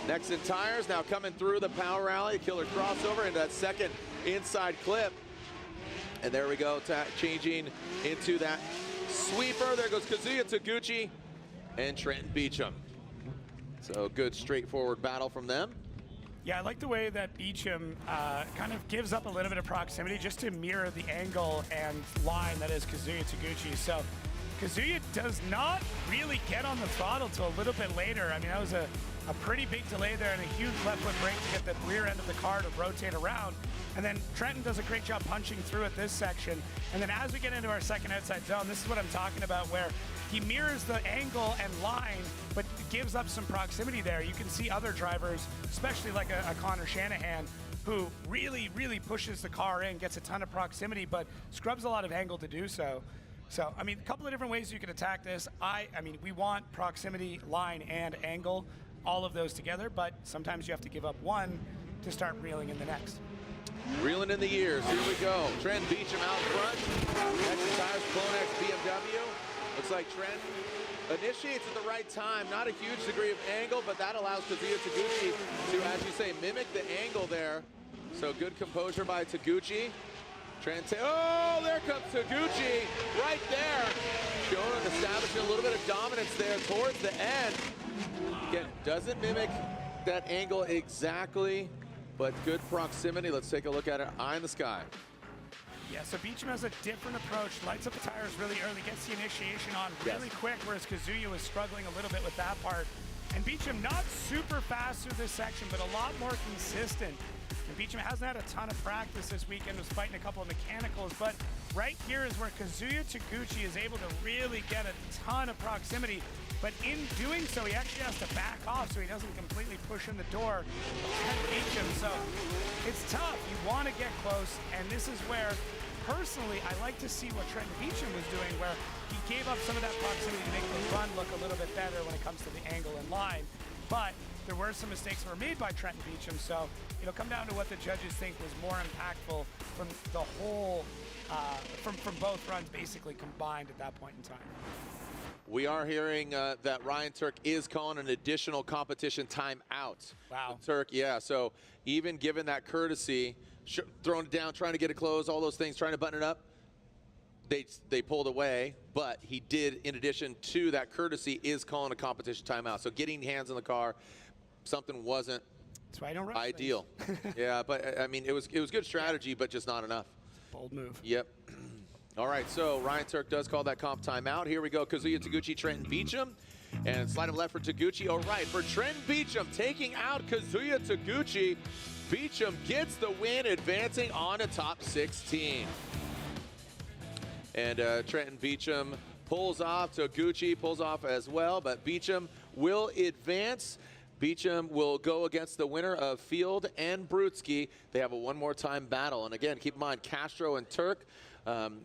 Next in tires, now coming through the power rally, killer crossover into that second inside clip. And there we go, changing into that sweeper. There goes Kazuya Taguchi and Trenton Beechum. So good straightforward battle from them. Yeah, I like the way that Beechum kind of gives up a little bit of proximity just to mirror the angle and line that is Kazuya Taguchi. So Kazuya does not really get on the throttle till a little bit later. I mean, that was a pretty big delay there and a huge left foot brake to get the rear end of the car to rotate around. And then Trenton does a great job punching through at this section. And then as we get into our second outside zone, this is what I'm talking about, where he mirrors the angle and line, but gives up some proximity there. You can see other drivers, especially like a Connor Shanahan, who really, really pushes the car in, gets a ton of proximity, but scrubs a lot of angle to do so. So, I mean, a couple of different ways you can attack this. I mean, we want proximity, line, and angle, all of those together, but sometimes you have to give up one to start reeling in the next. Reeling in the years, here we go. Trent Beecham out front. Extra tires, Clonex BMW. Looks like Trent initiates at the right time. Not a huge degree of angle, but that allows Kazuya Taguchi to, as you say, mimic the angle there. So good composure by Taguchi. Trent, oh, there comes Taguchi right there. Showing and establishing a little bit of dominance there towards the end. Again, doesn't mimic that angle exactly, but good proximity. Let's take a look at it. Eye in the sky. Yeah, so Beecham has a different approach. Lights up the tires really early, gets the initiation on really quick, whereas Kazuya was struggling a little bit with that part. And Beecham not super fast through this section, but a lot more consistent. And Beecham hasn't had a ton of practice this weekend, was fighting a couple of mechanicals, but right here is where Kazuya Taguchi is able to really get a ton of proximity. But in doing so, he actually has to back off so he doesn't completely push in the door of Beecham. So it's tough. You want to get close, and this is where, personally, I like to see what Trenton Beecham was doing, where he gave up some of that proximity to make the run look a little bit better when it comes to the angle and line. But there were some mistakes that were made by Trent and Beechum, so it'll come down to what the judges think was more impactful from the whole, from both runs basically combined at that point in time. We are hearing that Ryan Turk is calling an additional competition timeout. Wow. Turk, yeah, so even given that courtesy, throwing it down, trying to get it closed, all those things, trying to button it up, they pulled away, but he did, in addition to that courtesy, is calling a competition timeout. So getting hands in the car, something wasn't That's why I don't rush ideal. Yeah, but I mean, it was good strategy, but just not enough. Bold move. Yep. All right, so Ryan Turk does call that comp timeout. Here we go, Kazuya Taguchi, Trent and Beechum. And slide of left for Taguchi. All right, for Trent Beechum, taking out Kazuya Taguchi. Beechum gets the win, advancing on to top 16. And Trent and Beechum pulls off. Taguchi pulls off as well, but Beechum will advance. Beechum will go against the winner of Field and Brutskiy. They have a one more time battle. And again, keep in mind, Castro and Turk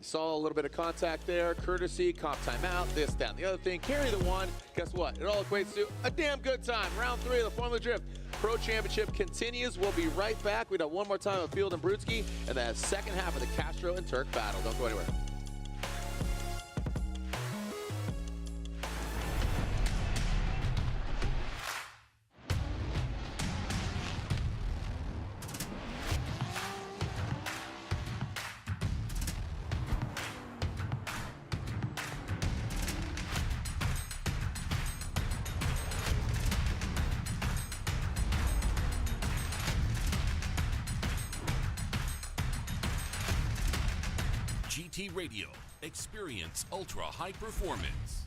saw a little bit of contact there. Courtesy, comp timeout, this, that, and the other thing. Carry the one. Guess what? It all equates to a damn good time. Round 3 of the Formula Drift Pro Championship continues. We'll be right back. We got one more time of Field and Brutskiy, and the second half of the Castro and Turk battle. Don't go anywhere. GT Radio. Experience ultra high performance.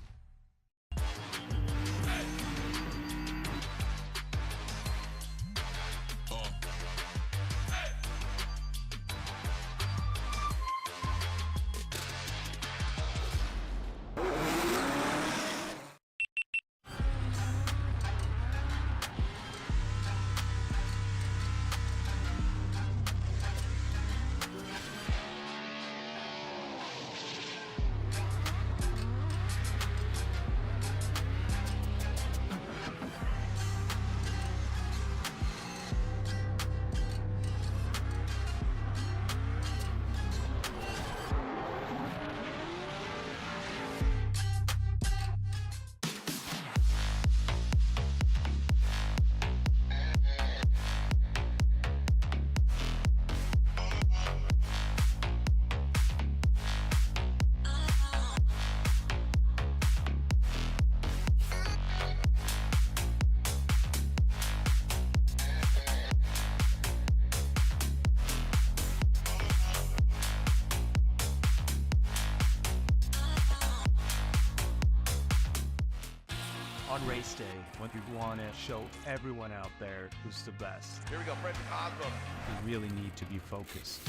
On race day, when you want to show everyone out there who's the best, Here we go, Frederick Aasbo. you really need to be focused.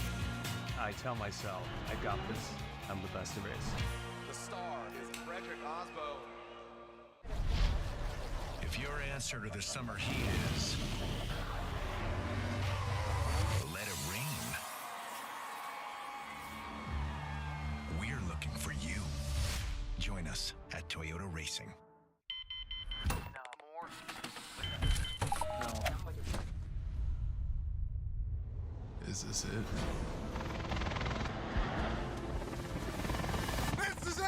I tell myself, I got this. I'm the best there is. The star is Frederick Aasbo. If your answer to the summer heat is let it rain, we're looking for you. Join us at Toyota Racing. Is this it? This is it!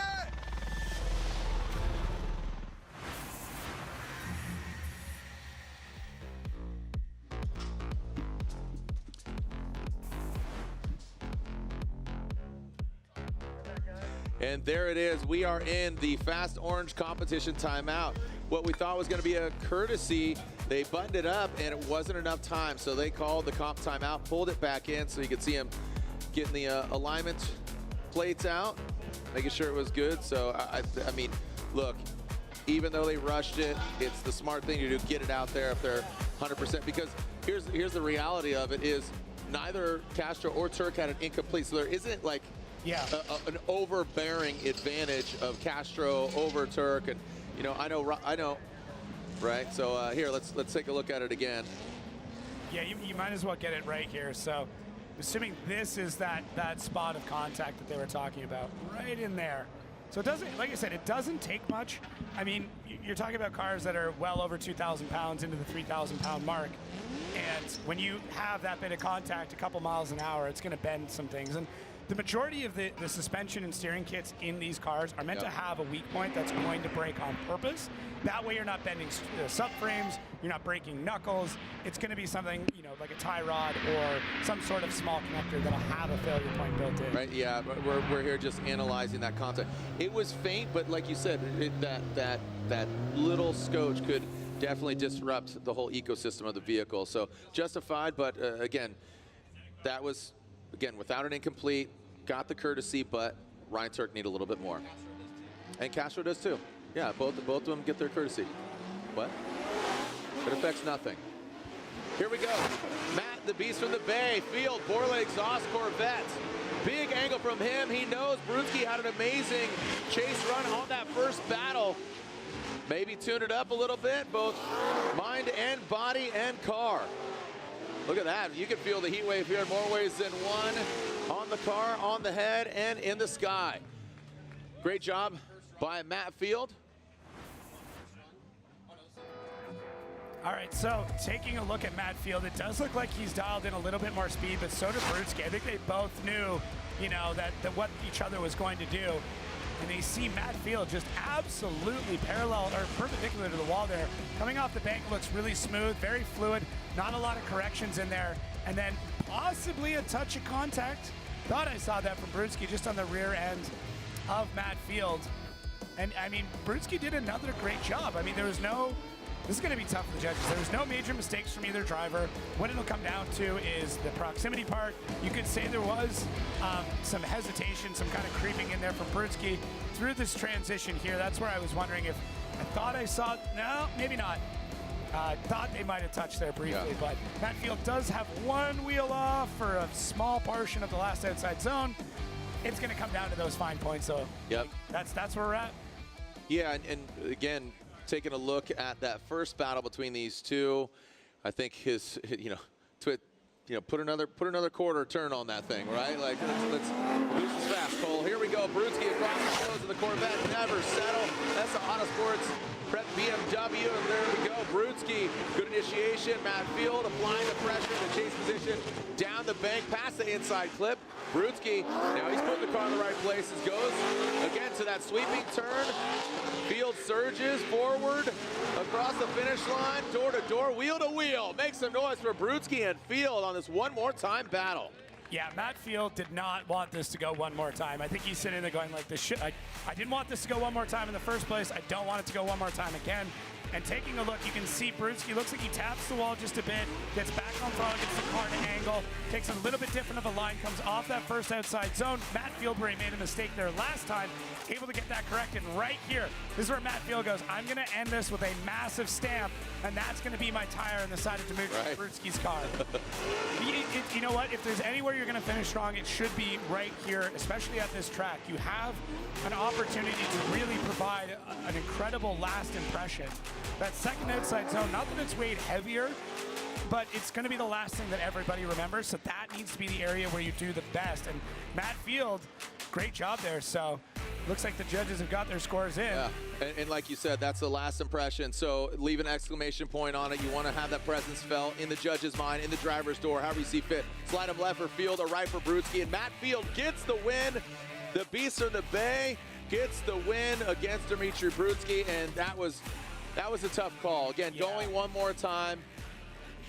And there it is. We are in the Fast Orange competition timeout. What we thought was going to be a courtesy, they buttoned it up and it wasn't enough time. So they called the comp timeout, pulled it back in so you could see him getting the alignment plates out, making sure it was good. So, I mean, look, even though they rushed it, it's the smart thing to do, get it out there if they're 100%. Because here's the reality of it is neither Castro or Turk had an incomplete. So there isn't like an overbearing advantage of Castro over Turk. And, you know, I know, right? So here, let's take a look at it again. Yeah, you might as well get it right here. So assuming this is that spot of contact that they were talking about, right in there. So it doesn't, like I said, it doesn't take much, I mean, you're talking about cars that are well over 2,000 pounds into the 3,000 pound mark. And when you have that bit of contact a couple miles an hour, it's going to bend some things. And the majority of the suspension and steering kits in these cars are meant to have a weak point that's going to break on purpose. That way you're not bending subframes, you're not breaking knuckles. It's going to be something, you know, like a tie rod or some sort of small connector that'll have a failure point built in. Right, yeah, but we're here just analyzing that contact. It was faint, but like you said, that little scotch could definitely disrupt the whole ecosystem of the vehicle. So justified, but again, that was, again, without an incomplete, got the courtesy, but Ryan Turk need a little bit more. And Castro does too. Yeah, both of them get their courtesy. What? It affects nothing. Here we go. Matt, the Beast from the Bay, Field, Borle exhaust Corvette. Big angle from him. He knows Brutskiy had an amazing chase run on that first battle. Maybe tune it up a little bit, both mind and body and car. Look at that. You can feel the heat wave here in more ways than one. On the car, on the head, and in the sky. Great job by Matt Field. All right, so taking a look at Matt Field, it does look like he's dialed in a little bit more speed, but so did Brutskiy. I think they both knew, you know, that what each other was going to do. And they see Matt Field just absolutely parallel or perpendicular to the wall there. Coming off the bank looks really smooth, very fluid, not a lot of corrections in there. And then possibly a touch of contact. Thought I saw that from Brutskiy just on the rear end of Matt Field. And I mean, Brutskiy did another great job. I mean, there was no, this is going to be tough for the judges. There was no major mistakes from either driver. What it'll come down to is the proximity part. You could say there was some hesitation, some kind of creeping in there from Brutskiy through this transition here. That's where I was wondering if I thought I saw, no, maybe not. Thought they might have touched there briefly, but Matt Field does have one wheel off for a small portion of the last outside zone. It's going to come down to those fine points, so that's where we're at. Yeah, and again, taking a look at that first battle between these two, I think his, put another quarter turn on that thing, right? Like let's lose this fast, Cole. Here we go, Brutskiy across the nose of the Corvette, never settle. That's the Autosports Prep BMW, and there we go, Brutskiy, good initiation. Matt Field applying the pressure in the chase position down the bank, past the inside clip. Brutskiy, now he's putting the car in the right places, goes again to that sweeping turn. Field surges forward across the finish line, door to door, wheel to wheel. Make some noise for Brutskiy and Field on this one more time battle. Yeah, Matt Field did not want this to go one more time. I think he's sitting there going like, this shit. I didn't want this to go one more time in the first place. I don't want it to go one more time again. And taking a look, you can see Brutskiy looks like he taps the wall just a bit, gets back on throttle, gets the car to angle, takes a little bit different of a line, comes off that first outside zone. Matt Field, where he made a mistake there last time, able to get that corrected right here. This is where Matt Field goes, I'm going to end this with a massive stamp, and that's going to be my tire, and decided to move Brutskiy's car. You know what? If there's anywhere you're going to finish strong, it should be right here, especially at this track. You have an opportunity to really provide an incredible last impression. That second outside zone, not that it's weighed heavier, but it's going to be the last thing that everybody remembers, so that needs to be the area where you do the best. And Matt Field, great job there. So looks like the judges have got their scores in. Yeah, and like you said, that's the last impression. So leave an exclamation point on it. You want to have that presence felt in the judge's mind, in the driver's door, however you see fit. Slide him left for Field or right for Brutskiy. And Matt Field gets the win. The Beast from the Bay gets the win against Dmitry Brutskiy, and that was a tough call. Again, going one more time.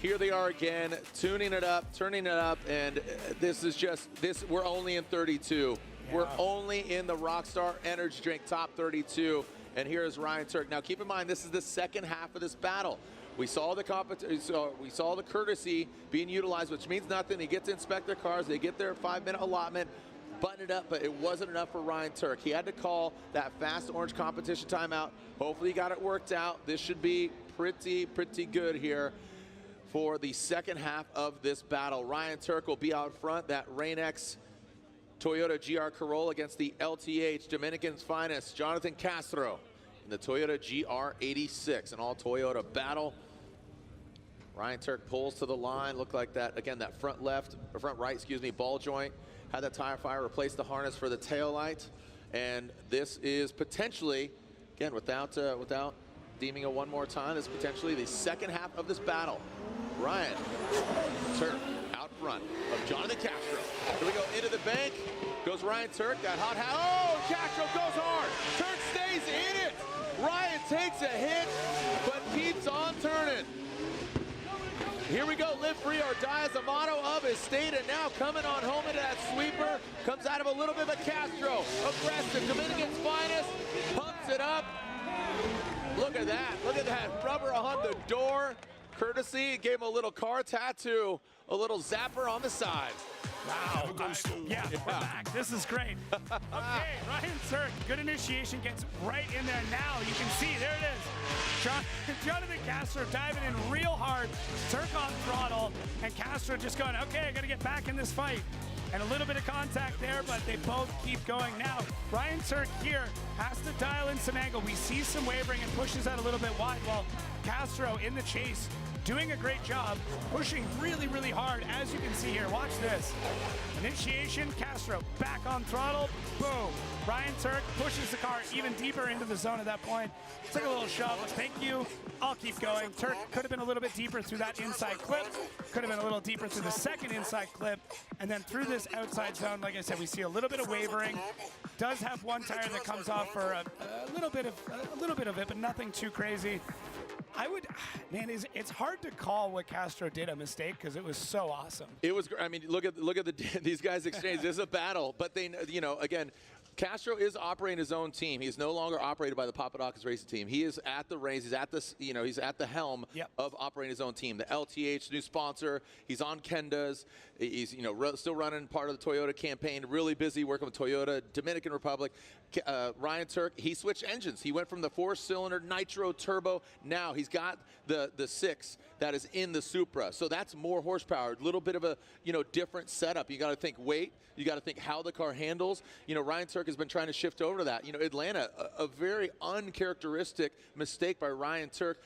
Here they are again, tuning it up, turning it up, and this is just, we're only in 32. Yeah. We're only in the Rockstar Energy Drink Top 32, and here is Ryan Turk. Now keep in mind, this is the second half of this battle. We saw the we saw the courtesy being utilized, which means nothing. They get to inspect their cars, they get their 5-minute allotment, button it up, but it wasn't enough for Ryan Turk. He had to call that fast orange competition timeout. Hopefully he got it worked out. This should be pretty good here for the second half of this battle. Ryan Turk will be out front, that Rain-X Toyota GR Corolla against the LTH Dominican's finest, Jonathan Castro, in the Toyota GR86, an all Toyota battle. Ryan Turk pulls to the line, looked like that, again, that front right, ball joint. Had that tire fire, replaced the harness for the taillight, and this is potentially again, without deeming a one more time, this is potentially the second half of this battle. Ryan Turk out front of Jonathan Castro. Here we go into the bank. Goes Ryan Turk, that hot hat. Oh, Castro goes hard. Turk stays in it. Ryan takes a hit, but keeps on turning. Here we go, live free or die is the motto of his state, and now coming on home into that sweeper, comes out of a little bit of a Castro. Aggressive, Dominican's finest, pumps it up. Look at that rubber on the door. Courtesy, gave him a little car tattoo, a little zapper on the side. Wow. Yeah, we're back. This is great. Okay, Ryan Turk, good initiation, gets right in there now. You can see, there it is. Jonathan Castro diving in real hard. Turk on throttle, and Castro just going, okay, I got to get back in this fight. And a little bit of contact there, but they both keep going. Now, Ryan Turk here has to dial in some angle. We see some wavering and pushes out a little bit wide, while Castro in the chase doing a great job, pushing really, really hard, as you can see here. Watch this. Initiation, Castro back on throttle, boom. Ryan Turk pushes the car even deeper into the zone at that point. Took a little shove, thank you. I'll keep going. Turk could have been a little bit deeper through that inside clip, could have been a little deeper through the second inside clip, and then through this outside zone, like I said, we see a little bit of wavering. Does have one tire that comes off for a little bit of it, but nothing too crazy. Man, it's hard to call what Castro did a mistake because it was so awesome. It was, I mean, look at these guys exchange. This is a battle, but they, again, Castro is operating his own team. He's no longer operated by the Papadakis racing team. He is at the reins. He's at this, he's at the helm of operating his own team. The LTH, new sponsor. He's on Kenda's. He's, still running part of the Toyota campaign. Really busy working with Toyota, Dominican Republic. Ryan Turk, he switched engines. He went from the 4-cylinder nitro turbo. Now he's got the 6 that is in the Supra. So that's more horsepower. A little bit of a, different setup. You got to think weight. You got to think how the car handles. Ryan Turk has been trying to shift over to that. Atlanta, a very uncharacteristic mistake by Ryan Turk.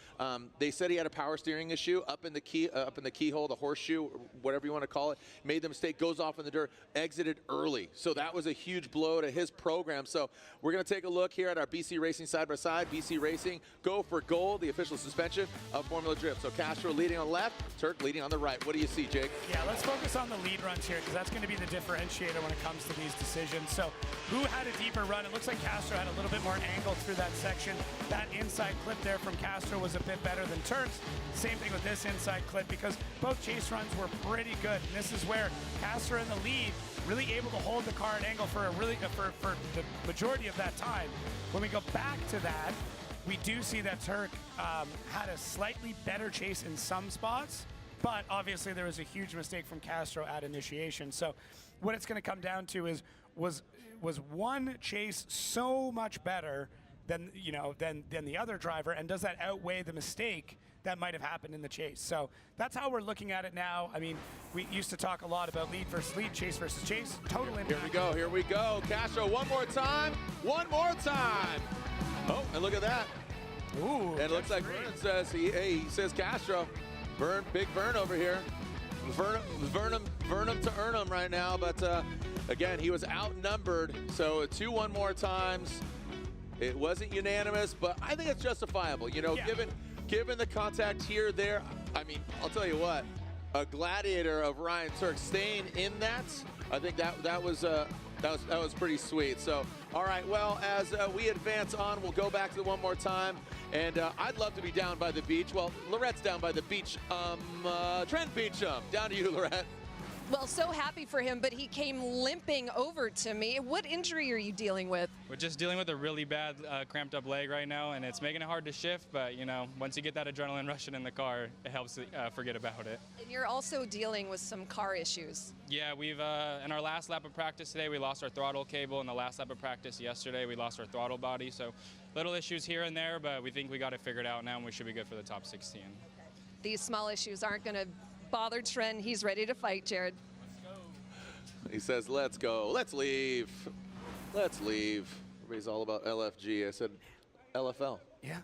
They said he had a power steering issue up in the keyhole, the horseshoe, whatever you want to call it. Made the mistake, goes off in the dirt, exited early. So that was a huge blow to his program. So we're going to take a look here at our BC Racing side-by-side. BC Racing, go for gold, the official suspension of Formula Drift. So Castro leading on the left, Turk leading on the right. What do you see, Jake? Yeah, let's focus on the lead runs here because that's going to be the differentiator when it comes to these decisions. So who had a deeper run? It looks like Castro had a little bit more angle through that section. That inside clip there from Castro was a bit better than Turk's. Same thing with this inside clip because both chase runs were pretty good. And this is where Castro in the lead, really able to hold the car at angle for the majority of that time. When we go back to that, we do see that Turk had a slightly better chase in some spots, but obviously there was a huge mistake from Castro at initiation. So what it's going to come down to is was one chase so much better than the other driver, and does that outweigh the mistake that might have happened in the chase? So that's how we're looking at it now. I mean, we used to talk a lot about lead versus lead, chase versus chase. Total impact. Here we go. Castro, one more time. Oh, and look at that. Ooh. And it looks like Vernon says, he says Castro. Big Vern over here. Vernum to earn him right now, but again, he was outnumbered. So 2-1 more times. It wasn't unanimous, but I think it's justifiable. Given the contact here, there. I mean, I'll tell you what, a gladiator of Ryan Turk staying in that. I think that was pretty sweet. So, all right. Well, as we advance on, we'll go back to one more time. And I'd love to be down by the beach. Well, Lorette's down by the beach. Trent Beechum, down to you, Lorette. Well, so happy for him, but he came limping over to me. What injury are you dealing with? We're just dealing with a really bad cramped up leg right now, and it's making it hard to shift, but once you get that adrenaline rushing in the car, it helps forget about it. And you're also dealing with some car issues. Yeah, we've in our last lap of practice today, we lost our throttle cable. In the last lap of practice yesterday, we lost our throttle body. So little issues here and there, but we think we got it figured out now, and we should be good for the top 16. Okay. These small issues aren't going to bother Trent. He's ready to fight, Jared. He says, let's go. Let's leave. Everybody's all about LFG. I said LFL. Yeah.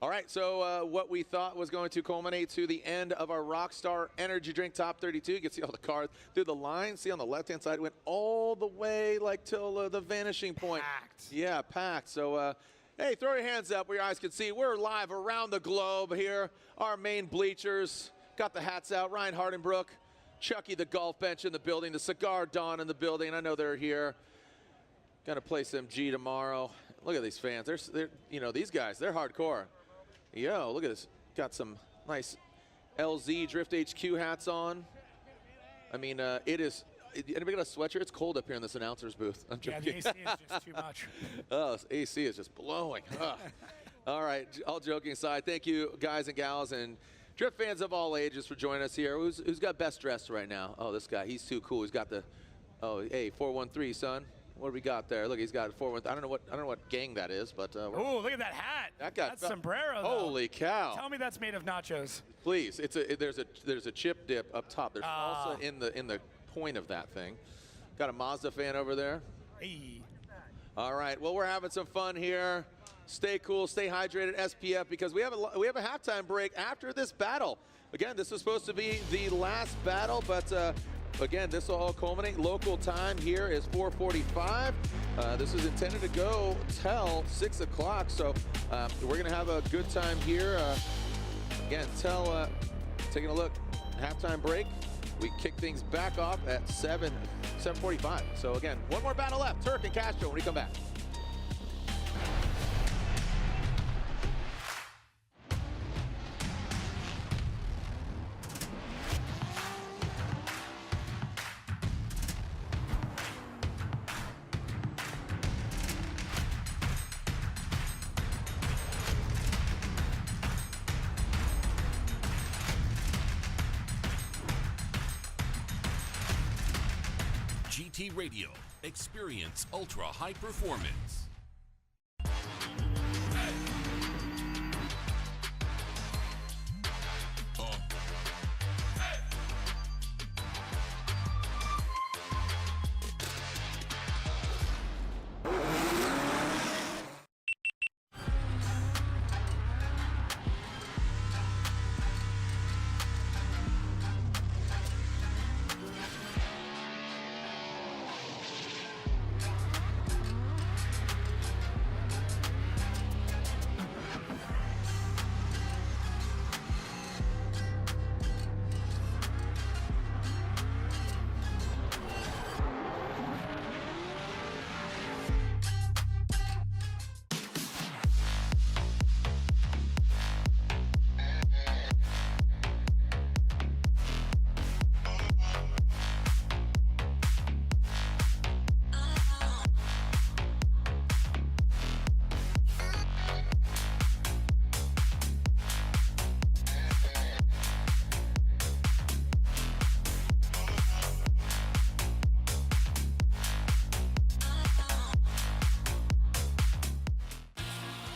All right, so what we thought was going to culminate to the end of our Rockstar Energy Drink Top 32. You can see all the cars through the line. See on the left-hand side, it went all the way till the vanishing point. Packed. Yeah, packed. So Hey, throw your hands up where your eyes can see. We're live around the globe here. Our main bleachers. Got the hats out. Ryan Hardenbrook, Chucky the golf bench in the building, the Cigar Dawn in the building. I know they're here. Gonna play some G tomorrow. Look at these fans. They're you know, these guys, they're hardcore. Yo, look at this. Got some nice LZ Drift HQ hats on. I mean, it is. Anybody got a sweatshirt? It's cold up here in this announcer's booth. I'm joking. Yeah, the AC is just too much. Oh, this AC is just blowing. All right, all joking aside, thank you guys and gals and drift fans of all ages for joining us here. Who's got best dressed right now? Oh, this guy, he's too cool. He's got the, oh, hey, 413, son. What do we got there? Look, he's got 413. I don't know what gang that is, but oh, look at that hat. That's sombrero. Holy cow! Tell me that's made of nachos. Please, there's a chip dip up top. There's also in the point of that thing. Got a Mazda fan over there. Hey. All right, well, we're having some fun here. Stay cool, stay hydrated, SPF, because we have a halftime break after this battle. Again, this is supposed to be the last battle, but again, this will all culminate. Local time here is 4:45. This is intended to go till 6 o'clock, so we're gonna have a good time here. Again, taking a look, halftime break. We kick things back off at 7:45. So again, one more battle left. Turk and Castro when we come back. GT Radio. Experience ultra high performance.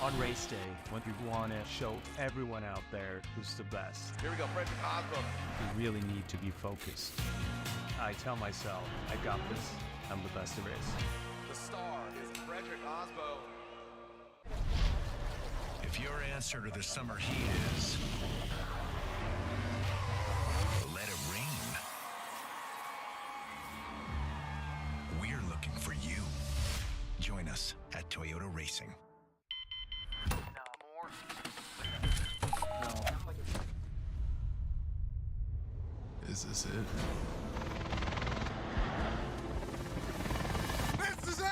On race day, when you want to show everyone out there who's the best, Here we go, Frederick Aasbo. you really need to be focused. I tell myself, I got this. I'm the best there is. The star is Frederick Aasbo. If your answer to the summer heat is let it rain, we're looking for you. Join us at Toyota Racing. Is this it? This is it!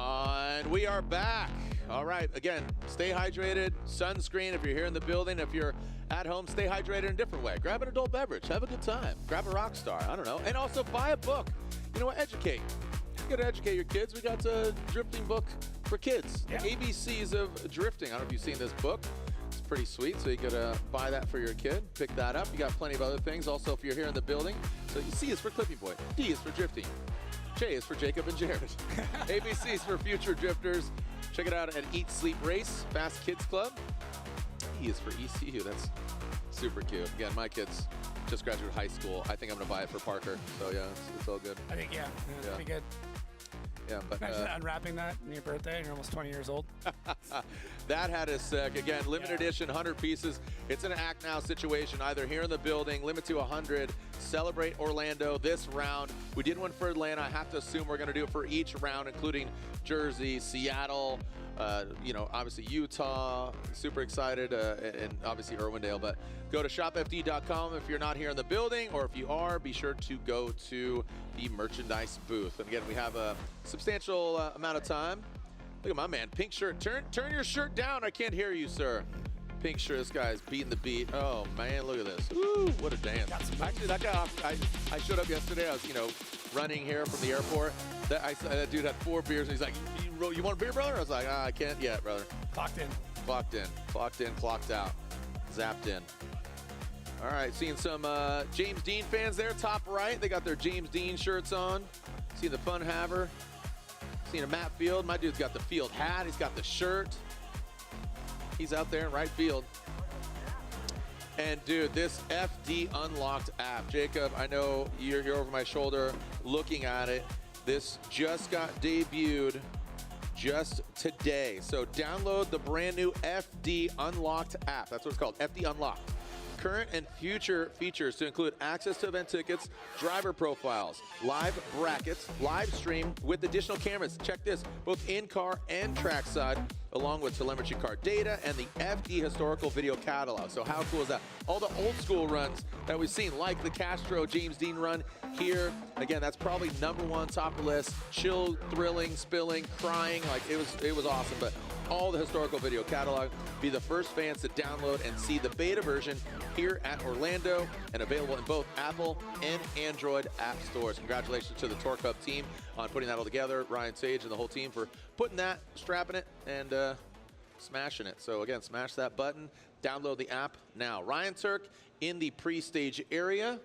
And we are back. All right, again, stay hydrated, sunscreen if you're here in the building. If you're at home, stay hydrated in a different way. Grab an adult beverage, have a good time. Grab a Rockstar, I don't know. And also buy a book. You know what, educate. You gotta educate your kids. We got a drifting book for kids. Yeah. ABCs of drifting. I don't know if you've seen this book. It's pretty sweet, so you could buy that for your kid. Pick that up. You got plenty of other things. Also, if you're here in the building, so C is for Clippy Boy. D is for drifting. J is for Jacob and Jared. ABC is for future drifters. Check it out at Eat, Sleep, Race, Fast Kids Club. E is for ECU. That's super cute. Again, my kids just graduated high school. I think I'm going to buy it for Parker. So, yeah, it's all good. I think, that'd be good. Yeah, but imagine unwrapping that on your birthday and you're almost 20 years old. That had us sick. Again, limited edition, 100 pieces. It's an act now situation, either here in the building, limit to 100, celebrate Orlando this round. We did one for Atlanta. I have to assume we're going to do it for each round, including Jersey, Seattle, obviously Utah. Super excited, and obviously Irwindale. But go to shopfd.com if you're not here in the building, or if you are, be sure to go to the merchandise booth. And again, we have a substantial amount of time. Look at my man, pink shirt. Turn your shirt down. I can't hear you, sir. Pink shirt. This guy's beating the beat. Oh man, look at this. Woo, what a dance. Actually, that guy. I showed up yesterday. I was, running here from the airport. That dude had 4 beers, and he's like, "You want a beer, brother?" I was like, "I can't yet, brother." Clocked in. Clocked in. Clocked out. Zapped in. All right, seeing some James Dean fans there, top right. They got their James Dean shirts on. Seeing the Fun Haver. Seeing a Matt Field. My dude's got the field hat. He's got the shirt. He's out there in right field. And dude, this FD Unlocked app, Jacob, I know you're over my shoulder looking at it. This just got debuted just today. So download the brand new FD Unlocked app. That's what it's called, FD Unlocked. Current and future features to include access to event tickets, driver profiles, live brackets, live stream with additional cameras. Check this, both in-car and trackside, along with telemetry car data and the FD historical video catalog. So how cool is that? All the old school runs that we've seen, like the Castro James Dean run here. Again, that's probably #1 top of the list. Chill, thrilling, spilling, crying. Like it was awesome. But all the historical video catalog. Be the first fans to download and see the beta version here at Orlando, and available in both Apple and Android app stores. Congratulations to the Tour Cup team on putting that all together. Ryan Sage and the whole team for putting that, strapping it, and smashing it. So again, smash that button, download the app now. Ryan Turk in the pre-stage area.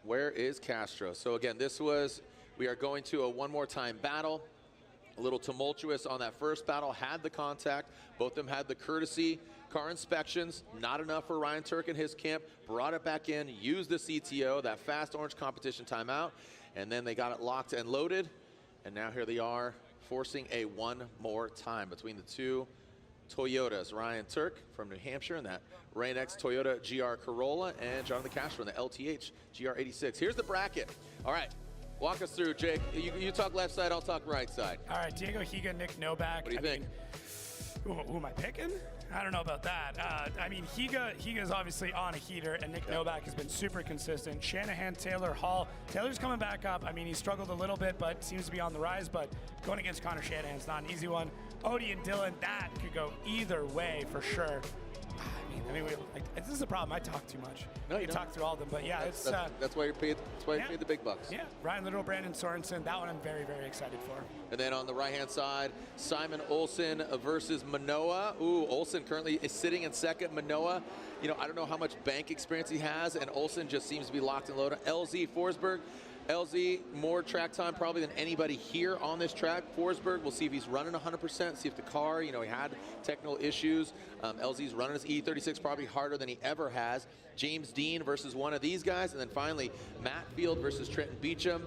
Where is Castro? So again, we are going to a one more time battle. A little tumultuous on that first battle, had the contact. Both of them had the courtesy car inspections. Not enough for Ryan Turk and his camp. Brought it back in, used the CTO, that fast orange competition timeout, and then they got it locked and loaded. And now here they are, forcing a one more time between the two Toyotas. Ryan Turk from New Hampshire in that Rain X Toyota GR Corolla, and Jonathan Castro in the LTH GR86. Here's the bracket. All right. Walk us through, Jake. You talk left side, I'll talk right side. All right, Diego Higa, Nick Novak. What do you think? Who am I picking? I don't know about that. Higa's obviously on a heater, and Nick Novak has been super consistent. Shanahan, Taylor, Hall. Taylor's coming back up. I mean, he struggled a little bit, but seems to be on the rise. But going against Connor Shanahan's not an easy one. Odie and Dylan, that could go either way for sure. This is the problem. I talk too much. No, you talk through all of them, but yeah, that's why you're paid. That's why you're paid the big bucks. Yeah, Ryan Litteral, Brandon Sorensen. That one I'm very, very excited for. And then on the right-hand side, Simon Olsen versus Minowa. Ooh, Olsen currently is sitting in second. Minowa, I don't know how much bank experience he has, and Olsen just seems to be locked and loaded. LZ Forsberg. LZ, more track time probably than anybody here on this track. Forsberg, we'll see if he's running 100%, see if the car, he had technical issues. LZ's running his E36 probably harder than he ever has. James Dean versus one of these guys. And then finally, Matt Field versus Turk Beechum.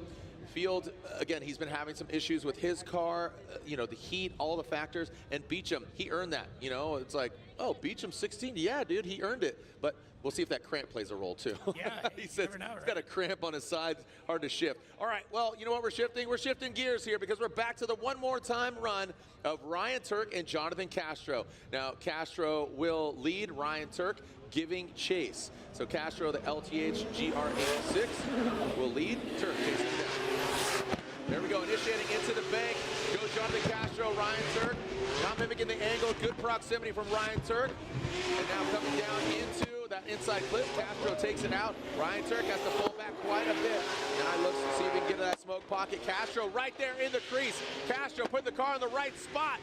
Field, again, he's been having some issues with his car, the heat, all the factors. And Beechum, he earned that. It's like, oh, Beecham 16? Yeah, dude, he earned it. But we'll see if that cramp plays a role, too. Yeah, he says he's got a cramp on his side, hard to shift. All right, well, you know what we're shifting? We're shifting gears here because we're back to the one more time run of Ryan Turk and Jonathan Castro. Now, Castro will lead Ryan Turk, giving chase. So Castro, the LTH GR86, will lead Turk chasing down. There we go, initiating into the bank. Go Jonathan Castro, Ryan Turk. Not mimicking the angle, good proximity from Ryan Turk. And now coming down into that inside clip, Castro takes it out. Ryan Turk has to pull back quite a bit. Now he looks to see if he can get to that smoke pocket. Castro right there in the crease. Castro put the car in the right spot.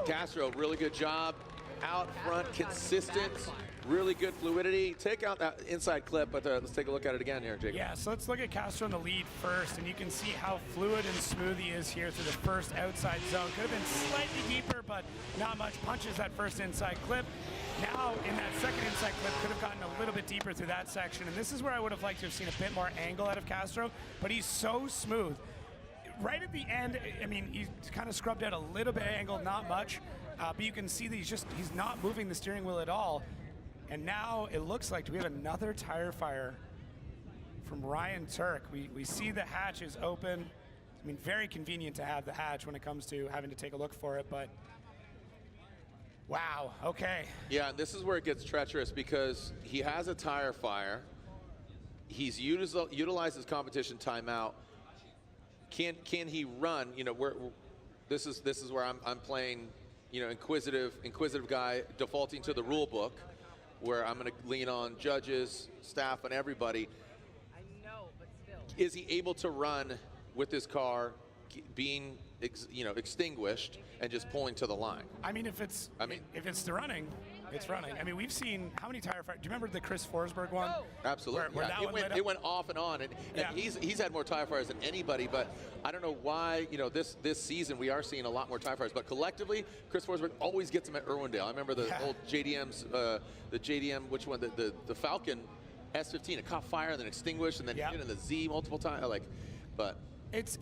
Castro, really good job. Out front, consistent, really good fluidity. Take out that inside clip, but let's take a look at it again here, Jacob. Yeah, so let's look at Castro in the lead first, and you can see how fluid and smooth he is here through the first outside zone. Could have been slightly deeper, but not much. Punches that first inside clip. Now, in that second inside clip, could have gotten a little bit deeper through that section, and this is where I would have liked to have seen a bit more angle out of Castro, but he's so smooth. Right at the end, I mean, he's kind of scrubbed out a little bit of angle, not much, but you can see that he's not moving the steering wheel at all. And now it looks like we have another tire fire from Ryan Turk. We see the hatch is open. I mean, very convenient to have the hatch when it comes to having to take a look for it, but wow, okay. Yeah, this is where it gets treacherous because he has a tire fire. He's utilized his competition timeout. Can he run? You know, this is where I'm playing, you know, inquisitive guy, defaulting to the rule book, where I'm going to lean on judges, staff, and everybody. I know, but still. Is he able to run with his car being, extinguished and just pulling to the line? I mean, if it's the running, it's running. I mean, we've seen how many tire fires. Do you remember the Chris Forsberg one? Absolutely. Where it went off and on, and he's had more tire fires than anybody. But I don't know why. You know, this season we are seeing a lot more tire fires. But collectively, Chris Forsberg always gets them at Irwindale. I remember the old JDM's, the JDM, which one? The Falcon S15. It caught fire and then extinguished, and then hit in the Z multiple times.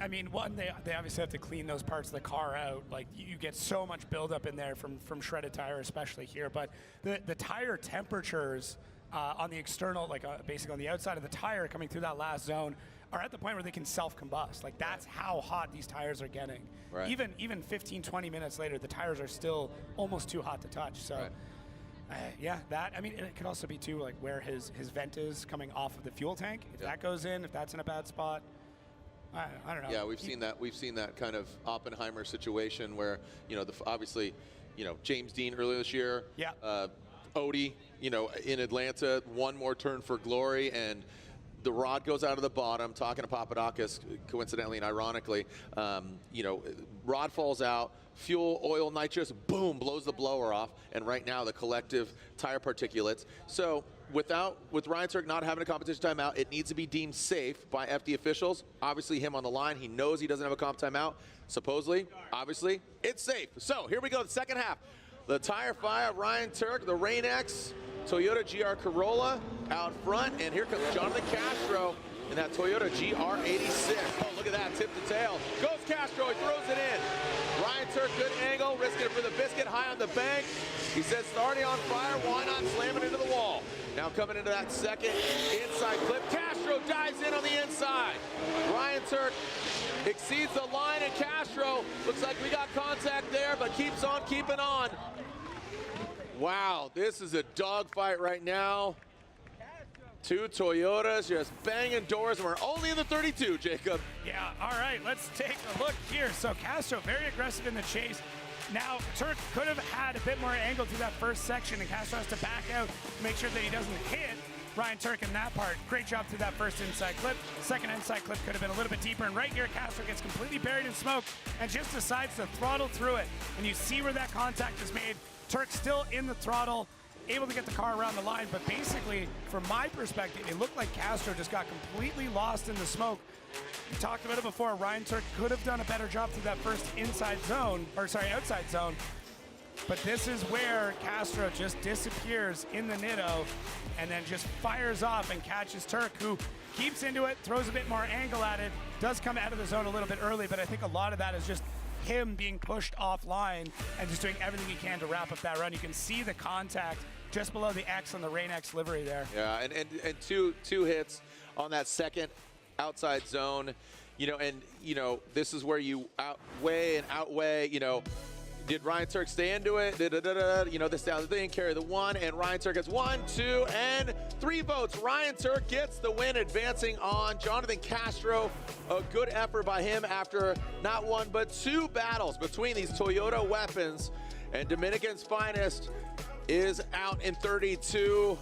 I mean, one, they obviously have to clean those parts of the car out. Like, you get so much buildup in there from shredded tire, especially here. But the tire temperatures on the external, basically on the outside of the tire coming through that last zone, are at the point where they can self-combust. Like, that's how hot these tires are getting. Right. Even 15, 20 minutes later, the tires are still almost too hot to touch. So, I mean, it could also be, too, like, where his vent is coming off of the fuel tank. If that goes in, if that's in a bad spot, I don't know. Yeah, we've seen that. We've seen that kind of Oppenheimer situation where, obviously, James Dean earlier this year. Yeah. Odie, in Atlanta, one more turn for glory, and the rod goes out of the bottom. Talking to Papadakis, coincidentally and ironically, rod falls out. Fuel, oil, nitrous, boom, blows the blower off, and right now the collective tire particulates. So with Ryan Turk not having a competition timeout, it needs to be deemed safe by FD officials. Obviously, him on the line, he knows he doesn't have a comp timeout. Supposedly, obviously, it's safe. So here we go, the second half. The tire fire, Ryan Turk, the Rain X, Toyota GR Corolla out front, and here comes Jonathan Castro in that Toyota GR86. Oh, look at that, tip to tail. Goes Castro, he throws it in. Ryan Turk, good angle, risking it for the biscuit, high on the bank. He says, starting on fire, why not slam it into the wall? Now coming into that second inside clip, Castro dives in on the inside. Ryan Turk exceeds the line, and Castro, looks like we got contact there, but keeps on keeping on. Wow, this is a dogfight right now. Two Toyotas just banging doors, and we're only in the 32, Jacob. Yeah, all right, let's take a look here. So Castro very aggressive in the chase. Now, Turk could have had a bit more angle through that first section, and Castro has to back out to make sure that he doesn't hit Ryan Turk in that part. Great job through that first inside clip. Second inside clip could have been a little bit deeper, and right here, Castro gets completely buried in smoke and just decides to throttle through it. And you see where that contact is made. Turk still in the throttle, able to get the car around the line, but basically, from my perspective, it looked like Castro just got completely lost in the smoke. We talked about it before. Ryan Turk could have done a better job through that first outside zone, but this is where Castro just disappears in the Nitto and then just fires off and catches Turk, who keeps into it, throws a bit more angle at it, does come out of the zone a little bit early, but I think a lot of that is just him being pushed offline and just doing everything he can to wrap up that run. You can see the contact just below the X on the Rain X livery there. Yeah, and two hits on that second outside zone, this is where you outweigh, Did Ryan Turk stay into it? You know, this down the thing, carry the 1, and Ryan Turk gets 1, 2, and 3 votes. Ryan Turk gets the win, advancing on Jonathan Castro. A good effort by him after not 1 but 2 battles between these Toyota weapons. And Dominican's finest is out in 32.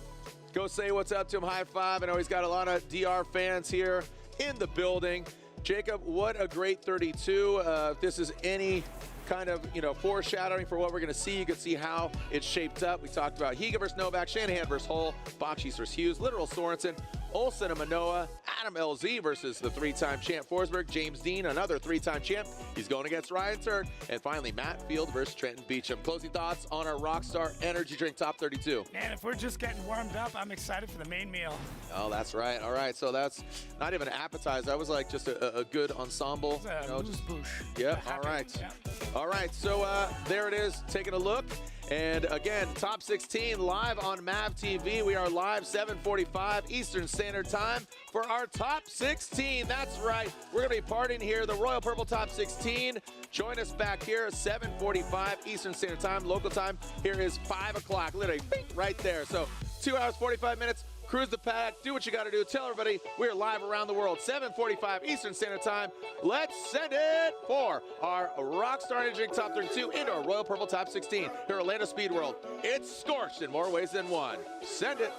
Go say what's up to him, high five. I know he's got a lot of DR fans here in the building. Jacob, what a great 32. If this is any kind of, you know, foreshadowing for what we're going to see, you can see how it's shaped up. We talked about Higa versus Novak, Shanahan versus Hull, Bakchis versus Hughes, Litteral Sorensen, Olsen and Minowa, Adam LZ versus the 3-time champ Forsberg, James Dean, another 3-time champ. He's going against Ryan Turk. And finally, Matt Field versus Trenton Beechum. Closing thoughts on our Rockstar Energy Drink Top 32. And if we're just getting warmed up, I'm excited for the main meal. Oh, that's right. All right, so that's not even an appetizer. That was like just a good ensemble. It's a boosh. Yep, all right. Yeah. All right, so there it is, taking a look. And again, Top 16 live on MAV TV. We are live 7:45 Eastern Standard Time for our Top 16. That's right. We're going to be partying here, the Royal Purple Top 16. Join us back here, 7:45 Eastern Standard Time. Local time here is 5 o'clock, literally right there. So 2 hours, 45 minutes. Cruise the pack, do what you got to do. Tell everybody we're live around the world, 7:45 Eastern Standard Time. Let's send it for our Rockstar Energy Drink Top 32 into our Royal Purple Top 16 here at Orlando Speed World. It's scorched in more ways than one. Send it.